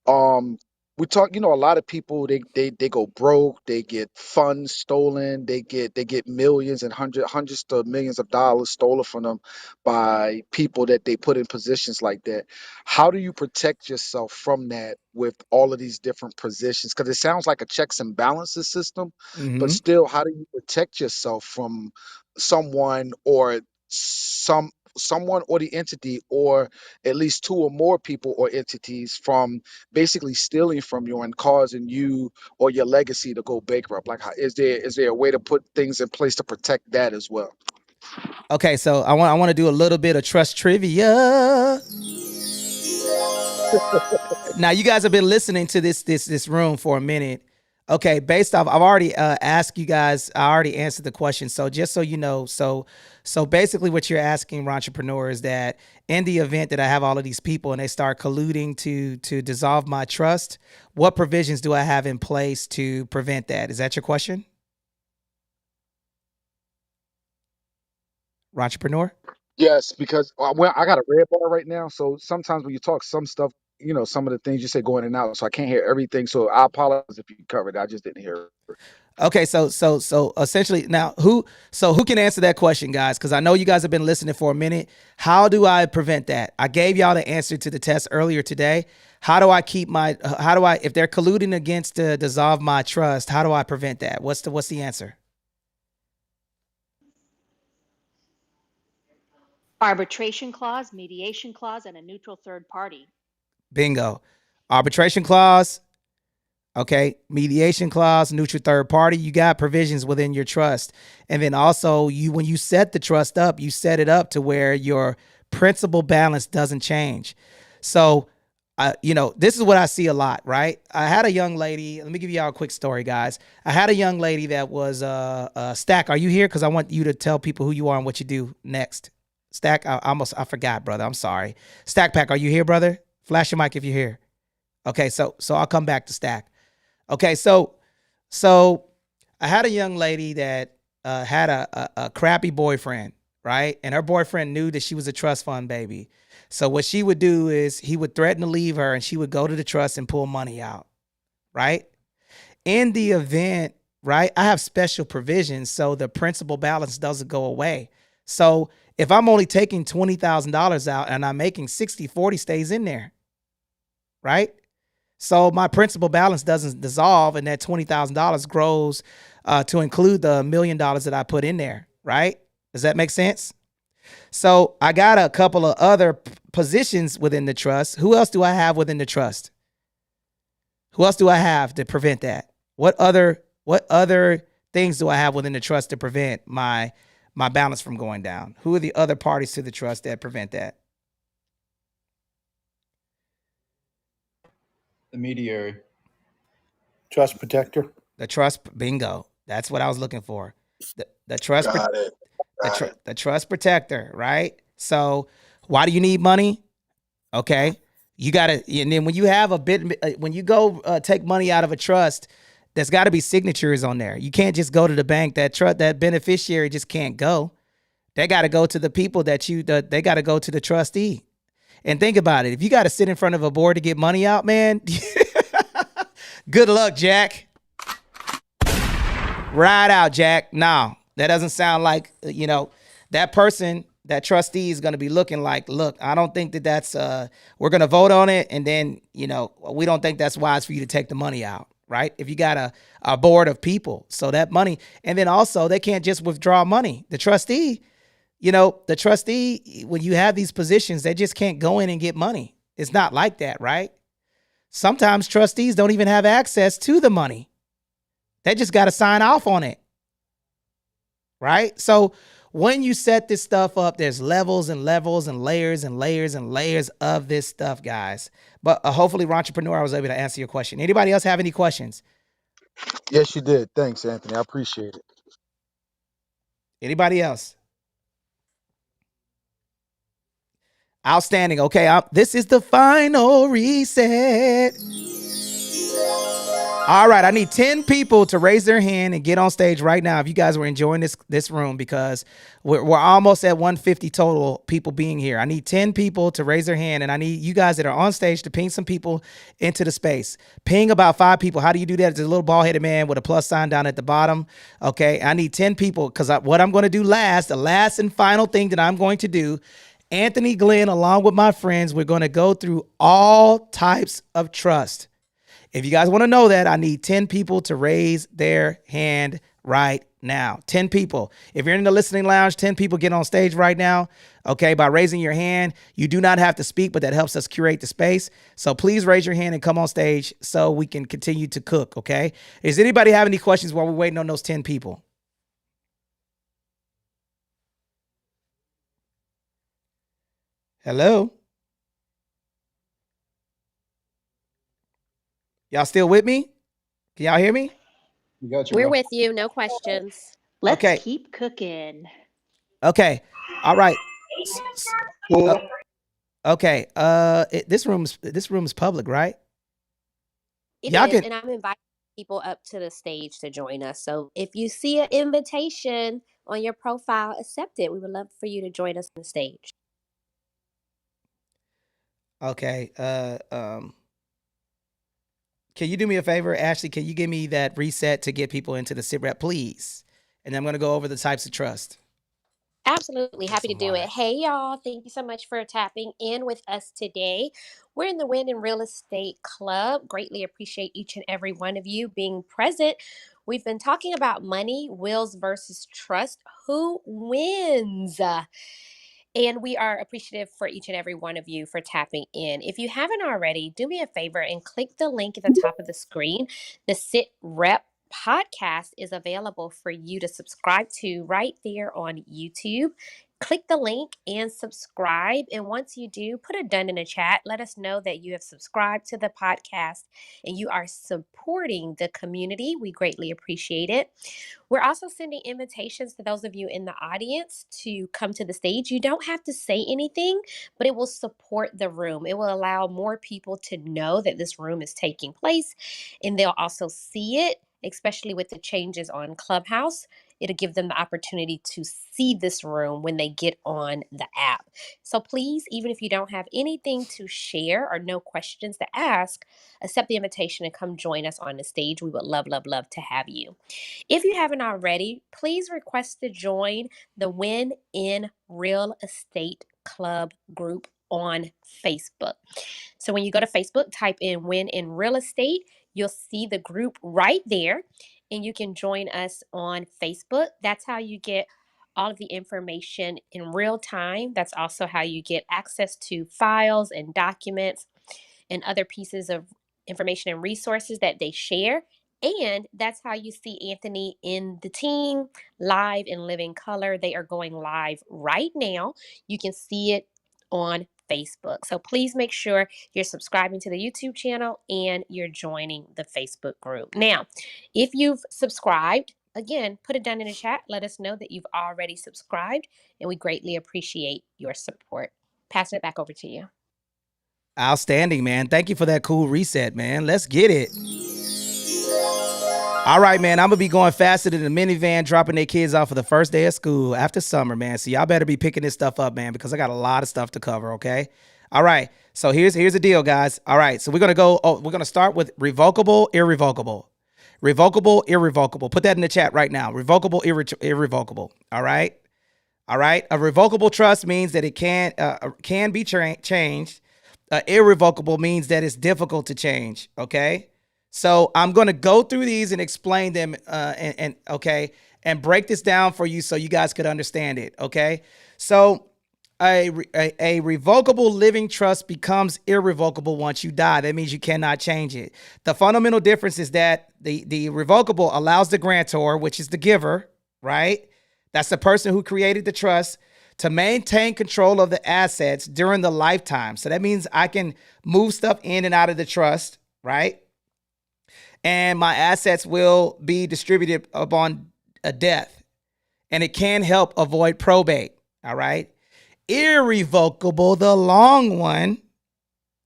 um we talk, a lot of people, they go broke, they get funds stolen, they get millions and hundreds of millions of dollars stolen from them by people that they put in positions like that. How do you protect yourself from that with all of these different positions? Because it sounds like a checks and balances system, but Mm-hmm. still, how do you protect yourself from someone or someone or the entity, or at least two or more people or entities, from basically stealing from you and causing you or your legacy to go bankrupt? Like, is there a way to put things in place to protect that as well? Okay, so I want to do a little bit of trust trivia. Now you guys have been listening to this room for a minute. Okay, based off, I've already asked you guys. I already answered the question. So just so you know, so basically, what you're asking, entrepreneur, is that in the event that I have all of these people and they start colluding to dissolve my trust, what provisions do I have in place to prevent that? Is that your question, entrepreneur? Yes, because well, I got a red bar right now, so sometimes when you talk, some stuff, some of the things you say go in and out, so I can't hear everything. So I apologize if you covered it. I just didn't hear it. Okay, so essentially now who can answer that question, guys? Because I know you guys have been listening for a minute. How do I prevent that? I gave y'all the answer to the test earlier today. How do I if they're colluding against to dissolve my trust, how do I prevent that? What's the answer? Arbitration clause, mediation clause, and a neutral third party. Bingo. Arbitration clause. Okay, mediation clause, neutral third party. You got provisions within your trust, and then also when you set the trust up, you set it up to where your principal balance doesn't change. So, this is what I see a lot, right? I had a young lady. Let me give y'all a quick story, guys. I had a young lady that was Stack. Are you here? Because I want you to tell people who you are and what you do next. Stack, I forgot, brother. I'm sorry. Stack Pack, are you here, brother? Flash your mic if you're here. Okay, so I'll come back to Stack. Okay, so I had a young lady that had a crappy boyfriend, right? And her boyfriend knew that she was a trust fund baby. So what she would do is he would threaten to leave her, and she would go to the trust and pull money out, right? In the event, right, I have special provisions so the principal balance doesn't go away. So if I'm only taking $20,000 out and I'm making 60/40 stays in there, right? So my principal balance doesn't dissolve, and that $20,000 grows to include the $1 million that I put in there, right? Does that make sense? So I got a couple of other positions within the trust. Who else do I have within the trust? Who else do I have to prevent that? What other things do I have within the trust to prevent my balance from going down? Who are the other parties to the trust that prevent that? The mediary. Trust protector. The trust, bingo. That's what I was looking for. The trust, Got it. Right. The trust protector, right? So why do you need money? Okay. You got to, and then when you have a bit, when you go take money out of a trust, there's got to be signatures on there. You can't just go to the bank. That beneficiary just can't go. They got to go to the people they got to go to the trustee. And think about it. If you got to sit in front of a board to get money out, man, good luck, Jack. Ride out, Jack. No, that doesn't sound like, that person, that trustee is going to be looking like, look, I don't think that's, we're going to vote on it. And then, we don't think that's wise for you to take the money out, right? If you got a board of people, so that money, and then also they can't just withdraw money. The trustee, when you have these positions, they just can't go in and get money. It's not like that, right? Sometimes trustees don't even have access to the money. They just got to sign off on it. Right? So when you set this stuff up, there's levels and levels and layers and layers and layers of this stuff, guys. But hopefully, Entrepreneur, I was able to answer your question. Anybody else have any questions? Yes, you did. Thanks, Anthony. I appreciate it. Anybody else? Outstanding. Okay, this is the final reset. All right, I need 10 people to raise their hand and get on stage right now if you guys were enjoying this room, because we're almost at 150 total people being here. I need 10 people to raise their hand, and I need you guys that are on stage to ping some people into the space. Ping about 5 people. How do you do that? It's a little bald-headed man with a plus sign down at the bottom. Okay, I need 10 people, because what I'm going to do the last and final thing that I'm going to do, Anthony Glenn, along with my friends, we're going to go through all types of trust. If you guys want to know that, I need 10 people to raise their hand right now. 10 people. If you're in the listening lounge, 10 people get on stage right now. Okay, by raising your hand. You do not have to speak, but that helps us curate the space. So please raise your hand and come on stage so we can continue to cook, okay? Does anybody have any questions while we're waiting on those 10 people? Hello? Y'all still with me? Can y'all hear me? We got you, We're bro. with you. No questions. Let's Okay. keep cooking. Okay. All right. Okay. This room's public, right? It Y'all is, can. and I'm inviting people up to the stage to join us. So if you see an invitation on your profile, accept it. We would love for you to join us on the stage. Okay. Can you do me a favor, Ashley? Can you give me that reset to get people into the sit rep, please? And then I'm going to go over the types of trust. Absolutely. And Happy to some do water. it. Hey, y'all. Thank you so much for tapping in with us today. We're in the Win in Real Estate Club. Greatly appreciate each and every one of you being present. We've been talking about money, wills versus trust. Who wins? And we are appreciative for each and every one of you for tapping in. If you haven't already, do me a favor and click the link at the top of the screen. The Sit Rep podcast is available for you to subscribe to right there on YouTube. Click the link and subscribe. And once you do, put a done in the chat. Let us know that you have subscribed to the podcast and you are supporting the community. We greatly appreciate it. We're also sending invitations to those of you in the audience to come to the stage. You don't have to say anything, but it will support the room. It will allow more people to know that this room is taking place, and they'll also see it, especially with the changes on Clubhouse. It'll give them the opportunity to see this room when they get on the app. So please, even if you don't have anything to share or no questions to ask, accept the invitation and come join us on the stage. We would love, love, love to have you. If you haven't already, please request to join the Win in Real Estate Club group on Facebook. So when you go to Facebook, type in Win in Real Estate, you'll see the group right there, and you can join us on Facebook. That's how you get all of the information in real time. That's also how you get access to files and documents and other pieces of information and resources that they share. And that's how you see Anthony in the team live in living color. They are going live right now. You can see it on Facebook. So please make sure you're subscribing to the YouTube channel and you're joining the Facebook group. Now, if you've subscribed, again, put it down in the chat. Let us know that you've already subscribed, and we greatly appreciate your support. Passing it back over to you. Outstanding, man. Thank you for that cool reset, man. Let's get it. All right, man. I'm gonna be going faster than the minivan dropping their kids off for the first day of school after summer, man. So y'all better be picking this stuff up, man, because I got a lot of stuff to cover. Okay. All right. So here's the deal, guys. All right. So we're gonna start with revocable, irrevocable. Revocable, irrevocable. Put that in the chat right now. Revocable, irrevocable. All right. All right. A revocable trust means that it can be changed. Irrevocable means that it's difficult to change. Okay. So I'm going to go through these and explain them and break this down for you so you guys could understand it. Okay. So a revocable living trust becomes irrevocable once you die. That means you cannot change it. The fundamental difference is that the revocable allows the grantor, which is the giver, right? That's the person who created the trust, to maintain control of the assets during the lifetime. So that means I can move stuff in and out of the trust, right? And my assets will be distributed upon a death. And it can help avoid probate, all right? Irrevocable, the long one,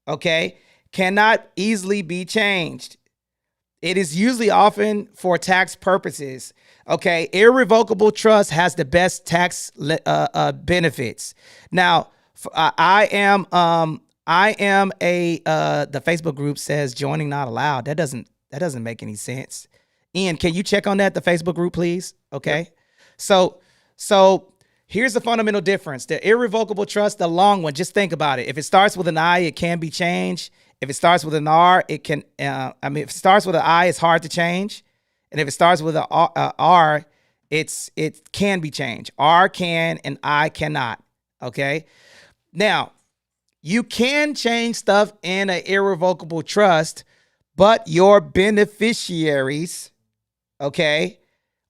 okay, cannot easily be changed. It is usually often for tax purposes. Okay, irrevocable trust has the best tax benefits. Now, I am the Facebook group says joining not allowed. That doesn't make any sense. Ian, can you check on that, the Facebook group, please? Okay. Yep. So here's the fundamental difference. The irrevocable trust, the long one, just think about it. If it starts with an I, it can be changed. If it starts with an R, it can, if it starts with an I, it's hard to change. And if it starts with an R, it can be changed. R can and I cannot, okay? Now, you can change stuff in an irrevocable trust, but your beneficiaries, okay,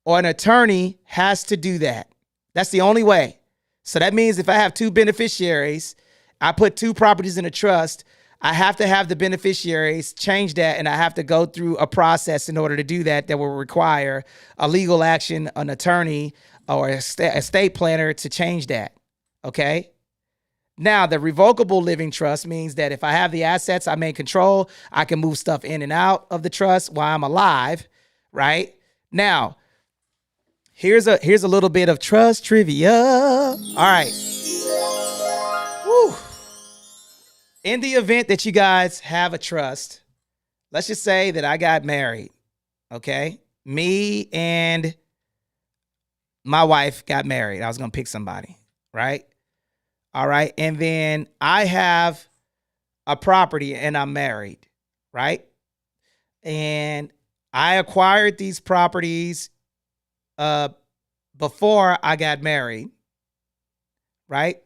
or an attorney has to do that. That's the only way. So that means if I have two beneficiaries, I put two properties in a trust, I have to have the beneficiaries change that, and I have to go through a process in order to do that will require a legal action, an attorney, or a estate planner to change that, okay? Now, the revocable living trust means that if I have the assets I may control, I can move stuff in and out of the trust while I'm alive, right? Now, here's a little bit of trust trivia. All right. Woo. In the event that you guys have a trust, let's just say that I got married, okay? Me and my wife got married. I was going to pick somebody, right? All right. And then I have a property and I'm married, right? And I acquired these properties before I got married, right?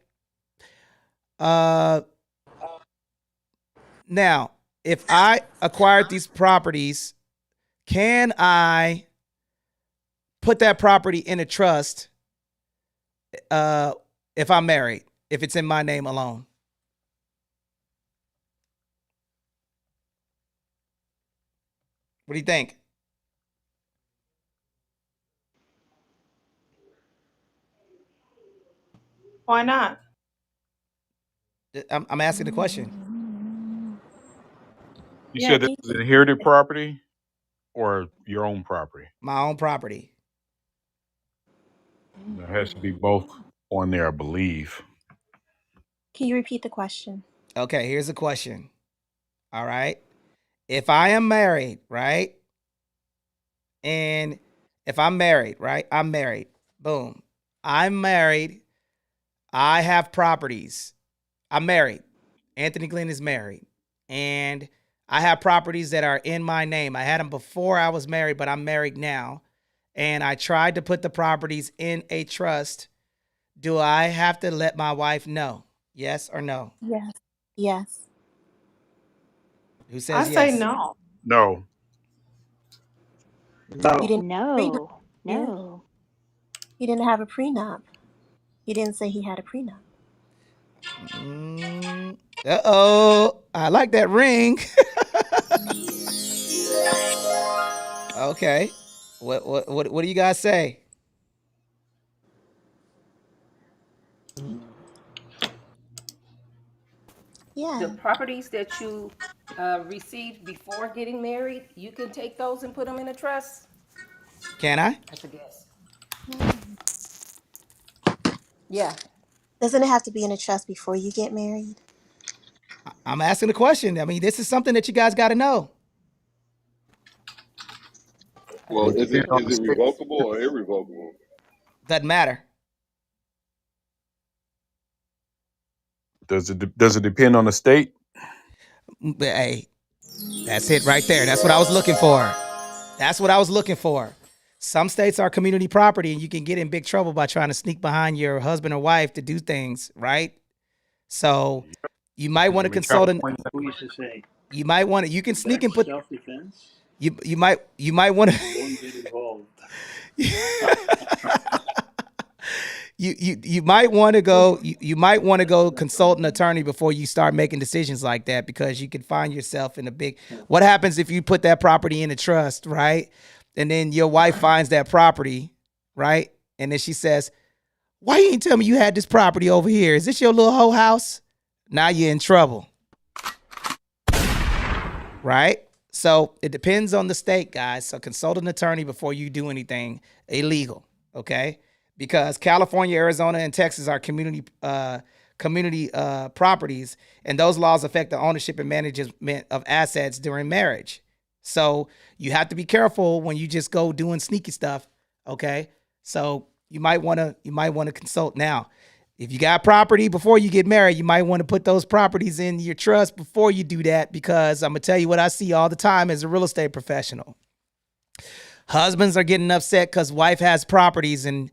Now, if I acquired these properties, can I put that property in a trust if I'm married, if it's in my name alone? What do you think? Why not? I'm asking the question. You Yeah, said this is inherited property or your own property? My own property. There has to be both on there, I believe. Can you repeat the question? Okay, here's the question. All right. If I am married, right? And if I'm married, right? I'm married. Boom. I'm married. I have properties. I'm married. Anthony Glenn is married. And I have properties that are in my name. I had them before I was married, but I'm married now. And I tried to put the properties in a trust. Do I have to let my wife know? Yes or no? Yes. Yes. Who I says say yes? no. No. You didn't prenup. No, Yeah. no. He didn't have a prenup. He didn't say he had a prenup. Uh-oh. I like that ring. Okay. What do you guys say? Yeah. The properties that you received before getting married, you can take those and put them in a trust. Can I? That's a guess. Hmm. Yeah. Doesn't it have to be in a trust before you get married? I'm asking the question. I mean, this is something that you guys got to know. Well, It is depends it on is the it state. revocable or irrevocable? Doesn't matter. Does it depend on the state? Hey, that's it right there. That's what I was looking for. That's what I was looking for. Some states are community property, and you can get in big trouble by trying to sneak behind your husband or wife to do things, right? So you might I want to mean, consult an. California. Who used to say You might want to. You can sneak and that's put. self-defense? You might want to. Don't get involved. You might want to go. You might want to go consult an attorney before you start making decisions like that, because you can find yourself in a big. What happens if you put that property in a trust, right? And then your wife finds that property, right? And then she says, "Why you ain't tell me you had this property over here? Is this your little whole house?" Now you're in trouble, right? So it depends on the state, guys. So consult an attorney before you do anything illegal, okay? Because California, Arizona, and Texas are community properties, and those laws affect the ownership and management of assets during marriage. So you have to be careful when you just go doing sneaky stuff, okay? So you might want to consult now. If you got property before you get married, you might want to put those properties in your trust before you do that, because I'm going to tell you what I see all the time as a real estate professional. Husbands are getting upset because wife has properties, and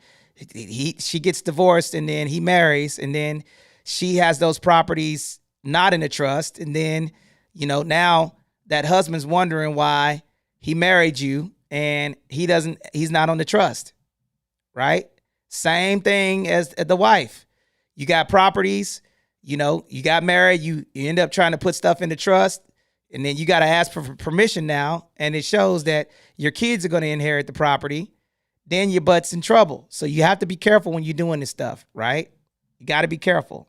she gets divorced, and then he marries, and then she has those properties not in a trust. And then, now that husband's wondering why he married you and he's not on the trust, right? Same thing as the wife. You got properties, you got married, you end up trying to put stuff in the trust, and then you got to ask for permission now, and it shows that your kids are going to inherit the property. Then your butt's in trouble. So you have to be careful when you're doing this stuff, right? You got to be careful,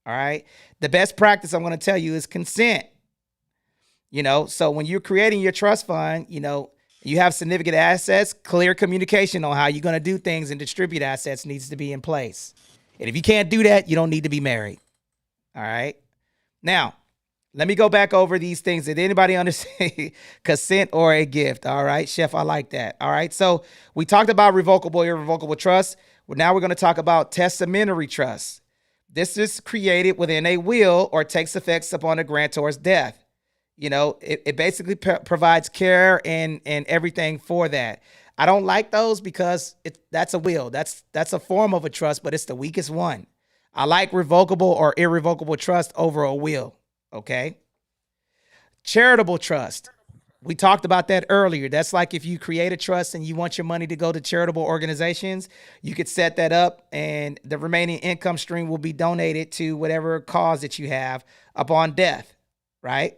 all right? The best practice I'm going to tell you is consent. So when you're creating your trust fund, you have significant assets, clear communication on how you're going to do things and distribute assets needs to be in place. And if you can't do that, you don't need to be married. All right. Now, let me go back over these things. Did anybody understand consent or a gift? All right, Chef, I like that. All right. So we talked about revocable, irrevocable trust. Well, now we're going to talk about testamentary trust. This is created within a will or takes effects upon a grantor's death. It basically provides care and everything for that. I don't like those because that's a will. That's a form of a trust, but it's the weakest one. I like revocable or irrevocable trust over a will. Okay. Charitable trust. We talked about that earlier. That's like if you create a trust and you want your money to go to charitable organizations, you could set that up and the remaining income stream will be donated to whatever cause that you have upon death, right?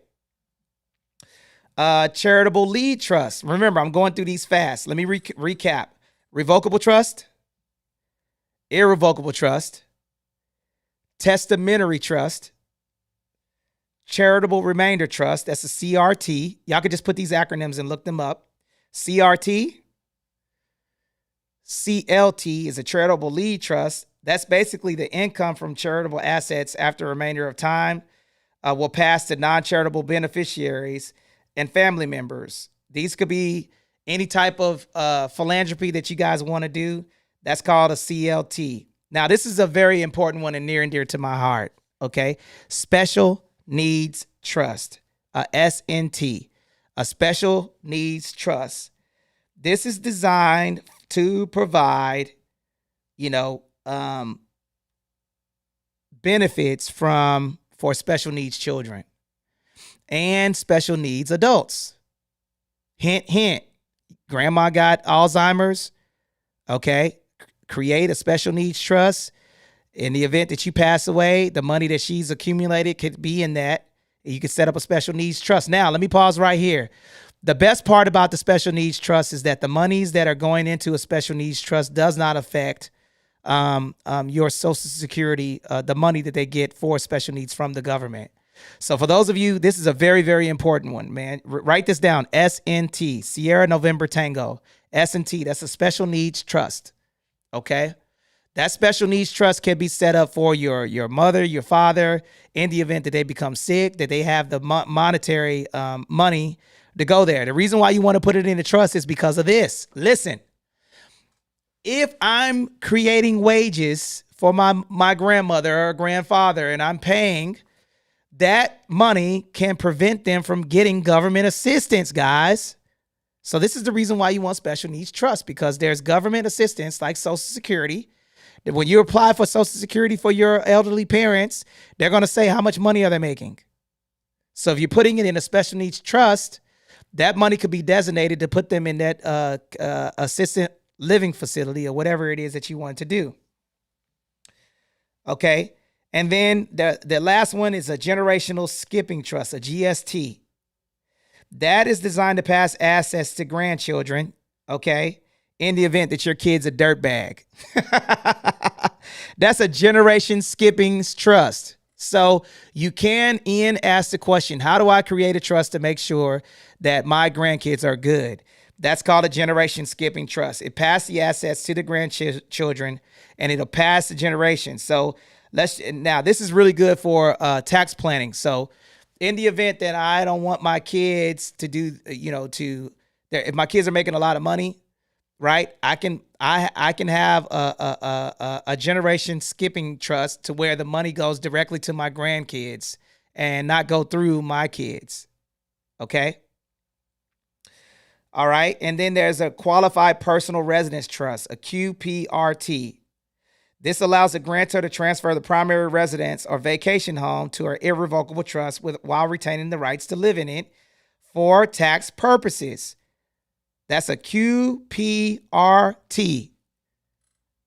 Charitable lead trust. Remember, I'm going through these fast. Let me recap. Revocable trust, irrevocable trust, testamentary trust, charitable remainder trust. That's a CRT. Y'all could just put these acronyms and look them up. CRT. CLT is a charitable lead trust. That's basically the income from charitable assets after a remainder of time will pass to non-charitable beneficiaries and family members. These could be any type of philanthropy that you guys want to do. That's called a CLT. Now, this is a very important one and near and dear to my heart, okay? Special Needs Trust, a SNT, a Special Needs Trust. This is designed to provide, benefits for special needs children and special needs adults. Hint, hint. Grandma got Alzheimer's. Okay. Create a special needs trust. In the event that you pass away, the money that she's accumulated could be in that. You could set up a special needs trust. Now, let me pause right here. The best part about the special needs trust is that the monies that are going into a special needs trust does not affect your Social Security, the money that they get for special needs from the government. So for those of you, this is a very, very important one, man. Write this down. SNT, Sierra November Tango. S&T, that's a special needs trust. Okay? That special needs trust can be set up for your mother, your father, in the event that they become sick, that they have the monetary money to go there. The reason why you want to put it in the trust is because of this. Listen, if I'm creating wages for my grandmother or grandfather and I'm paying, that money can prevent them from getting government assistance, guys. So this is the reason why you want special needs trust, because there's government assistance like Social Security. When you apply for Social Security for your elderly parents, they're going to say how much money are they making. So if you're putting it in a special needs trust, that money could be designated to put them in that assisted living facility or whatever it is that you want to do. Okay. And then the last one is a generational skipping trust, a GST. That is designed to pass assets to grandchildren, okay, in the event that your kid's a dirtbag. That's a generation skipping trust. So you can, Ian, ask the question, how do I create a trust to make sure that my grandkids are good? That's called a generation skipping trust. It passes the assets to the grandchildren and it'll pass the generation. So now this is really good for tax planning. So in the event that I don't want my kids to do, if my kids are making a lot of money, right? I can have a generation skipping trust to where the money goes directly to my grandkids and not go through my kids. Okay. All right. And then there's a qualified personal residence trust, a QPRT. This allows the grantor to transfer the primary residence or vacation home to an irrevocable trust while retaining the rights to live in it for tax purposes. That's a QPRT,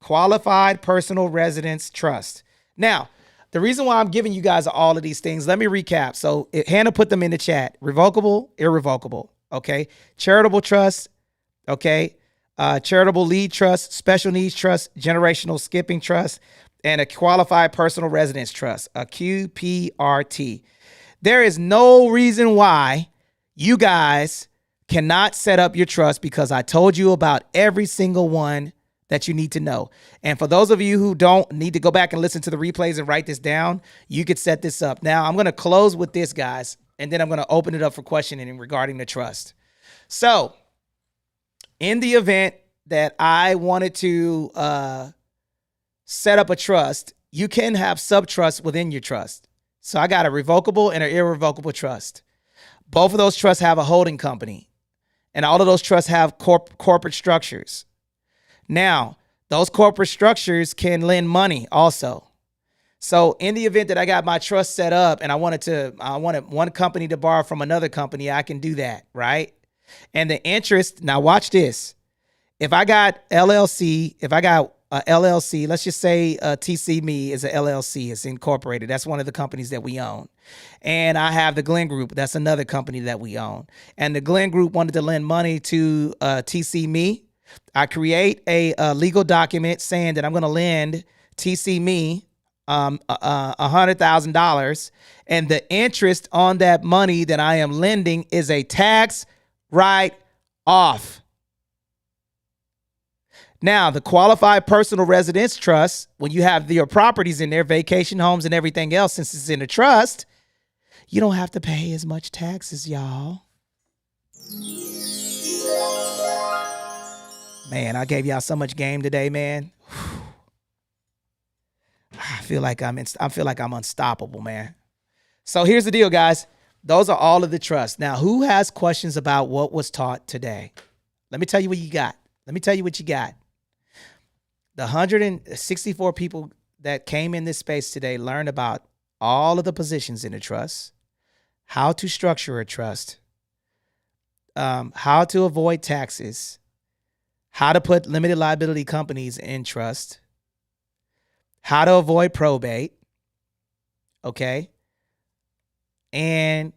Qualified Personal Residence Trust. Now, the reason why I'm giving you guys all of these things, let me recap. So Hannah put them in the chat. Revocable, irrevocable, okay? Charitable trust, okay? Charitable lead trust, special needs trust, generational skipping trust, and a qualified personal residence trust, a QPRT. There is no reason why you guys cannot set up your trust, because I told you about every single one that you need to know. And for those of you who don't need to go back and listen to the replays and write this down, you could set this up. Now, I'm going to close with this, guys, and then I'm going to open it up for questioning regarding the trust. So, in the event that I wanted to set up a trust, you can have sub-trusts within your trust. So I got a revocable and an irrevocable trust. Both of those trusts have a holding company, and all of those trusts have corporate structures. Now, those corporate structures can lend money also. So in the event that I got my trust set up and I wanted one company to borrow from another company, I can do that, right? And the interest, now watch this. If I got a LLC, let's just say TC Me is a LLC, it's incorporated. That's one of the companies that we own. And I have the Glenn Group, that's another company that we own. And the Glenn Group wanted to lend money to TC Me. I create a legal document saying that I'm going to lend TC Me $100,000, and the interest on that money that I am lending is a tax write-off. Now, the qualified personal residence trust, when you have your properties in there, vacation homes and everything else, since it's in a trust, you don't have to pay as much taxes, y'all. Man, I gave y'all so much game today, man. I feel like I'm unstoppable, man. So here's the deal, guys. Those are all of the trusts. Now, who has questions about what was taught today? Let me tell you what you got. The 164 people that came in this space today learned about all of the positions in a trust, how to structure a trust, how to avoid taxes, how to put limited liability companies in trust, how to avoid probate, okay? And,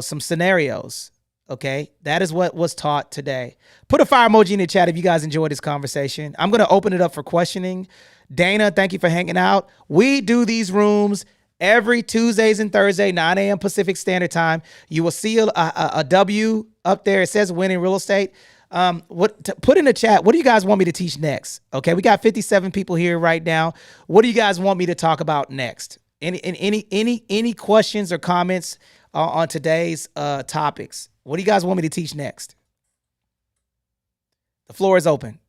some scenarios Okay, that is what was taught today. Put a fire emoji in the chat if you guys enjoyed this conversation. I'm going to open it up for questioning. Dana, thank you for hanging out. We do these rooms every Tuesdays and Thursday, 9 a.m. Pacific Standard Time. You will see a W up there. It says winning real estate. Put in the chat, what do you guys want me to teach next? Okay, we got 57 people here right now. What do you guys want me to talk about next? Any questions or comments on today's topics? What do you guys want me to teach next? The floor is open.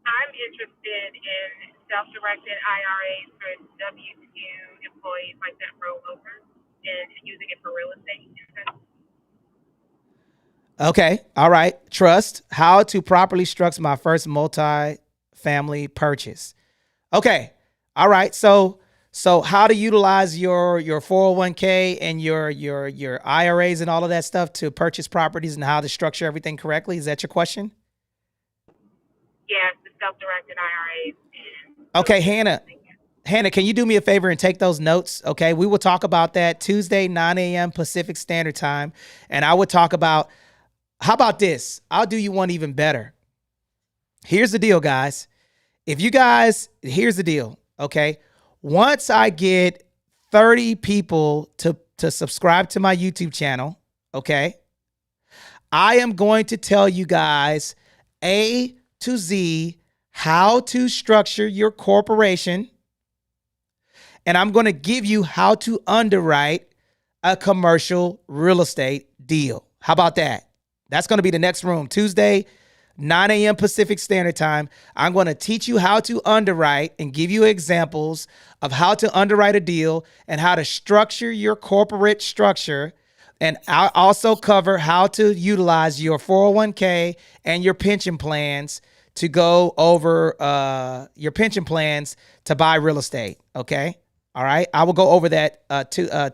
I'm interested in self-directed IRAs for W-2 employees like that rollover and using it for real estate investment. Okay. All right. Trust. How to properly structure my first multi-family purchase. Okay. All right. So how to utilize your 401k and your IRAs and all of that stuff to purchase properties and how to structure everything correctly. Is that your question? Yes, the self-directed IRAs. Okay, Hannah, can you do me a favor and take those notes? Okay, we will talk about that Tuesday, 9 a.m. Pacific Standard Time. And I would talk about, how about this? I'll do you one even better. Here's the deal, guys. Here's the deal, okay? Once I get 30 people to subscribe to my YouTube channel, okay, I am going to tell you guys A to Z how to structure your corporation, and I'm going to give you how to underwrite a commercial real estate deal. How about that? That's going to be the next room, Tuesday, 9 a.m. Pacific Standard Time. I'm going to teach you how to underwrite and give you examples of how to underwrite a deal and how to structure your corporate structure. And I'll also cover how to utilize your 401k and your pension plans to go over your pension plans to buy real estate. Okay. All right. I will go over that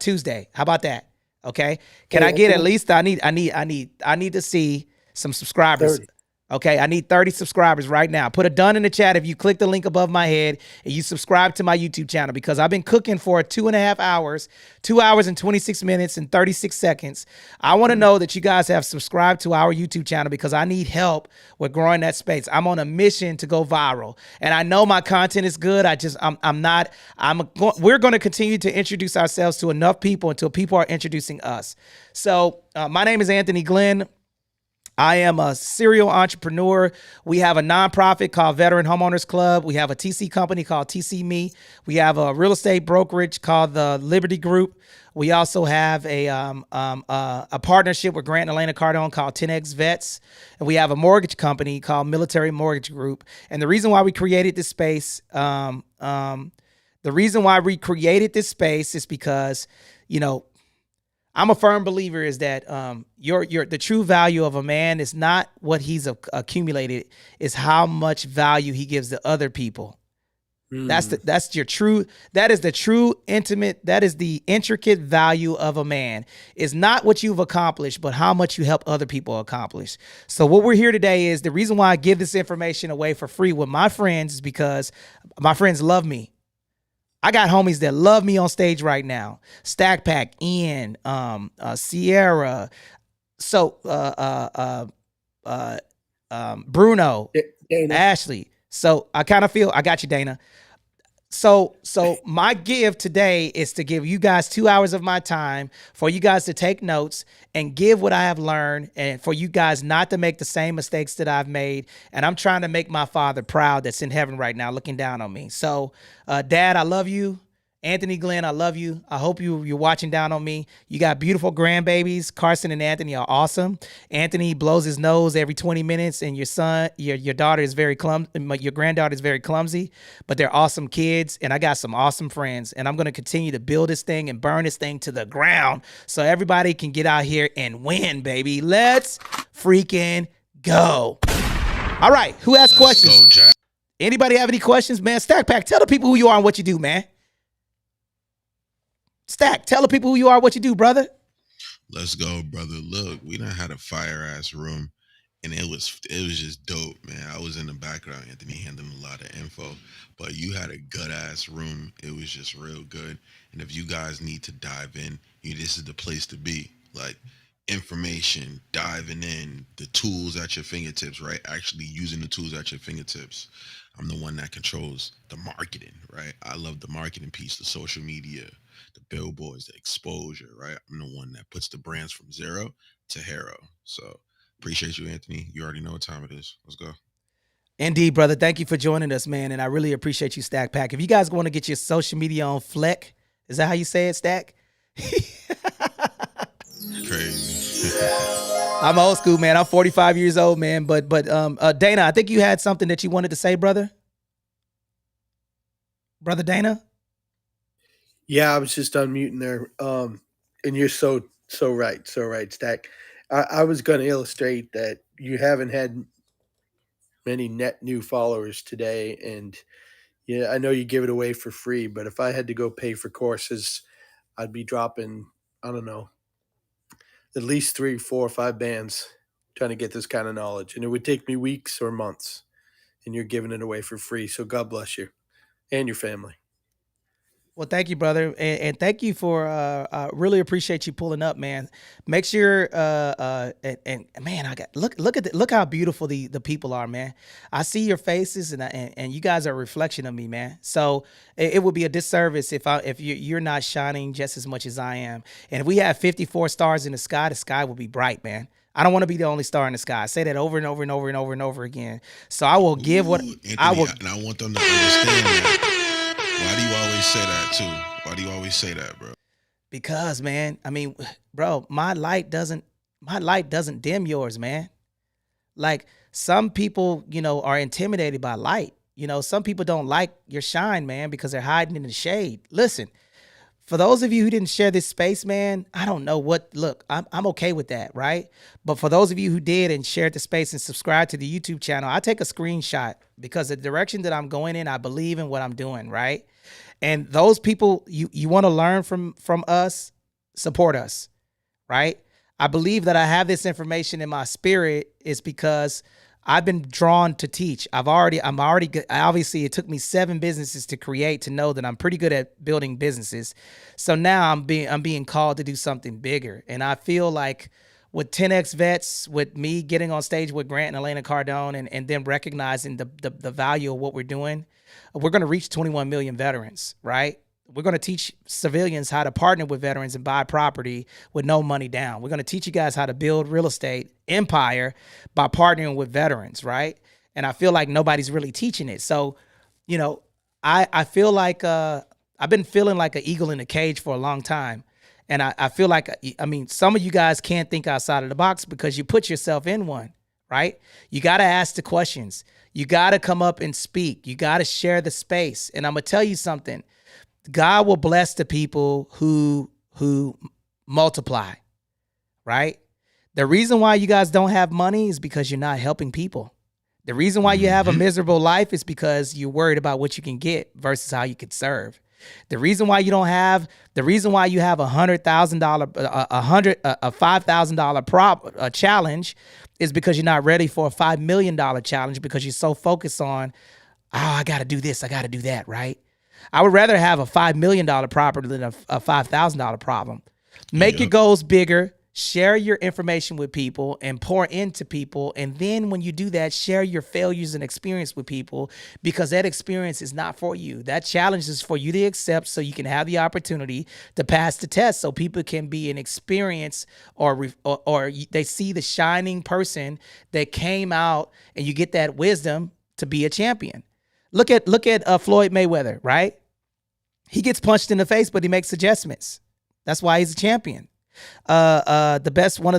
Tuesday. How about that? Okay. Can I get at least, I need to see some subscribers. 30. Okay, I need 30 subscribers right now. Put a done in the chat if you click the link above my head and you subscribe to my YouTube channel, because I've been cooking for 2.5 hours, 2 hours and 26 minutes and 36 seconds. I want to know that you guys have subscribed to our YouTube channel because I need help with growing that space. I'm on a mission to go viral, and I know my content is good. We're going to continue to introduce ourselves to enough people until people are introducing us. So my name is Anthony Glenn. I am a serial entrepreneur. We have a nonprofit called Veteran Homeowners Club. We have a TC company called TC Me. We have a real estate brokerage called the Liberty Group. We also have a partnership with Grant and Elena Cardone called 10X Vets. And we have a mortgage company called Military Mortgage Group. And the reason why we created this space, is because, I'm a firm believer is that the true value of a man is not what he's accumulated, is how much value he gives to other people. That is the intricate value of a man, is not what you've accomplished, but how much you help other people accomplish. So what we're here today is the reason why I give this information away for free with my friends is because my friends love me. I got homies that love me on stage right now. Stack Pack, Ian, Sierra, Bruno, Dana. Ashley. So I kind of feel, I got you, Dana. So my give today is to give you guys 2 hours of my time for you guys to take notes and give what I have learned, and for you guys not to make the same mistakes that I've made. And I'm trying to make my Father proud that's in heaven right now looking down on me. So Dad, I love you. Anthony Glenn, I love you. I hope you're watching down on me. You got beautiful grandbabies. Carson and Anthony are awesome. Anthony blows his nose every 20 minutes, and your daughter is very your granddaughter is very clumsy, but they're awesome kids, and I got some awesome friends, and I'm going to continue to build this thing and burn this thing to the ground so everybody can get out here and win, baby. Let's freaking go. All right, who has questions? Go, Jack. Anybody have any questions, man? Stack Pack, tell the people who you are and what you do, man. Stack, tell the people who you are, what you do, brother. Let's go, brother. Look, we done had a fire ass room, and it was just dope, man. I was in the background, Anthony, handling a lot of info, but you had a good ass room. It was just real good. And if you guys need to dive in, this is the place to be. Like information, diving in, the tools at your fingertips, right? Actually using the tools at your fingertips. I'm the one that controls the marketing, right? I love the marketing piece, the social media, the billboards, the exposure, right? I'm the one that puts the brands from zero to hero. So appreciate you, Anthony. You already know what time it is. Let's go. Indeed, brother. Thank you for joining us, man. And I really appreciate you, Stack Pack. If you guys want to get your social media on Fleck, is that how you say it, Stack? Crazy. I'm old school, man. I'm 45 years old, man. But Dana, I think you had something that you wanted to say, brother. Brother Dana? Yeah, I was just unmuting there. And you're so right, Stack. I was going to illustrate that you haven't had many net new followers today, and yeah, I know you give it away for free, but if I had to go pay for courses, I'd be dropping, I don't know, at least 3, 4, 5 bands trying to get this kind of knowledge, and it would take me weeks or months, and you're giving it away for free. So God bless you and your family. Well, thank you, brother, and thank you for really appreciate you pulling up, man. Make sure and man, I got look how beautiful the people are, man. I see your faces, and you guys are a reflection of me, man. So it would be a disservice if you're not shining just as much as I am. And if we have 54 stars in the sky will be bright, man. I don't want to be the only star in the sky. I say that over and over and over and over and over again. So I will give what Anthony, I will. and I want them to understand that. Why do you always say that too? Why do you always say that, bro? Because, man, I mean, bro, my light doesn't dim yours, man. Like some people, are intimidated by light. Some people don't like your shine, man, because they're hiding in the shade. Listen, for those of you who didn't share this space, man, I don't know look, I'm okay with that, right? But for those of you who did and shared the space and subscribed to the YouTube channel, I take a screenshot because the direction that I'm going in, I believe in what I'm doing, right? And those people you want to learn from us, support us, right? I believe that I have this information in my spirit is because I've been drawn to teach. Obviously it took me 7 businesses to create to know that I'm pretty good at building businesses. So now I'm being called to do something bigger. And I feel like with 10X Vets, with me getting on stage with Grant and Elena Cardone and them recognizing the value of what we're doing, we're going to reach 21 million veterans, right? We're going to teach civilians how to partner with veterans and buy property with no money down. We're going to teach you guys how to build real estate empire by partnering with veterans, right? And I feel like nobody's really teaching it. So, I feel like I've been feeling like an eagle in a cage for a long time. And I feel like, some of you guys can't think outside of the box because you put yourself in one, right? You got to ask the questions. You got to come up and speak. You got to share the space. And I'm going to tell you something. God will bless the people who multiply, right? The reason why you guys don't have money is because you're not helping people. The reason why you have a miserable life is because you're worried about what you can get versus how you could serve. The reason why you have a $100,000, a $5,000 challenge is because you're not ready for a $5 million challenge because you're so focused on, I got to do this, I got to do that, right? I would rather have a $5 million property than a $5,000 problem. Make your goals bigger, share your information with people and pour into people. And then when you do that, share your failures and experience with people because that experience is not for you. That challenge is for you to accept so you can have the opportunity to pass the test so people can be an experience or they see the shining person that came out and you get that wisdom to be a champion. Look at Floyd Mayweather, right? He gets punched in the face, but he makes adjustments. That's why he's a champion. One of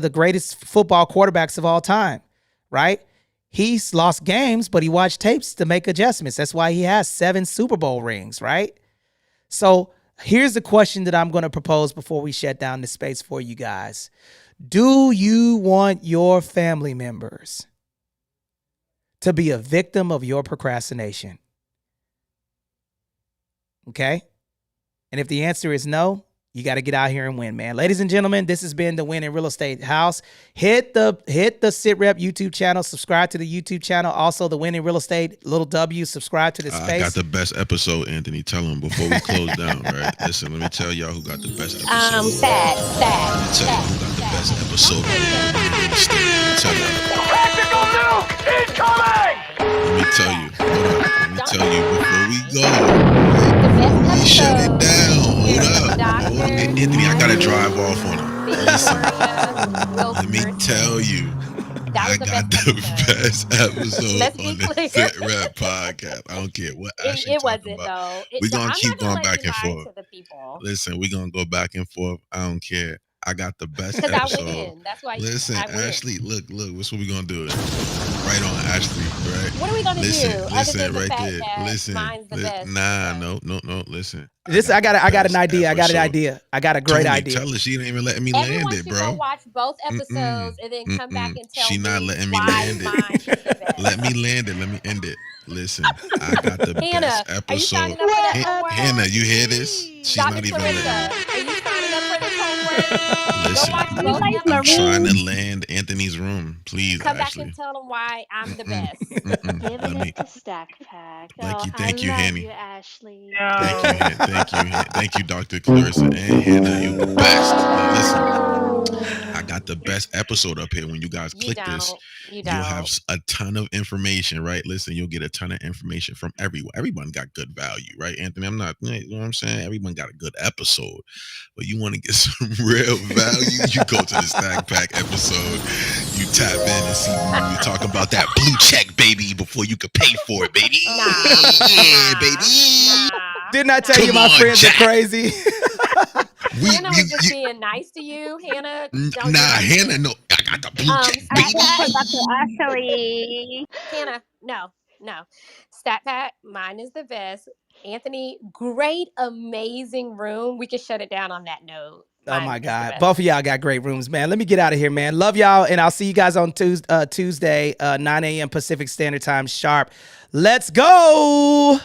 the greatest football quarterbacks of all time, right? He's lost games, but he watched tapes to make adjustments. That's why he has 7 Super Bowl rings, right? So here's the question that I'm going to propose before we shut down the space for you guys. Do you want your family members to be a victim of your procrastination? Okay? And if the answer is no, You got to get out here and win, man. Ladies and gentlemen, this has been the Win in Real Estate House. Hit the Sit Rep YouTube channel. Subscribe to the YouTube channel. Also, the Win in Real Estate, little W. Subscribe to the space. I got the best episode, Anthony. Tell them before we close down, right? Listen, let me tell y'all who got the best episode. Sad. Let me tell you who got the best episode of Win in Real Estate. Let me tell you. Practical nuke incoming! Let me tell you. Hold up. Let me tell you before we go. We shut it down. Hold up. Anthony, I gotta drive off on him. Listen, let me tell you, I got the best episode on the Sit Rep podcast. I don't care what Ashley talking about. We're gonna keep going back and forth. Listen, we're gonna go back and forth. I don't care. I got the best episode. That's why. Listen, Ashley, look, what's what we gonna do? Right on, Ashley. Right. What are we gonna do? Listen, right there. Listen. No. Listen. I got an idea. I got a great idea. Tell her she ain't even letting me land it, bro. Everyone should watch both episodes and then come back and tell me. She not letting me land it. Let me land it. Let me end it. Listen, I got the best episode. Hannah, you hear this? She's Dr. not even Clarissa, landing. are you signing up for this homework? Listen, I'm trying to land Anthony's room. Please, come Ashley. back and tell them why I'm the best. Giving it to Stack Pack. Thank you, Hanny. You, Ashley. Thank you, Dr. Clarissa and Hannah. You the best. Now, listen, I got the best episode up here. When you guys click this, you'll have a ton of information, right? Listen, you'll get a ton of information from everyone. Everyone got good value, right, Anthony? I'm not, you know what I'm saying? Everyone got a good episode, but you want to get some real value, you go to the Stack Pack episode. You tap in and see you talk about that blue check, baby, before you could pay for it, baby. Yeah, baby. Didn't I tell you my friends are crazy? Hannah was just being nice to you, Hannah. Hannah, no. I got the blue check, baby. Ashley. Hannah, no. Stat Pack, mine is the best. Anthony, great, amazing room. We can shut it down on that note. Oh my God. Both of y'all got great rooms, man. Let me get out of here, man. Love y'all. And I'll see you guys on Tuesday, 9 a.m. Pacific Standard Time sharp. Let's go.